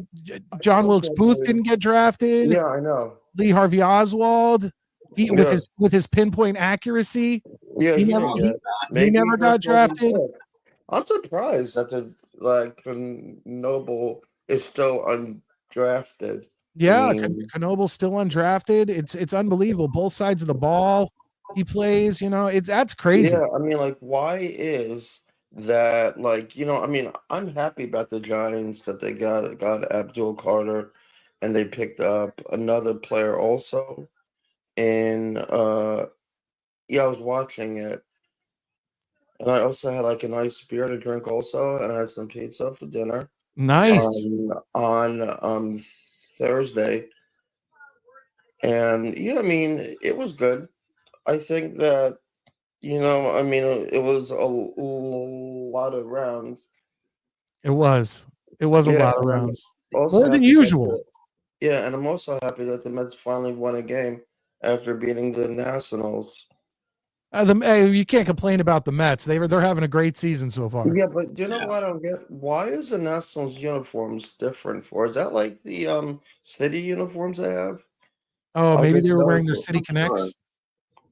John still Wilkes can't Booth believe- didn't get drafted. Yeah, I know. Lee Harvey Oswald, he Yeah. with his pinpoint accuracy, Yeah, he he never didn't he, get. he Maybe never got just wasn't drafted. good. I'm surprised that Noble is still undrafted. Yeah, I mean, Knobel's still undrafted. It's unbelievable. Both sides of the ball he plays. That's crazy. yeah, I mean, like, why is that? Like, I mean, I'm happy about the Giants that they got Abdul Carter, and they picked up another player also. And yeah, I was watching it, and I also had like a nice beer to drink also, and I had some pizza for dinner. Nice. On Thursday, and yeah, I mean, it was good. I think that I mean, it was a lot of rounds. It was a lot of and I'm rounds. also More than happy that usual. yeah, and I'm also happy that the Mets finally won a game after beating the Nationals. You can't complain about the Mets. They're having a great season so far. Yeah, but you know what I don't get? Why is the Nationals uniforms different for? Is that like the city uniforms they have? Oh, I maybe just they were wearing their noticed it. City Connects.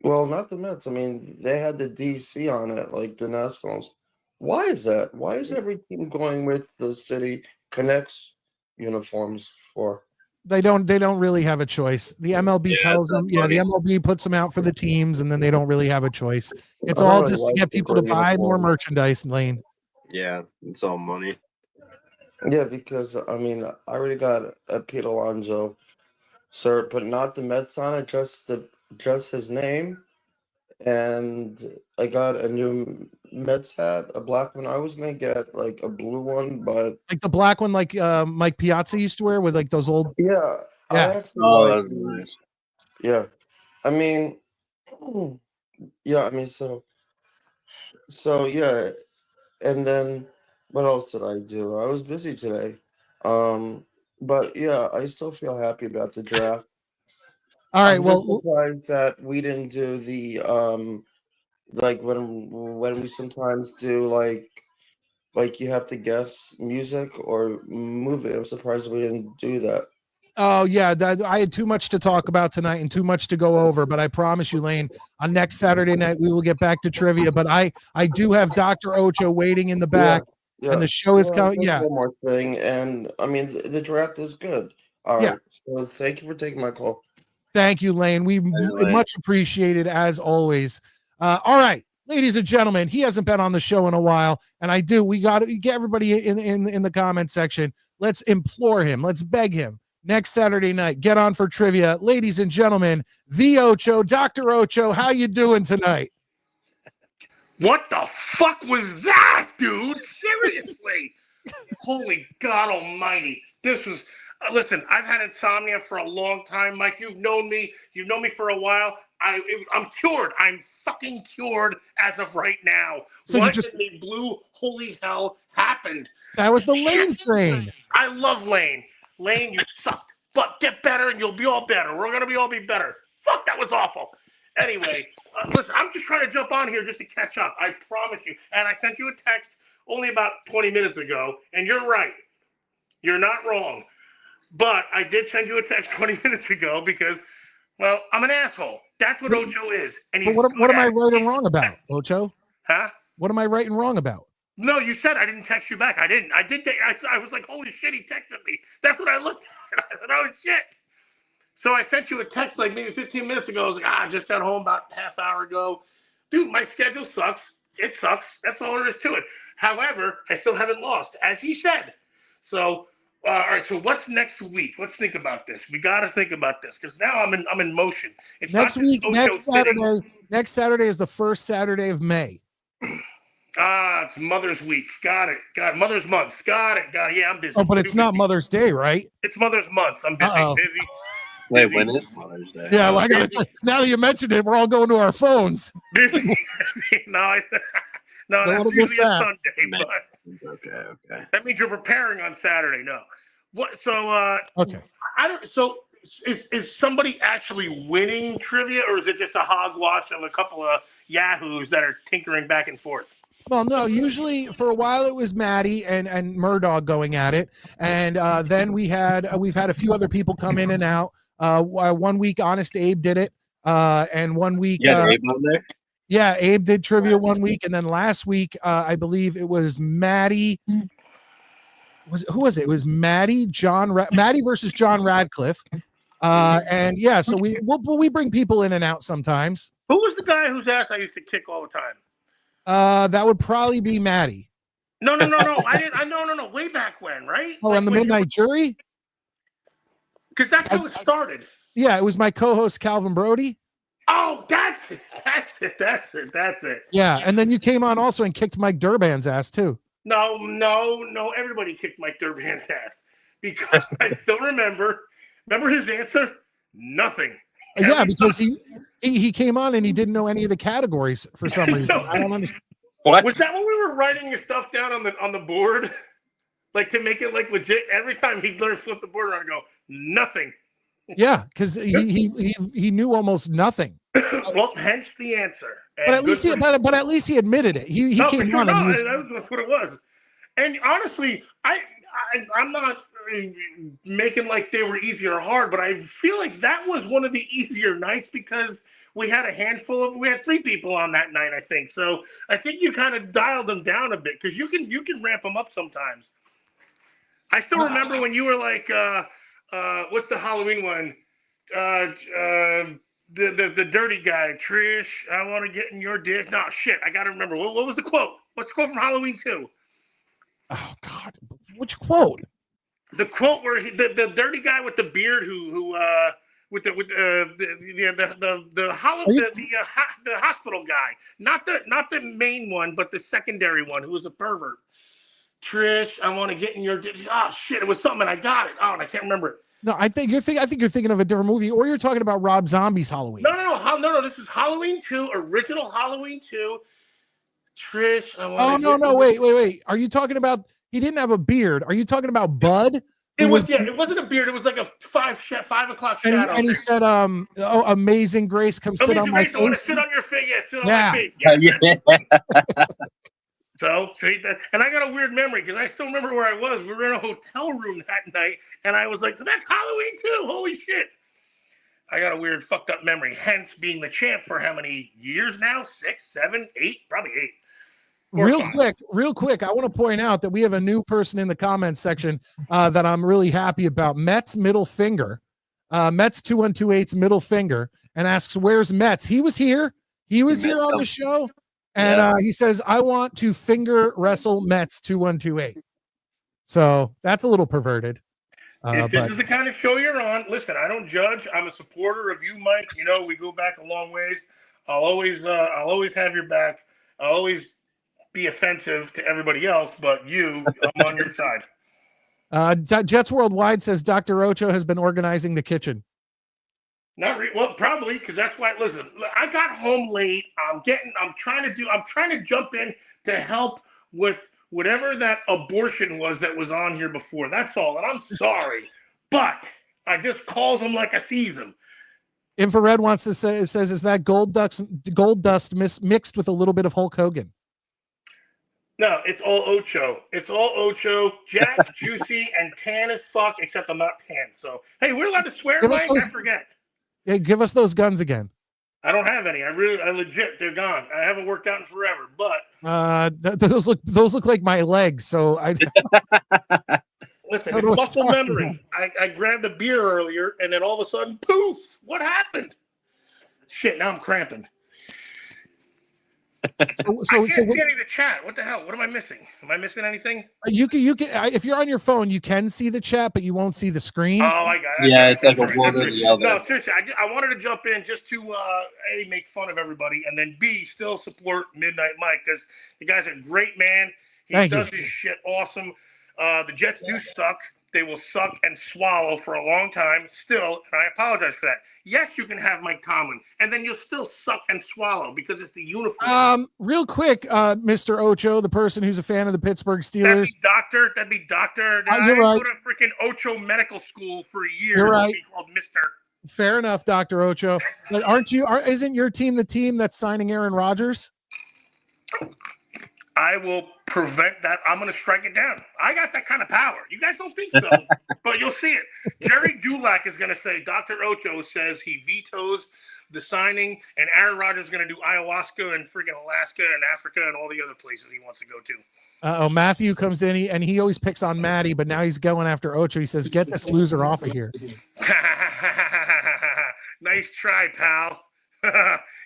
Well, not the Mets. I mean, they had the DC on it, like the Nationals. Why is that? Why is every team going with the City Connects uniforms for? They don't really have a choice. The MLB tells them, the MLB puts them out for the teams, and then they don't really have a choice. It's I don't all really just to like get the people to gray buy more uniform. merchandise, Lane. Yeah, it's all money. Yeah, because I mean, I already got a Pete Alonso shirt, but not the Mets on it, just his name. And I got a new Mets hat, a black one. I was gonna get like a blue one, but Like the black one, like Mike Piazza used to wear with like those old. yeah, I Yeah. actually Oh, like. that was nice. Yeah, I mean, yeah, I mean, so yeah, and then what else did I do? I was busy today, but yeah, I still feel happy about the draft. All right. I'm Well, just surprised that we didn't do the like when we sometimes do like you have to guess music or movie. I'm surprised we didn't do that. oh yeah, I had too much to talk about tonight and too much to go over. But I promise you, Lane, on next Saturday night we will get back to trivia. But I do have Dr. Ocho waiting in the back, Yeah, and the show is coming. just Yeah. one more thing, and I mean the draft is good. All Yeah. right, so thank you for taking my call. Thank you, Lane. We Lane. much appreciated as always. All right, ladies and gentlemen, he hasn't been on the show in a while, and we got to get everybody in the comment section. Let's implore him. Let's beg him. Next Saturday night, get on for trivia, ladies and gentlemen. The Ocho, Dr. Ocho, how you doing tonight? What the fuck was that, dude? Seriously? Holy God Almighty! This was. Listen, I've had insomnia for a long time, Mike. You've known me. You've known me for a while. I'm cured. I'm fucking cured as of right now. So you what just- in the blue holy hell happened? That was the Lane train. I love Lane. Lane, you sucked. But get better and you'll be all better. We're going to all be better. Fuck, that was awful. Anyway, listen, I'm just trying to jump on here just to catch up. I promise you. And I sent you a text only about 20 minutes ago, and you're right. You're not wrong. But I did send you a text 20 minutes ago because, well, I'm an asshole. That's what Ocho is. And But what am I right and wrong about, Ocho? Huh? What am I right and wrong about? No, you said I didn't text you back. I didn't. I was like, holy shit, he texted me. That's what I looked at. I said, oh, shit. So I sent you a text like maybe 15 minutes ago. I was like, I just got home about a half hour ago. Dude, my schedule sucks. It sucks. That's all there is to it. However, I still haven't lost, as he said. So, all right. So what's next week? Let's think about this. We got to think about this because now I'm in motion. It's Next not just week, Ocho next sitting. Saturday. Next Saturday is the first Saturday of May. It's Mother's Week. Got it. Mother's Month. Got it. Yeah, I'm busy. Oh, but it's Too not busy. Mother's Day, right? It's Mother's Month. I'm busy. Uh-oh. Busy. Wait, when is Mother's Day? Yeah, well, now that you mentioned it, we're all going to our phones. Busy. no, that's usually a Sunday. Man. But Okay. that means you're preparing on Saturday. No. What? So Okay. I don't. So is somebody actually winning trivia, or is it just a hogwash of a couple of yahoos that are tinkering back and forth? Well, no, usually for a while it was Matty and Murdoch going at it. And then we've had a few other people come in and out. 1 week, Honest Abe did it. And 1 week. Abe on there? Yeah, Abe did trivia 1 week. And then last week, I believe it was Matty. Who was it? It was Matty, Matty versus John Radcliffe. And yeah, so we bring people in and out sometimes. Who was the guy whose ass I used to kick all the time? That would probably be Matty. No. I didn't. No. Way back when, right? Oh, on the Midnight Jury? Because that's how it started. Yeah, it was my co-host Calvin Brody. Oh, that's it. Yeah, and then you came on also and kicked Mike Durban's ass too. No. Everybody kicked Mike Durban's ass because I still remember his answer? Nothing. Yeah, because he came on and he didn't know any of the categories for some reason. I don't understand. What? Was that when we were writing his stuff down on the board? Like to make it like legit? Every time he'd learn to flip the board around and go, nothing. Yeah, because he knew almost nothing. Well, hence the answer. But at least he admitted it. He came on. That's what it was. And honestly, I'm not making like they were easy or hard, but I feel like that was one of the easier nights because we had we had 3 people on that night, I think. So I think you kind of dialed them down a bit because you can ramp them up sometimes. I still remember when you were like, what's the Halloween one? The dirty guy, Trish, I want to get in your dick. No, shit, I got to remember. What was the quote? What's the quote from Halloween 2? Oh, God. Which quote? The quote where the dirty guy with the beard with the hospital guy, not the main one, but the secondary one who was a pervert. Trish, I want to get in your. Oh shit! It was something, and I got it. Oh, and I can't remember it. No, I think you're thinking of a different movie, or you're talking about Rob Zombie's Halloween. No. This is Halloween 2, original Halloween 2. Trish, I want. Oh no! Wait! Are you talking about? He didn't have a beard. Are you talking about Bud? It wasn't a beard. It was like a 5 o'clock shadow. And he said, Amazing Grace, come sit on my face. I want to sit on your face. Yeah, sit on my face. Yeah. So, and I got a weird memory because I still remember where I was. We were in a hotel room that night, and I was like, that's Halloween too. Holy shit. I got a weird fucked up memory, hence being the champ for how many years now? 6, 7, 8? Probably 8. Real quick, I want to point out that we have a new person in the comments section that I'm really happy about. Met's middle finger, Met's 2128's middle finger, and asks, "Where's Met's?" He was here. He was here on the show, and he says, "I want to finger wrestle Met's 2128." So that's a little perverted. If this is the kind of show you're on, listen, I don't judge. I'm a supporter of you, Mike. You know, we go back a long ways. I'll always have your back. I'll always be offensive to everybody else, but I'm on your side. Jets Worldwide says Dr. Ocho has been organizing the kitchen. Well, probably because that's why. Listen, I got home late. I'm trying to jump in to help with whatever that abortion was that was on here before. That's all, and I'm sorry, but I just calls them like I sees them. Infrared wants to say, says, is that gold dust mixed with a little bit of Hulk Hogan? No, it's all Ocho. It's all Ocho. Jack's juicy and tan as fuck, except I'm not tan. So, hey, we're allowed to swear, Mike? I forget. Yeah, give us those guns again. I don't have any. I legit, they're gone. I haven't worked out in forever, but those look like my legs. So I listen, it's muscle memory. I grabbed a beer earlier, and then all of a sudden, poof! What happened? Shit! Now I'm cramping. I can't see any of the chat. What the hell? What am I missing? Am I missing anything? You can. If you're on your phone, you can see the chat, but you won't see the screen. Oh, I got it. Yeah, it's like a one or the other. No, seriously, I wanted to jump in just to A, make fun of everybody, and then B, still support Midnight Mike because the guy's a great man. He does his shit awesome. The Jets do suck. They will suck and swallow for a long time still, and I apologize for that. Yes, you can have Mike Tomlin, and then you'll still suck and swallow because it's the uniform. Real quick, Mr. Ocho, the person who's a fan of the Pittsburgh Steelers. That'd be doctor. I you're didn't right. go to freaking Ocho Medical School for years. You're right. To be called Mister. Fair enough, Dr. Ocho. But isn't your team the team that's signing Aaron Rodgers? I will prevent that. I'm going to strike it down. I got that kind of power. You guys don't think so, but you'll see it. Jerry Dulac is going to say Dr. Ocho says he vetoes the signing, and Aaron Rodgers is going to do ayahuasca and freaking Alaska and Africa and all the other places he wants to go to. Matthew comes in, and he always picks on Matty, but now he's going after Ocho. He says, "Get this loser off of here." Nice try, pal.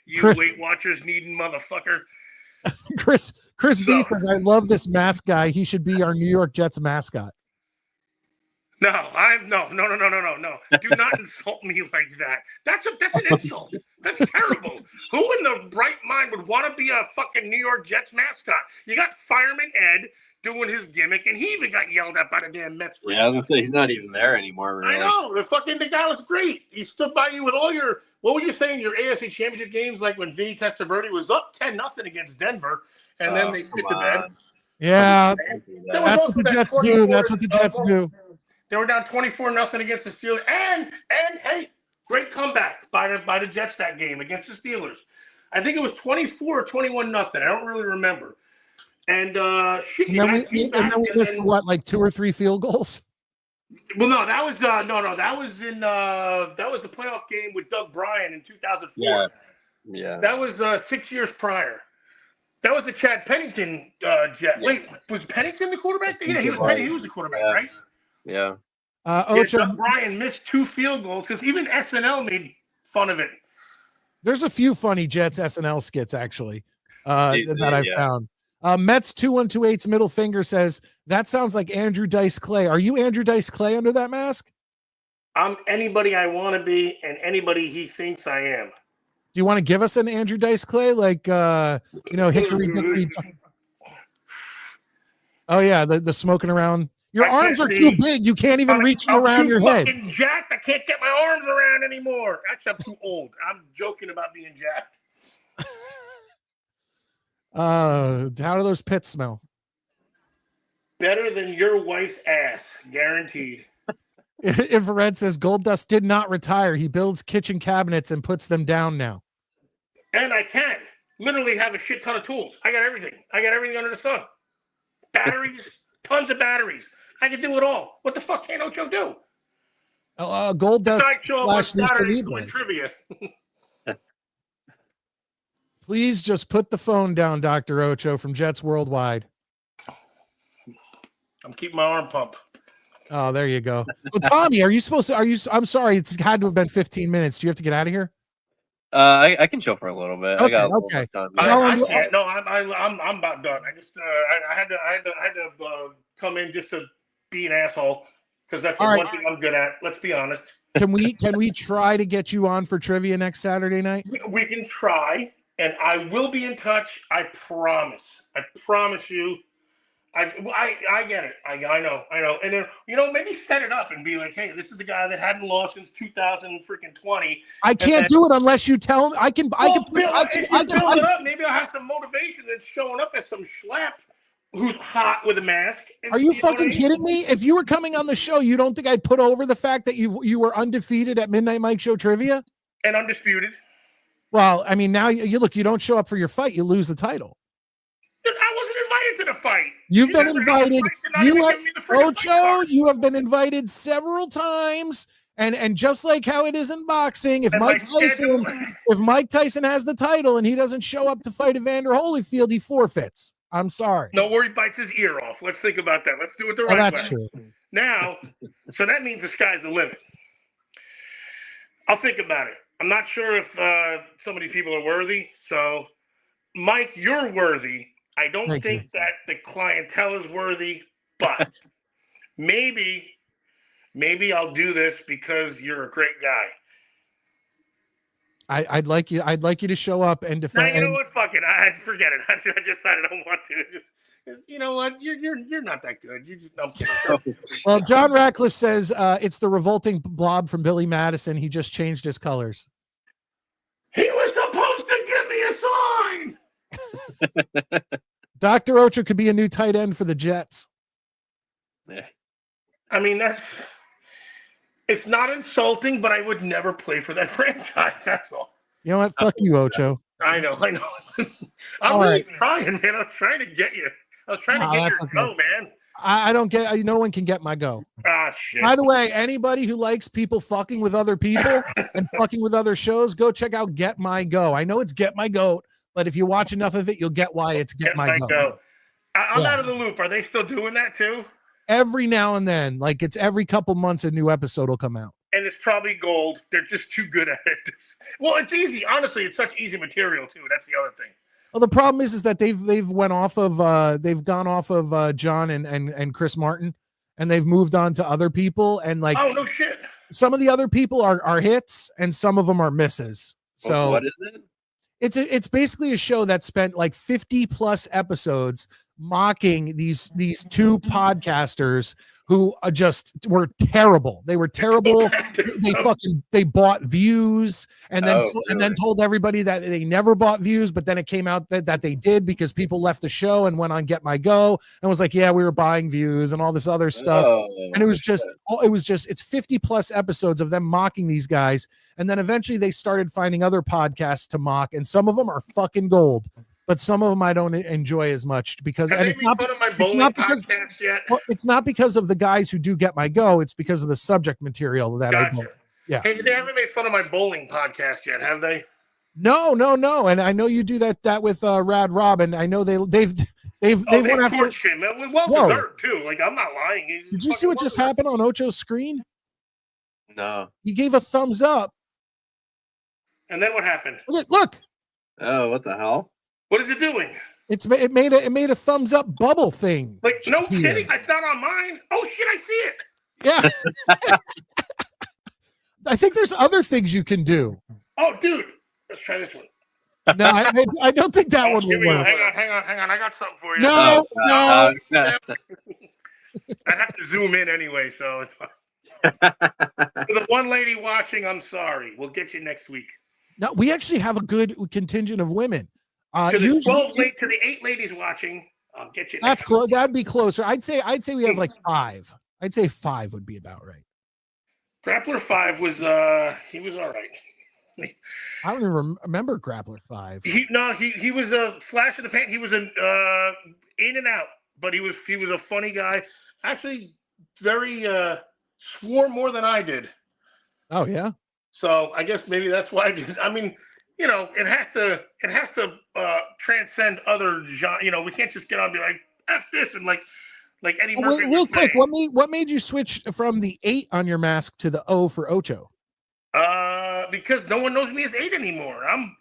You Weight Watchers needing motherfucker. Chris B says, "I love this mask guy. He should be our New York Jets mascot." No. Do not insult me like that. That's an insult. That's terrible. Who in the right mind would want to be a fucking New York Jets mascot? You got Fireman Ed doing his gimmick, and he even got yelled at by the damn Mets. Yeah, I was gonna say he's not even there anymore. Really. I know. The guy was great. He stood by you with all your. What were you saying? Your AFC Championship games, like when Vinny Testaverde was up 10-0 against Denver, and then they sit to bed. Yeah, that's what the Jets do. That's what the Jets do. They were down 24-0 against the Steelers, and hey, great comeback by the Jets that game against the Steelers. I think it was 24 or 21-0. I don't really remember. And then we missed what, like 2 or 3 field goals? Well, no, that was that was the playoff game with Doug Bryan in 2004. Yeah. That was 6 years prior. That was the Chad Pennington Jet. Yeah. Wait, was Pennington the quarterback? Yeah, he was the quarterback, right? Yeah. Ocho, Doug Bryan missed 2 field goals because even SNL made fun of it. There's a few funny Jets SNL skits actually that I've found. Mets 2128's middle finger says, "That sounds like Andrew Dice Clay. Are you Andrew Dice Clay under that mask?" I'm anybody I want to be and anybody he thinks I am. Do you want to give us an Andrew Dice Clay? Like, Hickory Dickory. Oh yeah, the smoking around. Your arms are too big. You can't even reach around your head. I'm jacked. I can't get my arms around anymore. Actually, I'm too old. I'm joking about being jacked. How do those pits smell? Better than your wife's ass, guaranteed. Infrared says Goldust did not retire. He builds kitchen cabinets and puts them down now. And I can literally have a shit ton of tools. I got everything. Under the sun. Batteries, tons of batteries. I can do it all. What the fuck can't Ocho do? Goldust slash Mr. Trivia. Please just put the phone down, Dr. Ocho from Jets Worldwide. I'm keeping my arm pump. Oh, there you go. Well, Tommy, I'm sorry, it's had to have been 15 minutes. Do you have to get out of here? I can chill for a little bit. Okay, I got okay. I'm about done. I just I had to come in just to be an asshole because that's the one thing I'm good at. Let's be honest. Can we try to get you on for trivia next Saturday night? We can try, and I will be in touch. I promise. I promise you. I get it. I know. And then, maybe set it up and be like, hey, this is the guy that hadn't lost since 2020. I can't do it unless you tell me. I can build it up. Maybe I'll have some motivation that's showing up as some schlap who's hot with a mask. Are you fucking kidding me? If you were coming on the show, you don't think I'd put over the fact that you were undefeated at Midnight Mike Show Trivia? And undisputed. Well, I mean, now you don't show up for your fight, you lose the title. I wasn't invited to the fight. You've been invited. Ocho, you have been invited several times. And just like how it is in boxing, if Mike Tyson has the title and he doesn't show up to fight Evander Holyfield, he forfeits. I'm sorry. No, or he bites his ear off. Let's think about that. Let's do it the right way. That's true. Now, so that means the sky's the limit. I'll think about it. I'm not sure if some of these people are worthy. So, Mike, you're worthy. I don't think that the clientele is worthy, but maybe I'll do this because you're a great guy. I'd like you to show up and defend. Now, you know what? Fuck it. I forget it. I just I don't want to. You know what? You're not that good. You just don't. Well, John Ratcliffe says it's the revolting blob from Billy Madison. He just changed his colors. He was supposed to give me a sign. Dr. Ocho could be a new tight end for the Jets. Yeah. I mean, it's not insulting, but I would never play for that franchise. That's all. You know what? Fuck you, Ocho. I know. I'm All really right. trying, man. I was trying to get you. I was trying to get your go, man. I don't get. No one can get my go. Ah, shit. By the way, anybody who likes people fucking with other people and fucking with other shows, go check out Get My Go. I know it's Get My Goat, but if you watch enough of it, you'll get why it's Get My Go. I'm out of the loop. Are they still doing that too? Every now and then, like it's every couple months, a new episode will come out. And it's probably gold. They're just too good at it. Well, it's easy. Honestly, it's such easy material too. That's the other thing. Well, the problem is that they've went off of they've gone off of John and Chris Martin, and they've moved on to other people. And like, oh no shit. Some of the other people are hits, and some of them are misses. So what is it? It's basically a show that spent like 50 plus episodes mocking these two podcasters who just were terrible. They were terrible. They bought views and then told everybody that they never bought views, but then it came out that they did because people left the show and went on Get My Go and was like, yeah, we were buying views and all this other stuff. And it was just it's 50 plus episodes of them mocking these guys. And then eventually they started finding other podcasts to mock, and some of them are fucking gold. But some of them I don't enjoy as much because it's not because of the guys who do Get My Go. It's because of the subject material that I do. Yeah. Hey, they haven't made fun of my bowling podcast yet, have they? No. And I know you do that with Rad Rob, and I know they've went after him. Well deserved too. Like, I'm not lying. Did you see what just happened on Ocho's screen? No. He gave a thumbs up. And then what happened? Look. Oh, what the hell? What is it doing? It made a thumbs up bubble thing. Like, no kidding. It's not on mine. Oh shit, I see it. Yeah. I think there's other things you can do. Oh, dude. Let's try this one. No, I don't think that one will work. Hang on. I got something for you. No. I'd have to zoom in anyway, so it's fine. For the one lady watching, I'm sorry. We'll get you next week. No, we actually have a good contingent of women. To the 8 ladies watching, I'll get you. That's close. That'd be closer. I'd say we have like 5. I'd say 5 would be about right. Grappler 5 was he was all right. I don't even remember Grappler 5. He was a flash in the pan. He was an in and out, but he was a funny guy. Actually, very swore more than I did. Oh yeah. So I guess maybe that's why I did. I mean, you know, it has to transcend other genres. You know, we can't just get on and be like, F this, and like Eddie Murphy. Real quick, what made you switch from the 8 on your mask to the O for Ocho? Because no one knows me as 8 anymore. I'm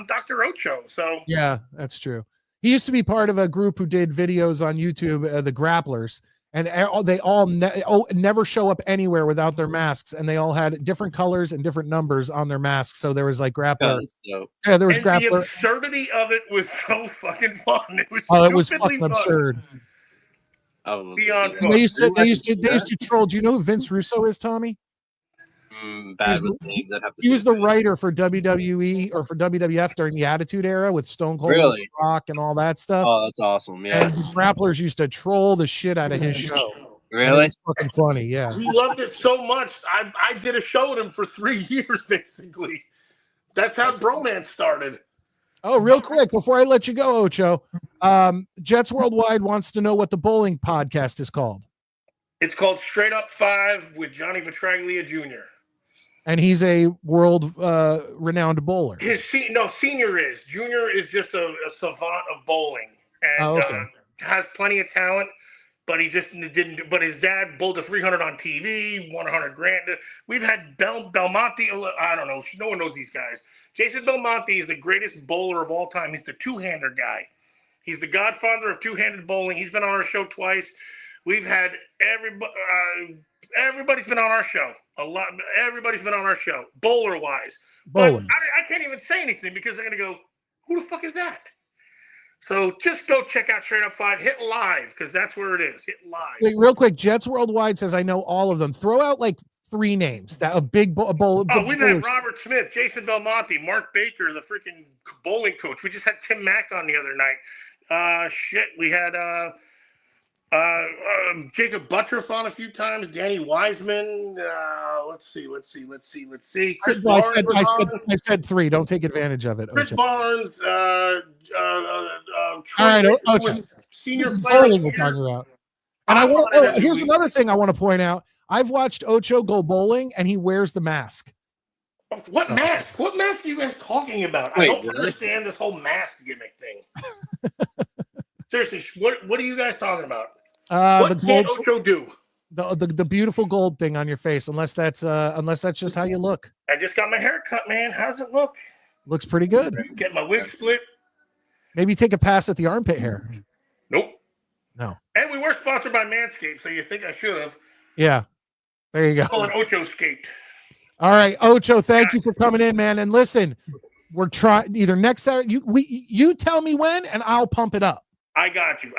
Dr. Ocho. So yeah, that's true. He used to be part of a group who did videos on YouTube, the Grapplers, and they all never show up anywhere without their masks, and they all had different colors and different numbers on their masks. So there was like Grappler. Yeah, there was Grappler. The absurdity of it was so fucking fun. It was fucking absurd. Beyond fun. They used to troll. Do you know who Vince Russo is, Tommy? He was the writer for WWE or for WWF during the Attitude Era with Stone Cold, Rock, and all that stuff. Oh, that's awesome! Yeah, and the Grapplers used to troll the shit out of his show. Really? It's fucking funny. Yeah, we loved it so much. I did a show with him for 3 years, basically. That's how bromance started. Oh, real quick before I let you go, Ocho, Jets Worldwide wants to know what the bowling podcast is called. It's called Straight Up 5 with Johnny Vitraglia Jr. And he's a world renowned bowler. Senior is. Junior is just a savant of bowling and has plenty of talent, but he just didn't. But his dad bowled a 300 on TV, won $100,000. We've had Belmonte. I don't know. No one knows these guys. Jason Belmonte is the greatest bowler of all time. He's the two-hander guy. He's the godfather of two-handed bowling. He's been on our show twice. We've had everybody's been on our show. Everybody's been on our show, bowler-wise. But I can't even say anything because they're going to go, who the fuck is that? So just go check out Straight Up 5. Hit live because that's where it is. Hit live. Wait, real quick. Jets Worldwide says I know all of them. Throw out like 3 names that a big bowl. Oh, we've had Robert Smith, Jason Belmonte, Mark Baker, the freaking bowling coach. We just had Tim Mack on the other night. We had Jacob Buttroff on a few times. Danny Wiseman. Let's see. Chris Barnes I said 3. Don't take advantage of it. Chris Barnes. All right, Ocho. Senior This is player bowling we're talking about. And here's another thing I want to point out. I've watched Ocho go bowling, and he wears the mask. What mask? What mask are you guys talking about? Wait, I don't understand this whole mask gimmick thing. Seriously, what are you guys talking about? What can't Ocho do? The beautiful gold thing on your face, unless that's just how you look. I just got my hair cut, man. How's it look? Looks pretty good. Get my wig split. Maybe take a pass at the armpit hair. Nope. No. And we were sponsored by Manscaped, so you think I should have. Yeah. There you go. Call it Ocho Skate. All right, Ocho, thank you for coming in, man. And listen, we're trying either next Saturday. You tell me when, and I'll pump it up. I got you,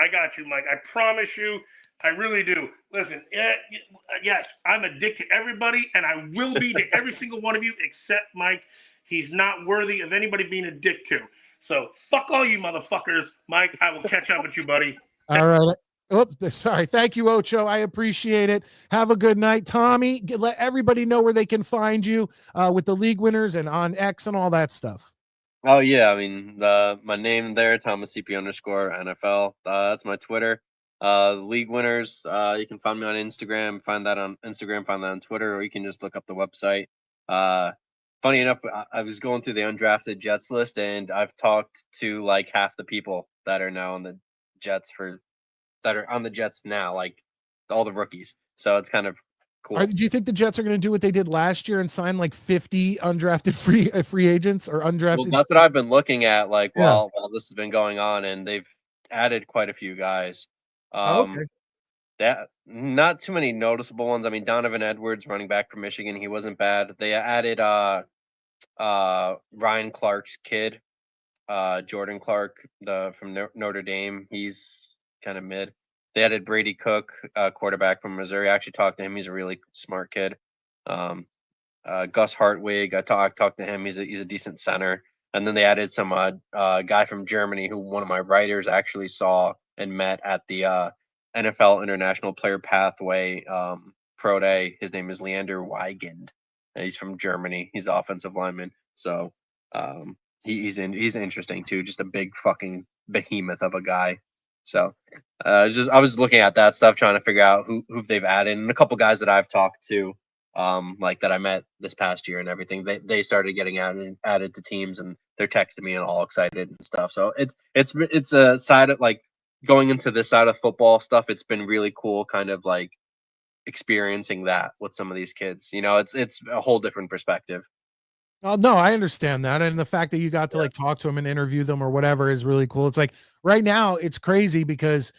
Mike. I promise you, I really do. Listen, yes, I'm a dick to everybody, and I will be to every single one of you except Mike. He's not worthy of anybody being a dick to. So fuck all you motherfuckers, Mike. I will catch up with you, buddy. All right. Oops, sorry. Thank you, Ocho. I appreciate it. Have a good night. Tommy, let everybody know where they can find you with the league winners and on X and all that stuff. Oh, yeah. I mean, my name there, Thomas CP_NFL. That's my Twitter. League winners, you can find me on Instagram. Find that on Instagram, find that on Twitter, or you can just look up the website. Funny enough, I was going through the undrafted Jets list, and I've talked to like half the people that are now on the Jets that are on the Jets now, like all the rookies. So it's kind of cool. Do you think the Jets are going to do what they did last year and sign like 50 undrafted free agents or undrafted? Well, that's what I've been looking at, like while this has been going on, and they've added quite a few guys. Okay. That not too many noticeable ones. I mean, Donovan Edwards, running back from Michigan, he wasn't bad. They added Ryan Clark's kid, Jordan Clark, from Notre Dame. He's kind of mid. They added Brady Cook, quarterback from Missouri. I actually talked to him. He's a really smart kid. Gus Hartwig, I talked to him. He's a decent center. And then they added some guy from Germany who one of my writers actually saw and met at the NFL International Player Pathway Pro Day. His name is Leander Weigand. And he's from Germany. He's an offensive lineman. So he's interesting too. Just a big fucking behemoth of a guy. So I was looking at that stuff, trying to figure out who they've added, and a couple guys that I've talked to, like that I met this past year and everything. They started getting added to teams, and they're texting me and all excited and stuff. So it's a side of like going into this side of football stuff. It's been really cool, kind of like experiencing that with some of these kids. You know, it's a whole different perspective. No, I understand that. And the fact that you got to like talk to them and interview them or whatever is really cool. It's like right now it's crazy because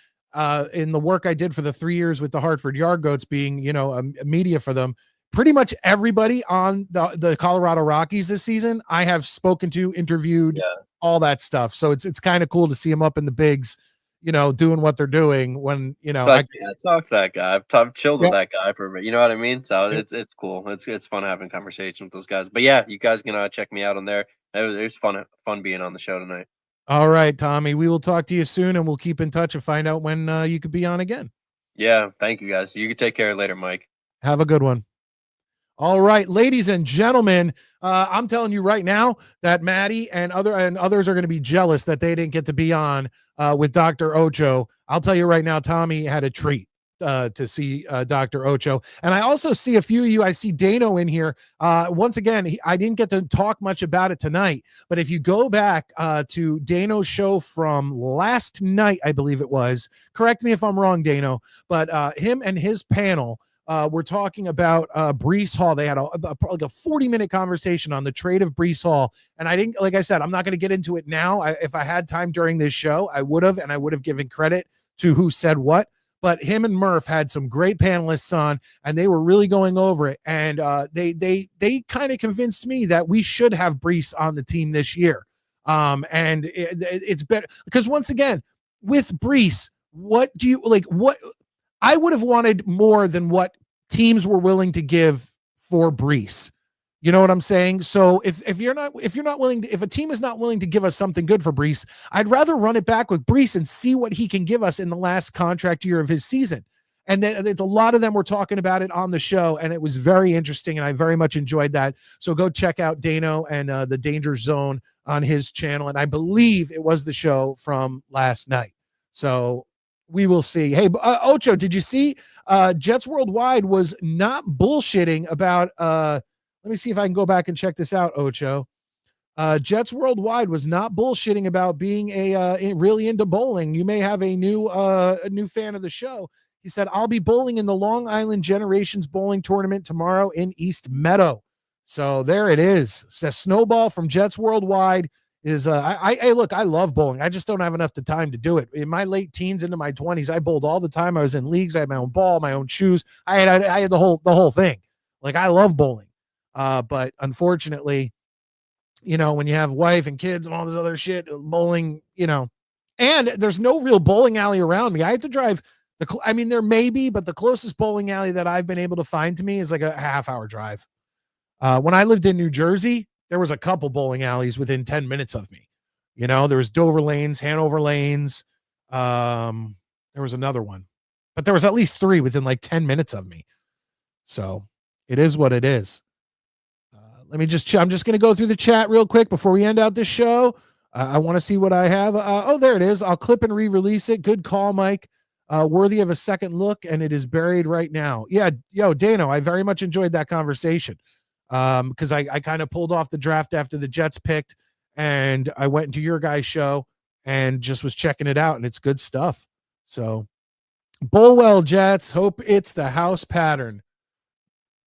in the work I did for the 3 years with the Hartford Yard Goats being, a media for them, pretty much everybody on the Colorado Rockies this season, I have spoken to, interviewed, all that stuff. So it's kind of cool to see them up in the bigs, doing what they're doing when, talk to that guy. I've chilled with that guy for a bit. You know what I mean? So it's cool. It's fun having conversation with those guys. But yeah, you guys can check me out on there. It was fun being on the show tonight. All right, Tommy, we will talk to you soon and we'll keep in touch and find out when you could be on again. Yeah. Thank you guys. You can take care later, Mike. Have a good one. All right, ladies and gentlemen, I'm telling you right now that Matty and others are going to be jealous that they didn't get to be on with Dr. Ocho. I'll tell you right now, Tommy had a treat to see Dr. Ocho. And I also see a few of you. I see Dano in here. Once again, I didn't get to talk much about it tonight, but if you go back to Dano's show from last night, I believe it was, correct me if I'm wrong, Dano, but him and his panel, we're talking about Breece Hall. They had like a 40-minute conversation on the trade of Breece Hall. And I didn't, like I said, I'm not going to get into it now. If I had time during this show, I would have, and I would have given credit to who said what. But him and Murph had some great panelists on, and they were really going over it. And they kind of convinced me that we should have Breece on the team this year. And it's better because once again, with Brees, what do you like? What I would have wanted more than what teams were willing to give for Brees. You know what I'm saying? So if you're not willing to, if a team is not willing to give us something good for Brees, I'd rather run it back with Brees and see what he can give us in the last contract year of his season. And then a lot of them were talking about it on the show, and it was very interesting, and I very much enjoyed that. So go check out Dano and the Danger Zone on his channel, and I believe it was the show from last night. So we will see. Hey, Ocho, did you see Jets Worldwide was not bullshitting about let me see if I can go back and check this out, Ocho. Jets Worldwide was not bullshitting about being really into bowling. You may have a new fan of the show. He said, I'll be bowling in the Long Island Generations Bowling Tournament tomorrow in East Meadow. So there it is. So Snowball from Jets Worldwide is look, I love bowling. I just don't have enough time to do it. In my late teens into my 20s, I bowled all the time. I was in leagues. I had my own ball, my own shoes. I had the whole thing. Like, I love bowling. But unfortunately, you know, when you have wife and kids and all this other shit, bowling, you know, and there's no real bowling alley around me. I have to drive there may be, but the closest bowling alley that I've been able to find to me is like a half-hour drive. When I lived in New Jersey, there was a couple bowling alleys within 10 minutes of me. You know, there was Dover Lanes, Hanover Lanes. There was another one, but there was at least 3 within like 10 minutes of me. So it is what it is. I'm just going to go through the chat real quick before we end out this show. I want to see what I have. There it is. I'll clip and re-release it. Good call, Mike. Worthy of a second look, and it is buried right now. Yeah, Dano, I very much enjoyed that conversation because I kind of pulled off the draft after the Jets picked, and I went into your guys' show and just was checking it out, and it's good stuff. So, Bolwell Jets, hope it's the house pattern.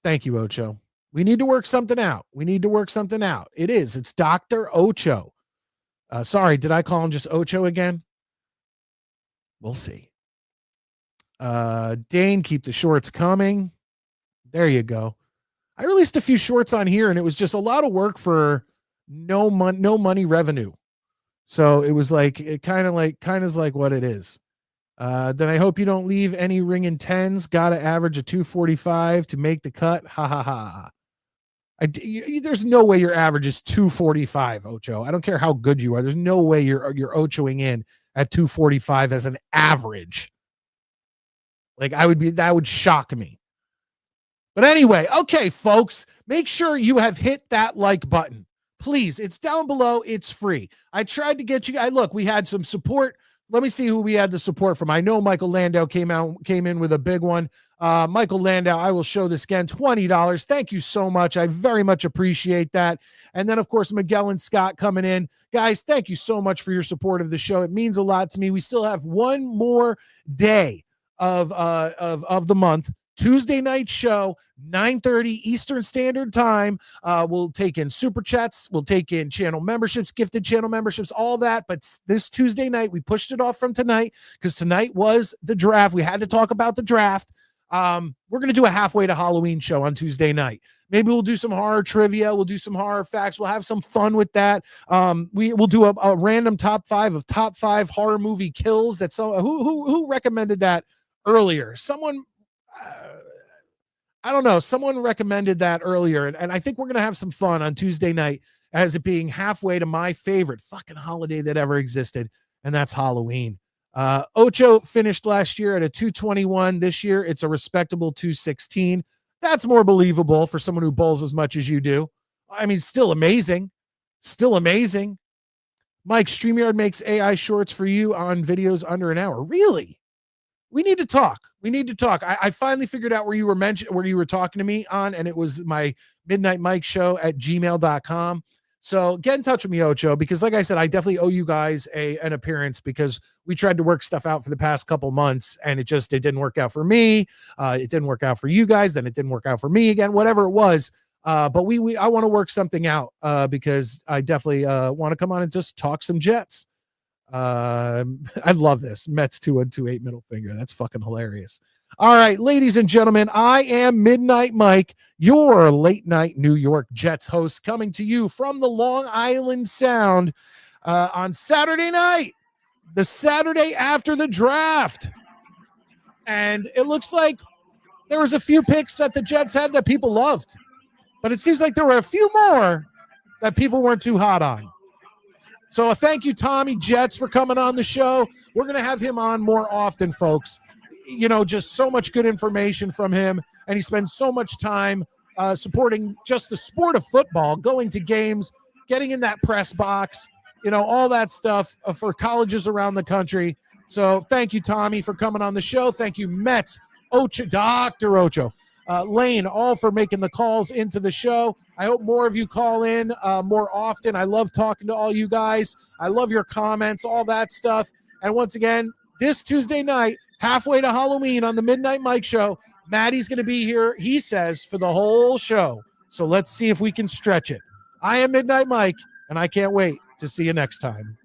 Thank you, Ocho. We need to work something out. It is. It's Dr. Ocho. Sorry, did I call him just Ocho again? We'll see. Dane, keep the shorts coming. There you go. I released a few shorts on here, and it was just a lot of work for no money revenue. So it was like, it kind of is like what it is. Then I hope you don't leave any ringing 10s. Got to average a 245 to make the cut. Ha ha ha. There's no way your average is 245, Ocho. I don't care how good you are. There's no way you're Ochoing in at 245 as an average. Like, that would shock me. But anyway, okay, folks, make sure you have hit that like button. Please, it's down below. It's free. I tried to get you. Look, we had some support. Let me see who we had the support from. I know Michael Landau came in with a big one. Michael Landau, I will show this again, $20. Thank you so much. I very much appreciate that. And then, of course, Miguel and Scott coming in. Guys, thank you so much for your support of the show. It means a lot to me. We still have one more day of the month. Tuesday night show, 9:30 Eastern Standard Time. We'll take in super chats. We'll take in channel memberships, gifted channel memberships, all that. But this Tuesday night, we pushed it off from tonight because tonight was the draft. We had to talk about the draft. We're going to do a halfway to Halloween show on Tuesday night. Maybe we'll do some horror trivia. We'll do some horror facts. We'll have some fun with that. We'll do a random top 5 horror movie kills. That's who recommended that earlier. Someone, I don't know. Someone recommended that earlier. And I think we're going to have some fun on Tuesday night as it being halfway to my favorite fucking holiday that ever existed. And that's Halloween. Ocho finished last year at a 221. This year, it's a respectable 216. That's more believable for someone who bowls as much as you do. I mean, still amazing. Mike, StreamYard makes AI shorts for you on videos under an hour. Really? We need to talk. I finally figured out where you were talking to me on, and it was my Midnight Mike show at gmail.com. So get in touch with me, Ocho, because like I said, I definitely owe you guys an appearance because we tried to work stuff out for the past couple months and it didn't work out for me. It didn't work out for you guys. Then it didn't work out for me again, whatever it was. But I want to work something out because I definitely want to come on and just talk some Jets. I love this. Mets 2-1-2-8 middle finger. That's fucking hilarious. All right, ladies and gentlemen, I am Midnight Mike, your late night New York Jets host, coming to you from the Long Island Sound on Saturday night, the Saturday after the draft. And it looks like there was a few picks that the Jets had that people loved, but it seems like there were a few more that people weren't too hot on. So thank you, Tommy Jets, for coming on the show. We're going to have him on more often, folks. You know, just so much good information from him, and he spends so much time supporting just the sport of football, going to games, getting in that press box, you know, all that stuff for colleges around the country. So thank you, Tommy, for coming on the show. Thank you, Mets, Ocho, Dr. Ocho, Lane, all for making the calls into the show. I hope more of you call in more often. I love talking to all you guys. I love your comments, all that stuff. And once again, this Tuesday night, halfway to Halloween on the Midnight Mike Show, Matty's going to be here, he says, for the whole show. So let's see if we can stretch it. I am Midnight Mike, and I can't wait to see you next time.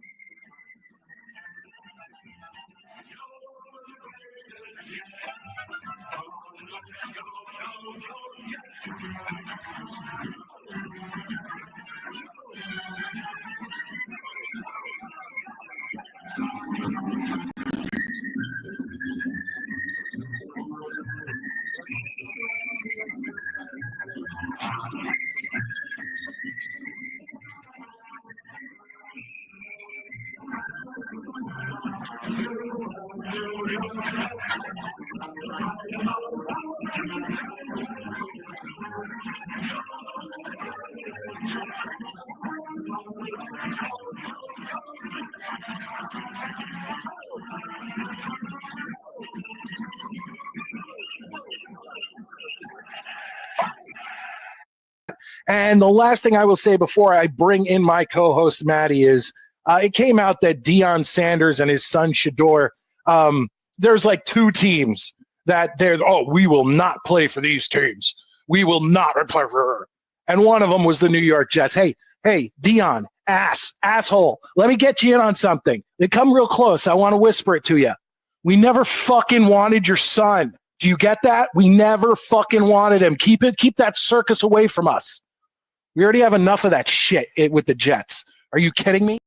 And the last thing I will say before I bring in my co-host Matty is it came out that Deion Sanders and his son Shador, there's like two teams that we will not play for these teams. We will not play for her. And one of them was the New York Jets. Hey, Deion, asshole, let me get you in on something. They come real close. I want to whisper it to you. We never fucking wanted your son. Do you get that? We never fucking wanted him. Keep that circus away from us. We already have enough of that shit with the Jets. Are you kidding me?